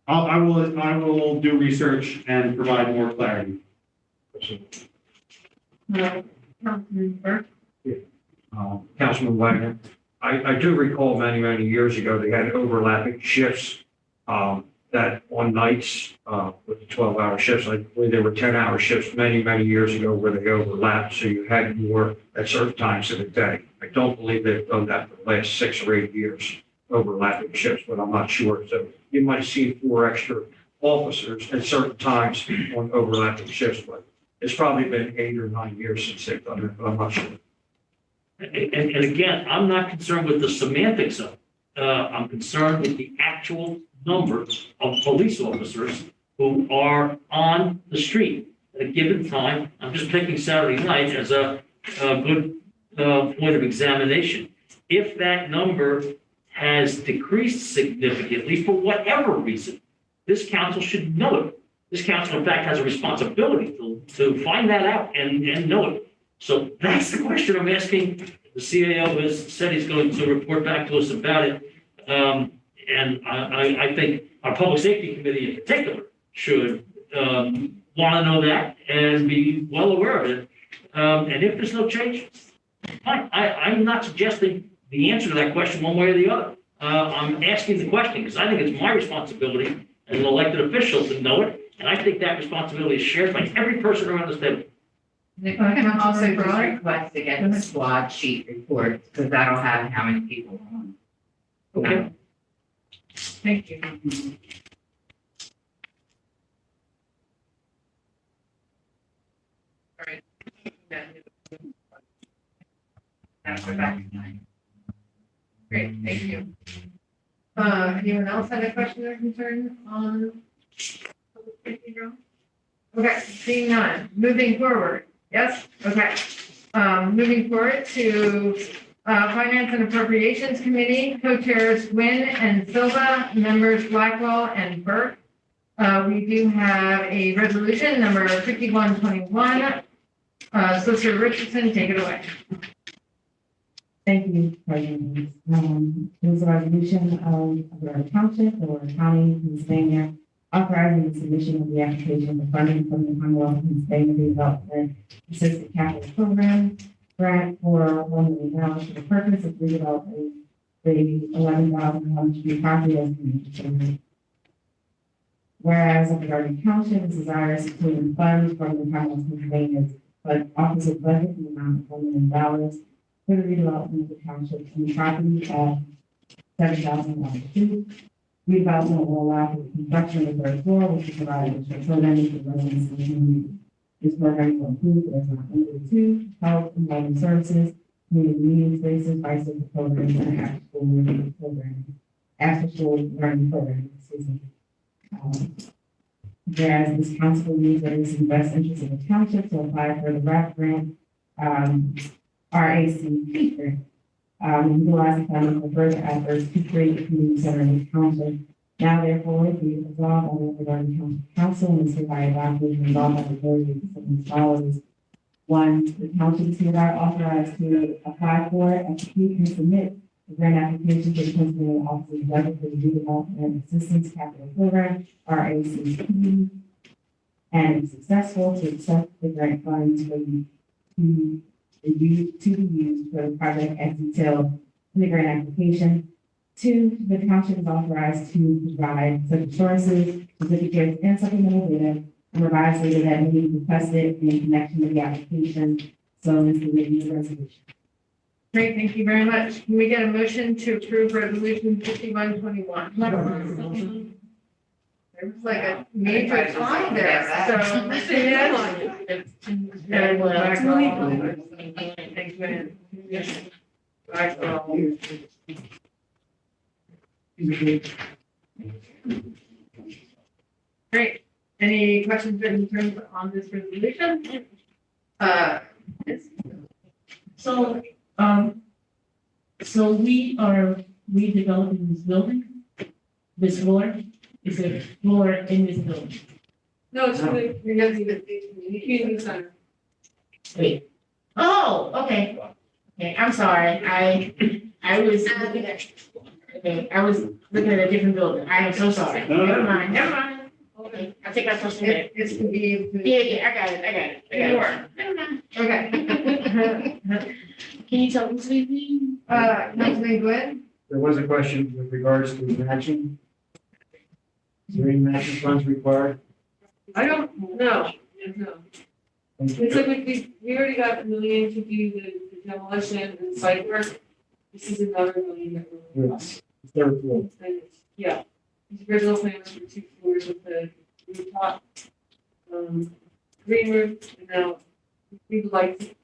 I will do research and provide more clarity. Councilman Burke? Councilman Wagner, I do recall many, many years ago, they had overlapping shifts. that on nights, with the 12-hour shifts, I believe there were 10-hour shifts many, many years ago where they overlapped, so you had more at certain times of the day. I don't believe they've done that for the last 6 or 8 years, overlapping shifts, but I'm not sure. So you might see 4 extra officers at certain times on overlapping shifts, but it's probably been 8 or 9 years since they've done it, but I'm not sure. And again, I'm not concerned with the semantics of it. I'm concerned with the actual number of police officers who are on the street at a given time. I'm just picking Saturday night as a good point of examination. If that number has decreased significantly for whatever reason, this council should know it. This council, in fact, has a responsibility to find that out and know it. So that's the question I'm asking. The CAO has said he's going to report back to us about it. And I think our public safety committee in particular should want to know that and be well aware of it. And if there's no change, fine. I'm not suggesting the answer to that question one way or the other. I'm asking the question because I think it's my responsibility as an elected official to know it. And I think that responsibility is shared by every person around this table. Nick, I can also just request to get the squad sheet report, because that'll have how many people are on. Okay. Thank you. All right. Great, thank you. Anyone else have a question or concern on? Okay, seeing none, moving forward, yes, okay. Moving forward to Finance and Appropriations Committee, co-chairs Nguyen and Silva, members Blackwell and Burke. We do have a resolution number 5121. Solicitor Richardson, take it away. Thank you, President. It was a resolution of the Township or County, Pennsylvania, authorizing the submission of the application for funding from the Commonwealth of Pennsylvania Development Assisted Capital Program grant for $1 million for the purpose of redeveloping the 11,000 Home Street property as community center. Whereas of the Darby Township is desirous of obtaining funds from the Commonwealth of Pennsylvania's opposite budget in the amount of $1 million for the redevelopment of the township and the property at 7,002. Redevelopment will allow for the construction of the 3rd floor, which will provide additional programming for residents and community. This program will include, but is not limited to, health and wellness services, community meeting spaces, bicycle programs, and after-school learning programs. After-school learning programs, excuse me. Whereas this council believes that it is in the best interest of the township to apply for the RAP grant, RACP grant. Utilize the funding for further efforts to create a community center in the township. Now therefore, be it resolved by the Darby Township Council and is hereby adopted and resolved by the board of as follows. 1, the township is hereby authorized to apply for, execute, and submit the grant application to the Pennsylvania Office of Budget for the Redevelopment Assistance Capital Program, RACP, and if successful, to accept the grant funds for to be used for the project as detailed in the grant application. 2, the township is authorized to provide such assurances, certificates, and supplemental data and revised data that may be requested in connection with the application. So this is the resolution. Great, thank you very much. Can we get a motion to approve resolution 5121? There was like a major time there, so. Yes. And Blackwell. Thank you. Blackwell. Great. Any questions or concerns on this resolution? So we are redeveloping this building, this floor, is a floor in this building. No, it's really, you're gonna see the community center. Wait. Oh, okay. Okay, I'm sorry. I was looking at, okay, I was looking at a different building. I am so sorry. Never mind, never mind. Okay, I think I supposed to admit. It's to be. Yeah, I got it. Never mind. Okay. Can you tell me who's speaking? Councilman Glenn? There was a question with regards to matching. Is there any matching funds required? I don't know. No. It's like we already got $1 million to do the demolition and site work. This is another $1 million that we're. Yes. Third floor. Yeah. The original plan was for 2 floors with the rooftop, green roof, and now we would like to.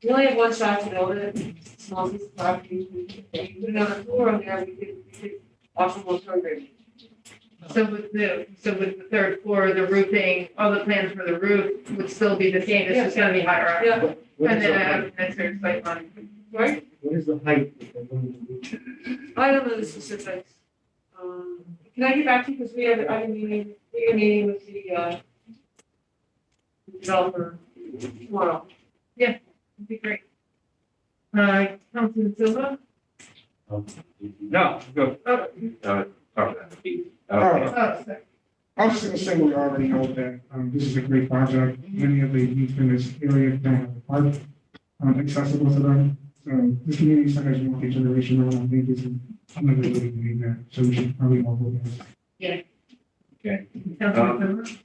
We only have one shot to build it, small piece of property. If we put another floor on there, we could offer more programming. So with the third floor, the roofing, all the plans for the roof would still be the same, it's just gonna be higher up. Yeah. What And is the then height? that's their site line. Right? What is the height that they're going to do? I don't know the specifics. Can I get back to you, because we have a meeting with the developer tomorrow. Yeah, that'd be great. Councilman Silva? No, go. Oh, Talk about it. Oh, sorry. I was just gonna say, we already know that, this is a great project. Many of the youth in this area don't have a park, accessible to them. So the community center is multi-generational, and I think is another way to do that. So we should probably all go there. Yeah. Okay. Councilman Silva?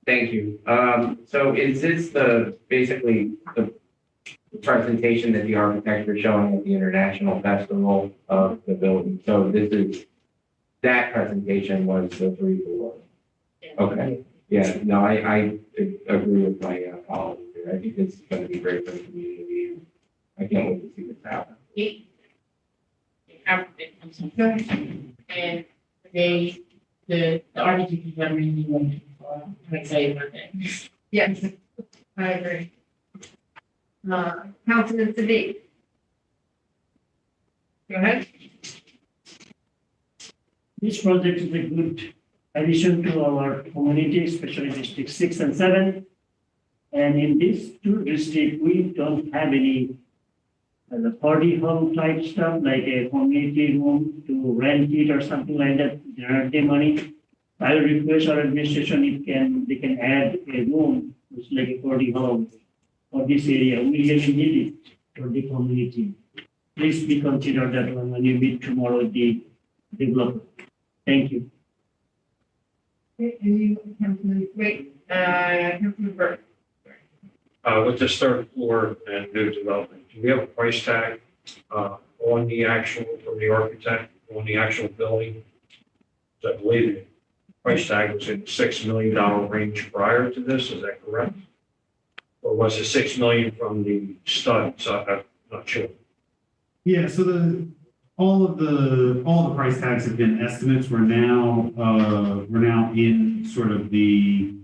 Thank you. So is this basically the presentation that the architects are showing at the International Festival of the building? So that presentation was the 3 floor. Okay. Yeah, no, I agree with my colleagues here. I think it's going to be great for the community. I can't wait to see this happen. I'm sorry. And the RDG government, I'm excited about that. Yes, I agree. Councilman Siddiq? Go ahead. This project is a good addition to our community, especially District 6 and 7. And in these 2 districts, we don't have any the party hall type stuff, like a community room to rent it or something like that, generate the money. I will request our administration if they can add a room, which is like a party hall for this area. We really need it for the community. Please be considered that one when you meet tomorrow with the developer. Thank you. Okay, and you, Councilman, Councilman Burke? With this 3rd floor and new development, do we have a price tag on the actual, from the architect, on the actual building? I believe the price tag was in the $6 million range prior to this, is that correct? Or was it $6 million from the stud? So I'm not sure. Yeah, so all the price tags have been estimates. We're now in sort of the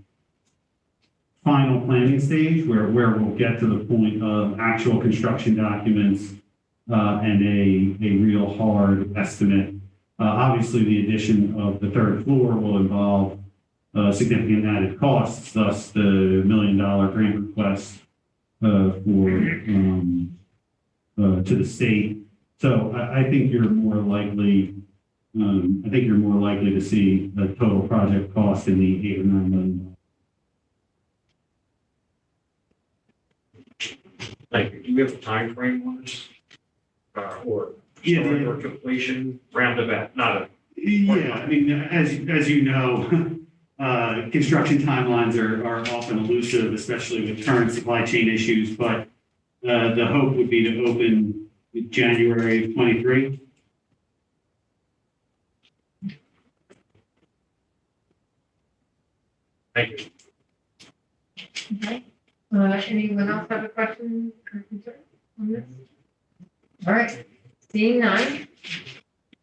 final planning stage where we'll get to the point of actual construction documents and a real hard estimate. Obviously, the addition of the 3rd floor will involve significant added costs, thus the $1 million grant request to the state. So I think you're more likely to see the total project cost in the $8 or $9 million. Thank you. Do we have a time frame on this? Or Yeah, start or completion roundabout, not a. Yeah, I mean, as you know, construction timelines are often elusive, especially with current supply chain issues, but the hope would be to open January of 23. Thank you. Okay. Anyone else have a question or concern on this? All right, seeing none.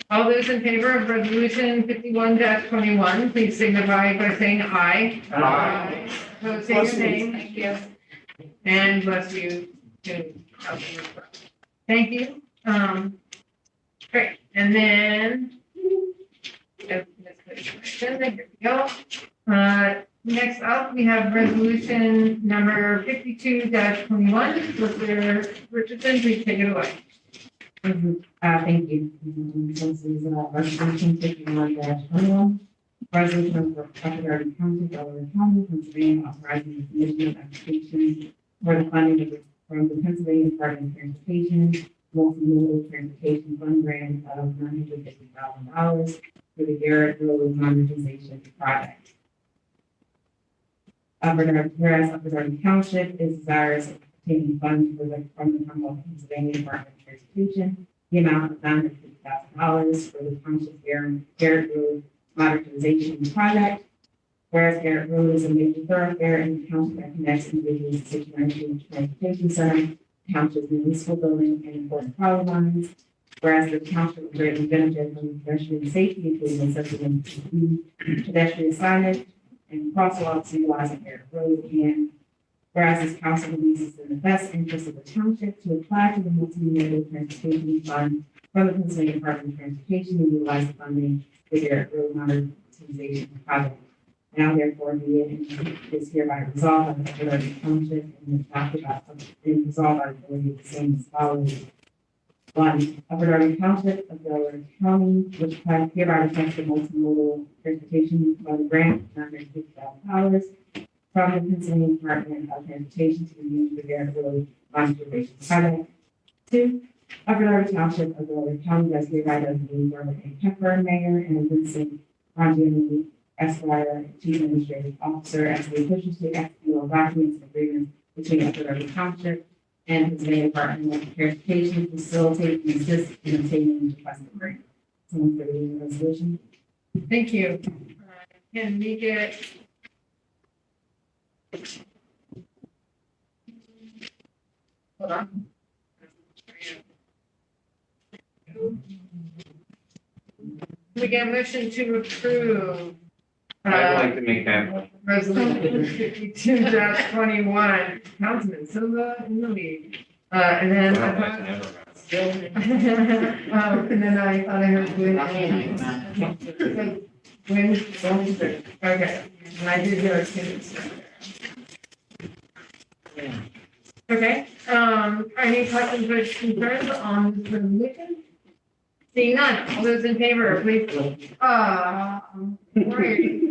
All those in favor of resolution 51-21, please signify by saying aye. Aye. Opposed, say your name. Thank you. And bless you to Councilman Burke. Thank you. Great, and then. Here we go. Next up, we have resolution number 52-21. Solicitor Richardson, please take it away. Thank you. This is resolution 51-21. Resolution for Deferred County, Delaware County, Pennsylvania, authorizing the submission of applications for the funding from the Pennsylvania Department of Transportation, multimodal transportation fund grant of $950,000 for the Garrett Road modernization project. Whereas Upper Darby Township is desirous of obtaining funds from the Commonwealth of Pennsylvania Department of Transportation, the amount of $950,000 for the township Garrett Road modernization project. Whereas Garrett Road is a major thoroughfare in the township that connects individuals to 692 Transportation Center, township's municipal building, and important power lines. Whereas the township will greatly benefit from pedestrian safety improvements such as pedestrian signage and crosswalks utilizing Garrett Road. And whereas this council believes it's in the best interest of the township to apply to the multi-modal transportation fund from the Pennsylvania Department of Transportation and utilize the funding for Garrett Road modernization project. Now therefore be it and is hereby resolved by the Darby Township and adopted by and resolved by the authority of the same as follows. 1. Upper Darby Township of Delaware County, which hereby requests the multimodal transportation fund grant, $950,000 from the Pennsylvania Department of Transportation to be used for Garrett Road modernization project. 2. Upper Darby Township of Delaware County does hereby designate Robert A. Deferred, Mayor, and Vincent Rongiani, Esquire, Chief Administrative Officer, as the officials to execute all documents and agreements between Upper Darby Township and Pennsylvania Department of Transportation to facilitate and assist in obtaining the requested grant. Someone for reading the resolution? Thank you. Can we get? Hold on. We get a motion to approve. I'd like to make that. Resolution 52-21, Councilman Silva in the lead. And then I thought, and then I thought I heard Gwen. Okay, and I did hear it. Okay, any questions or concerns on the resolution? Seeing none, all those in favor, please. Great.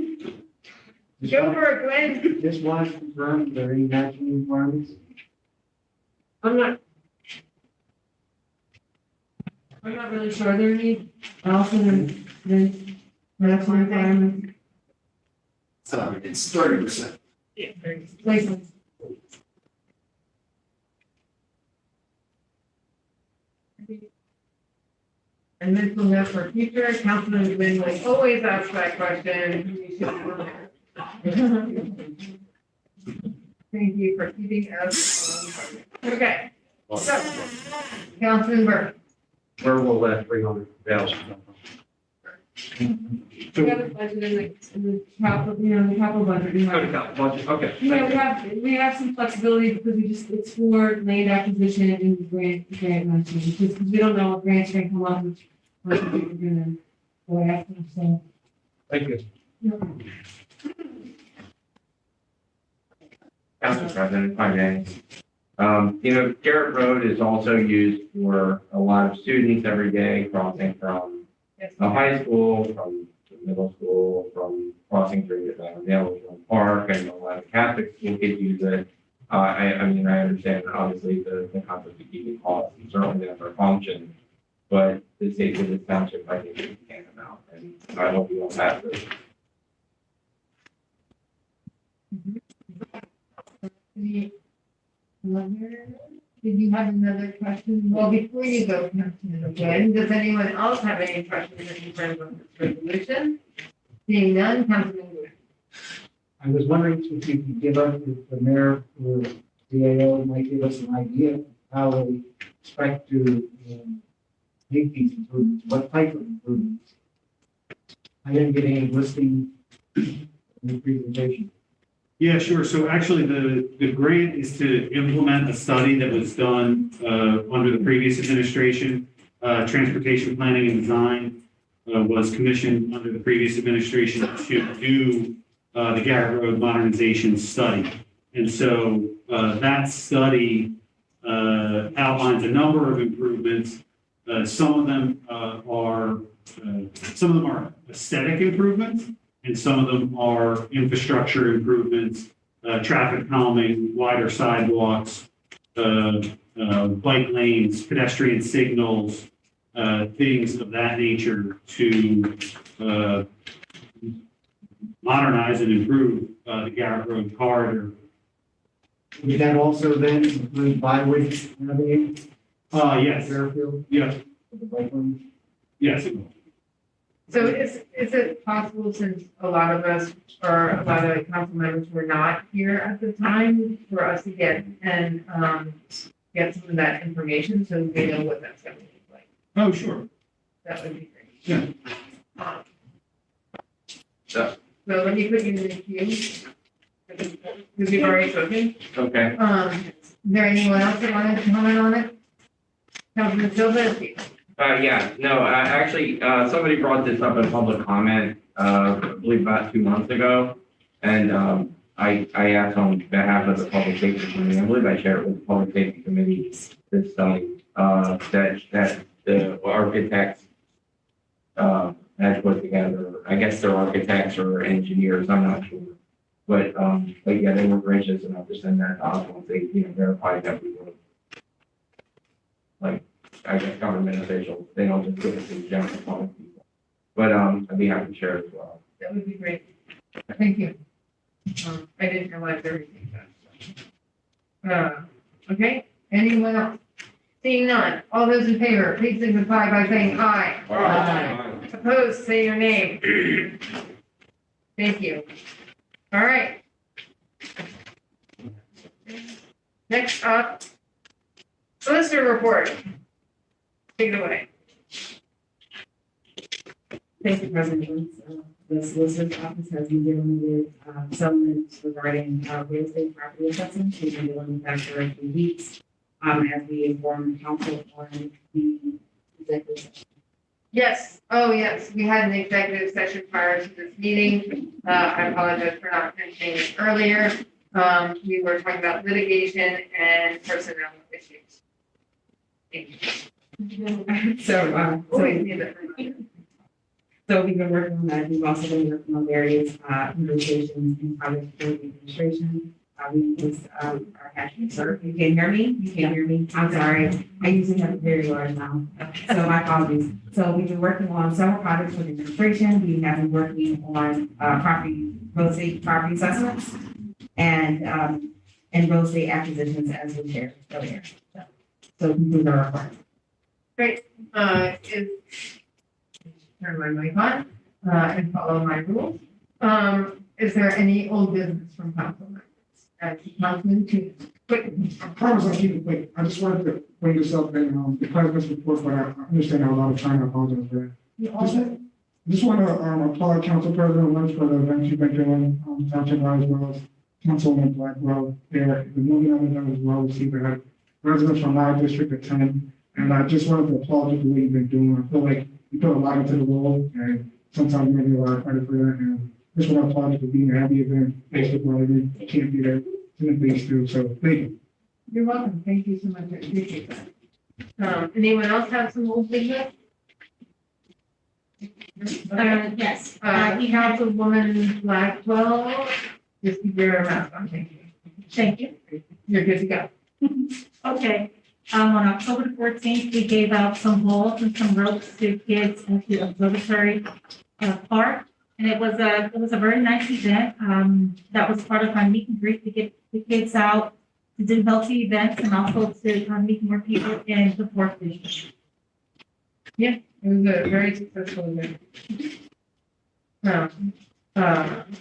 Go for it, Gwen. Just want to confirm there are any matching requirements? I'm not really sure. There need also the matching requirement. So it's 30%. Yeah. License. And then from there for future, Councilman Gwynn will always ask that question. Thank you for keeping us. Okay, so, Councilman Burke. Where will that 300,000 come from? We have a budget in the capital, the capital budget. We have- Budget, okay. Yeah, we have some flexibility because it's for land acquisition and grant matching, because we don't know what grants are gonna come up, which we're gonna go after, so. Thank you. Council President, if I may. Garrett Road is also used for a lot of students every day crossing from the high school, from the middle school, from crossing through Yellowstone Park, and a lot of Catholic school kids use it. I understand obviously the concept of keeping costs, and certainly that's our function, but the state of this township, I think, is tantamount, and I hope you all have this. Did you have another question? Well, before you go, Councilman Gwynn, does anyone else have any questions or concerns on this resolution? Seeing none, Councilman Gwynn. I was wondering if you could give us, if the mayor or DAO might give us an idea of how they expect to make these improvements, what type of improvements? I didn't get any listing in the presentation. Yeah, sure. So actually, the grant is to implement a study that was done under the previous administration. Transportation Planning and Design was commissioned under the previous administration to do the Garrett Road modernization study. And so that study outlines a number of improvements. Some of them are aesthetic improvements, and some of them are infrastructure improvements, traffic calming, wider sidewalks, bike lanes, pedestrian signals, things of that nature to modernize and improve the Garrett Road corridor. Would that also then include Bywood Avenue? Yes, Fairfield? yes, The bike lane? yes, it will. So is it possible, since a lot of us, or a lot of council members were not here at the time, for us to get get some of that information so we know what that's gonna look like? Oh, sure. That would be great. Yeah. So, So let me put you in the queue. Because you've already spoken. okay. Is there anyone else that wanted to comment on it? Councilman Silva? Yeah, no, actually, somebody brought this up in public comment, I believe about 2 months ago. And, I asked on behalf of the Public Safety Committee, I believe I shared it with the Public Safety Committee this time, that the architects, had put together, I guess they're architects or engineers, I'm not sure. But yeah, they were gracious enough to send that to us once they, verify that we were, like, I guess government officials, they don't just give it to the general public people. But, I'd be happy to share it as well. That would be great. Thank you. I didn't realize everything. Okay, anyone else? Seeing none, all those in favor, please signify by saying aye. Aye. Opposed, say your name. Thank you. All right. Next up, solicitor report. Take it away. Thank you, President. The solicitor's office has been dealing with settlements regarding real estate property assessments. We've been dealing with that for a few weeks. As we inform council on the executive session. Yes, oh, yes, we had an executive session prior to this meeting. I apologize for not mentioning it earlier. We were talking about litigation and personnel issues. Thank you. So we've been working on that. We've also been working on various negotiations in project for the administration. We just are happy. Sir, you can hear me? You can hear me? I'm sorry. I usually have a very large mouth. So my apologies. So we've been working on several projects for the administration. We have been working on real estate property assessments and real estate acquisitions as we shared earlier. So conclude our report. Great. Turn my mic on and follow my rules. Is there any old business from council members? Councilman Chu. I promise I'll keep it quick. I just wanted to bring this up in the president's report, but I understand how a lot of time. I apologize for that. Just want to applaud Council President Lynch for the events you've been doing, Township as well as Councilman Blackwell. There, the moving of them as well. We see that residents from my district attend, and I just wanted to applaud you for what you've been doing. I feel like you put a lot into the role, and sometimes you give you a lot of credit for that. And just want to applaud you for being a happy event. Basically, you can't be there. Things too. So thank you. You're welcome. Thank you so much. I appreciate that. Anyone else have some old business? Yes. Councilwoman Blackwell, just keep your mouth on. Thank you. Thank you. You're good to go. Okay, on October 14th, we gave out some balls and some ropes to kids at the observatory park. And it was a very nice event. That was part of my meet and greet to get the kids out to do healthy events and also to meet more people in the fourth district. Yeah, it was a very successful event.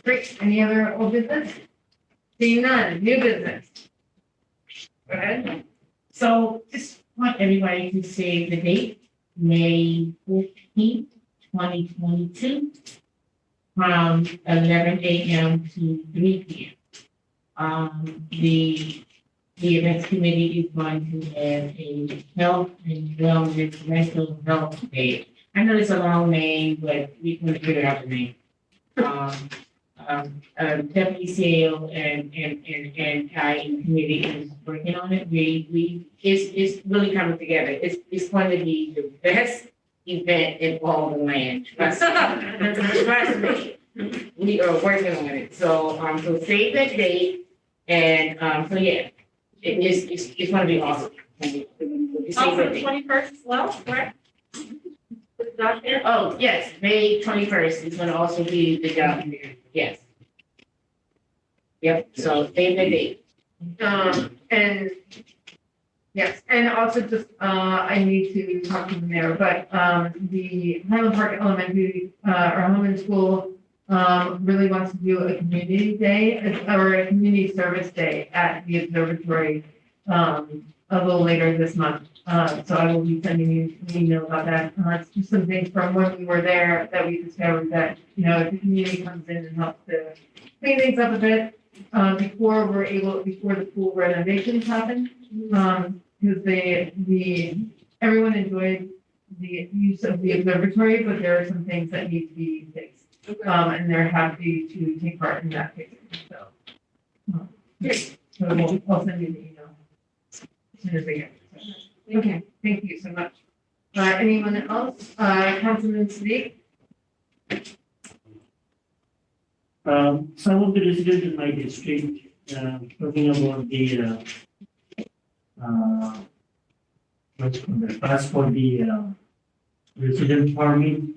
Great. Any other old business? Seeing none. New business. Go ahead. So just want everybody to save the date, May 15th, 2022. From 11 a.m. to 3 p.m. The events committee is going to have a health and wellness mental health day. I know it's a long name, but we can figure out the name. Deputy Sale and I in the committee is working on it. It's really coming together. It's going to be the best event in all the land. Trust me. We are working on it. So save that date. And so yeah, it's going to be awesome. Also, the 21st as well, correct? Oh, yes, May 21st is gonna also be the job fair, yes. Yep, so save the date. And yes, and also just, I need to talk to the mayor, but, the Highland Park Elementary, or Highland School, really wants to do a community day or a community service day at the observatory, a little later this month. So I will be sending you an email about that. It's just some things from when we were there that we discovered that, if the community comes in and helps to clean things up a bit, before the pool renovations happen. Because everyone enjoyed the use of the observatory, but there are some things that need to be fixed. And they're happy to take part in that fixing, so. So I'll send you the email as soon as I get it. Okay, thank you so much. Anyone else? Councilman Sadiq? Some of the residents in my district, talking about the, what's called the pass for the, resident farming.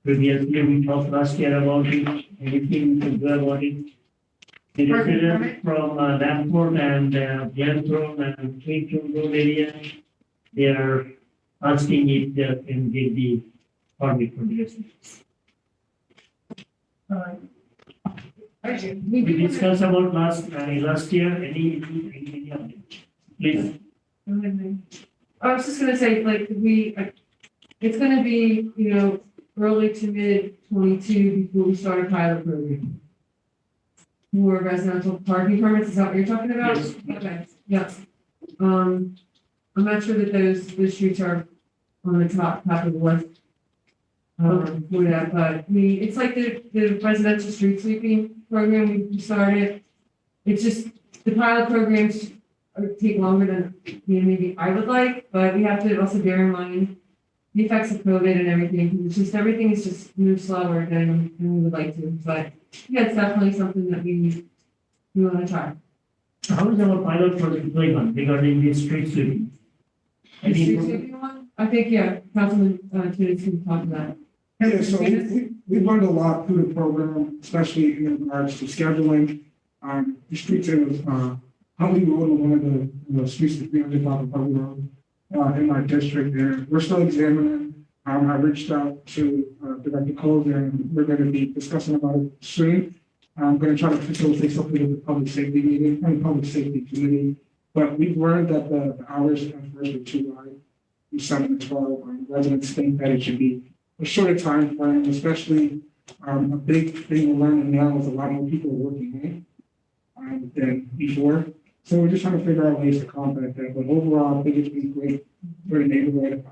Previously, we talked last year about it, anything to do about it. The residents from, Lamport and, Glenthorne and Clinton Road area, they are asking if they can get the permit for the residents. We discussed about last year, any update, please. I was just gonna say, it's gonna be, early to mid 22 before we start a pilot program. More residential parking permits, is that what you're talking about? Yes. Okay, yeah. I'm not sure that those streets are on the top of the list. For that, but it's like the residential street sweeping program we started. It's just, the pilot programs take longer than, maybe I would like, but we have to also bear in mind the effects of COVID and everything. It's just, everything is just moved slower than we would like to, but yeah, it's definitely something that we want to try. How is our pilot project going on regarding the street sweeping? The street sweeping one? I think, yeah, Councilman, Tibbetts can talk about that. Yeah, so we learned a lot through the program, especially in regards to scheduling. The streets in, Huntley Road, one of the streets that 300 block of Huntley Road, in my district there. We're still examining. I reached out to, Director Cole and we're going to be discussing about it soon. I'm going to try to facilitate something with the public safety meeting and public safety committee. But we've learned that the hours at first are too wide. From 7 to 12, residents think that it should be a shorter time frame, especially a big thing we're learning now is a lot more people working than before. So we're just trying to figure out ways to combat that. But overall, I think it's been great for the neighborhood.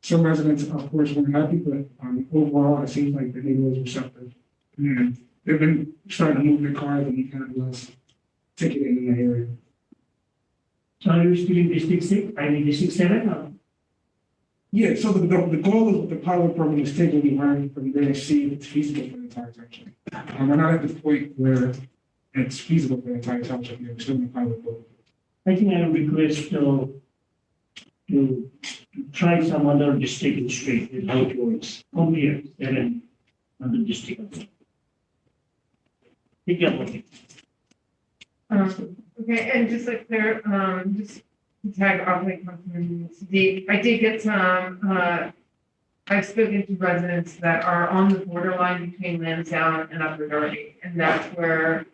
Some residents, of course, weren't happy, but overall, it seems like the neighborhood is receptive. And they've been starting to move their cars and we kind of less ticketing in the area. So are you still in District 6, District 7? Or? Yeah, so the goal of the pilot program is taking the learn from there and see if it's feasible for the entire township. We're not at the point where it's feasible for the entire township yet. We're still in the pilot program. I think I would request to try some other district in street with how it works. Compare 7 other districts. Think about it. Okay, and just like there, just to tag off like Councilman Sadiq, I did get some, I've spoken to residents that are on the borderline between Lansdowne and Upper Darby, and that's where,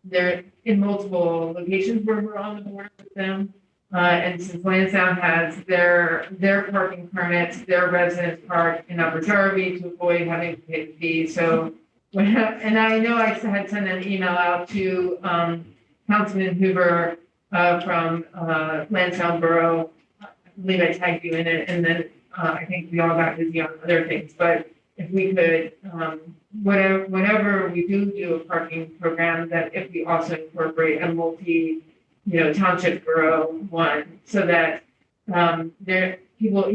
they're in multiple locations where we're on the border with them. And since Lansdowne has their parking permits, their residents park in Upper Darby to avoid having to pay the fee, so. And I know I had sent an email out to Councilman Hoover from Lansdowne Borough. I believe I tagged you in it, and then I think we all got busy on other things. But if we could, whenever we do a parking program, that if we also incorporate a township borough one, so that people,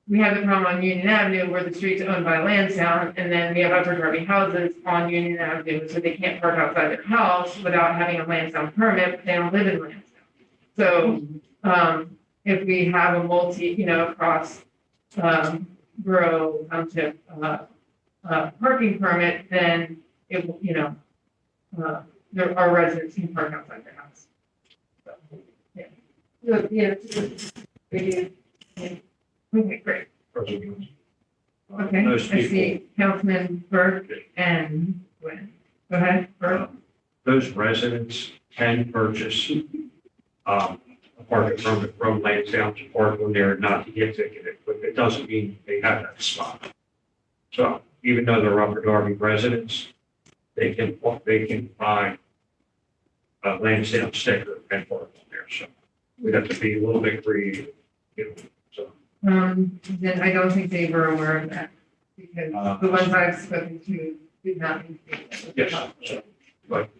we have the problem on Union Avenue where the street's owned by Lansdowne, and then we have Upper Darby houses on Union Avenue, so they can't park outside their house without having a Lansdowne permit, but they don't live in Lansdowne. So, if we have a across, borough township, parking permit, then it, our residents can park outside their house. So, yeah. So, yeah. Okay, great. Okay, I Those people- see Councilman Burke and Gwen. Go ahead, Burke. Those residents can purchase a parking permit from Lansdowne to park when they're not to get ticketed, but it doesn't mean they have that spot. So even though they're Upper Darby residents, they can buy a Lansdowne sticker and park on there. So we'd have to be a little bit creative, so. Then I don't think they were aware of that, because the ones I've spoken to did not. Yes, so, but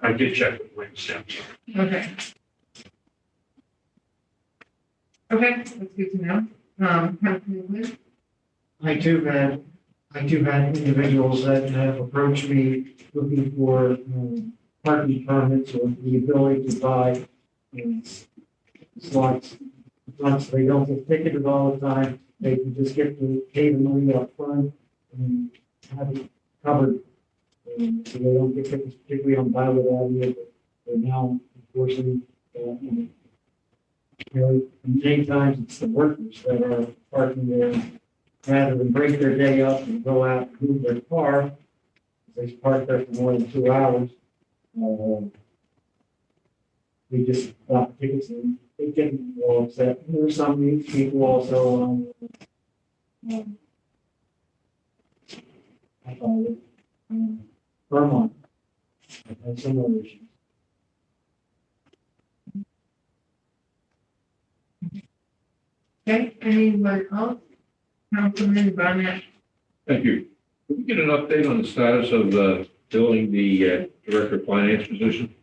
I did check with Lansdowne. Okay. Okay, that's good to know. Councilman Wood? I too had individuals that have approached me looking for parking permits or the ability to buy slots. Once they don't get ticketed all the time, they can just get to pay the money up front and have it covered. So they don't get tickets, particularly on Violet Avenue, but they're now enforcing, many times it's the workers that are parking there. Rather than break their day up and go out and move their car, they park there for more than 2 hours. We just got tickets and they get all upset. There are some of these people also, Vermont. And some other issues. Okay, anyone else? Councilman Barnett? Thank you. Can we get an update on the status of filling the Director of Finance position?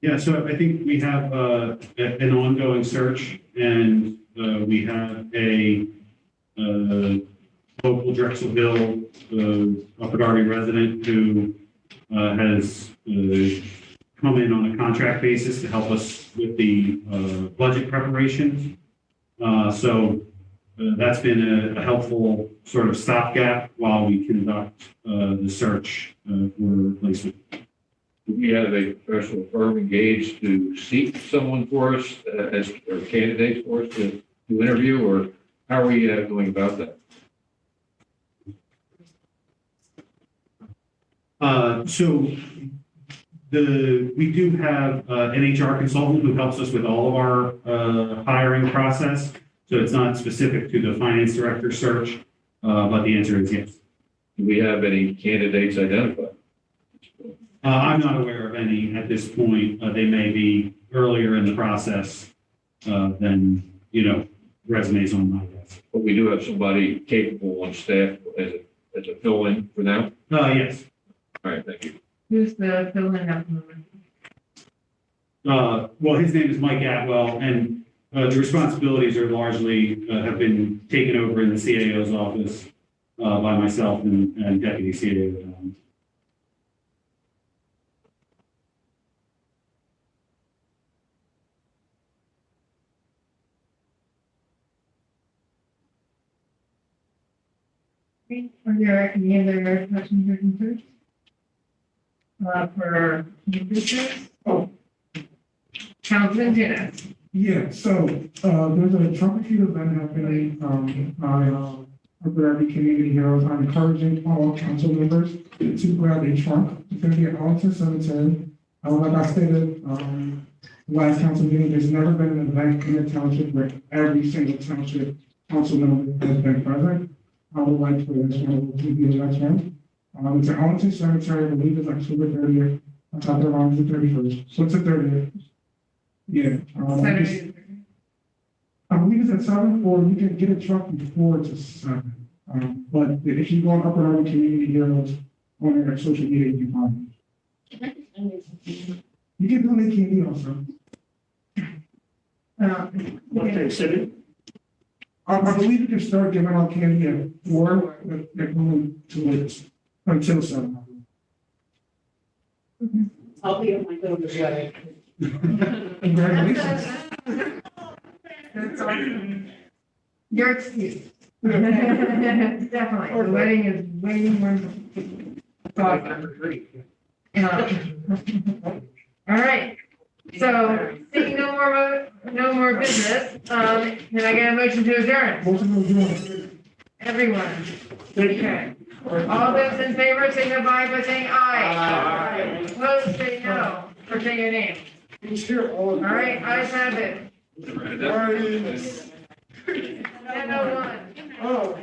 Yeah, so I think we have an ongoing search, and we have a local Drexelville Upper Darby resident who has come in on a contract basis to help us with the budget preparations. So that's been a helpful sort of stopgap while we conduct the search for replacement. Do we have a professional firm engaged to seek someone for us or candidates for us to interview, or how are we going about that? So we do have an HR consultant who helps us with all of our hiring process. So it's not specific to the finance director search, but the answer is yes. Do we have any candidates identified? I'm not aware of any at this point. They may be earlier in the process than, resumes on my desk. But we do have somebody capable on staff as a fill-in for now? Yes. All right, thank you. Who's the fill-in at the moment? Well, his name is Mike Atwell, and the responsibilities are largely have been taken over in the CAO's office by myself and Deputy CAO. Are there any other questions or concerns? For new business? Councilman Jennings? Yeah, so, there's a trunk or treat event happening, by, Upper Darby Community Heroes. I'm encouraging all council members to grab a trunk. It's gonna be at Arlington Cemetery. Like I stated, last council meeting, there's never been an event in the township where every single township council member has been present. I would like for this one to be the next one. It's at Arlington Cemetery, I believe it's October 30th. I thought they're on the 31st, so it's the 30th. Yeah. Saturday. I believe it's at 7, or you can get a truck from 4 to 7. But if you go on Upper Darby Community Heroes on their social media, you can find it. You can donate candy also. What day, 7? I believe you can start giving out candy at 4, but they're going to it until 7. I'll be on my daughter's wedding. Congratulations. That's awesome. Your excuse. Definitely, the wedding is waiting room. All right, so seeing no more business, can I get a motion to adjourn? Motion to adjourn. Everyone. Okay. All those in favor signify by saying aye. Opposed, say no, or say your name. All right, ayes have it. 10:01. Oh.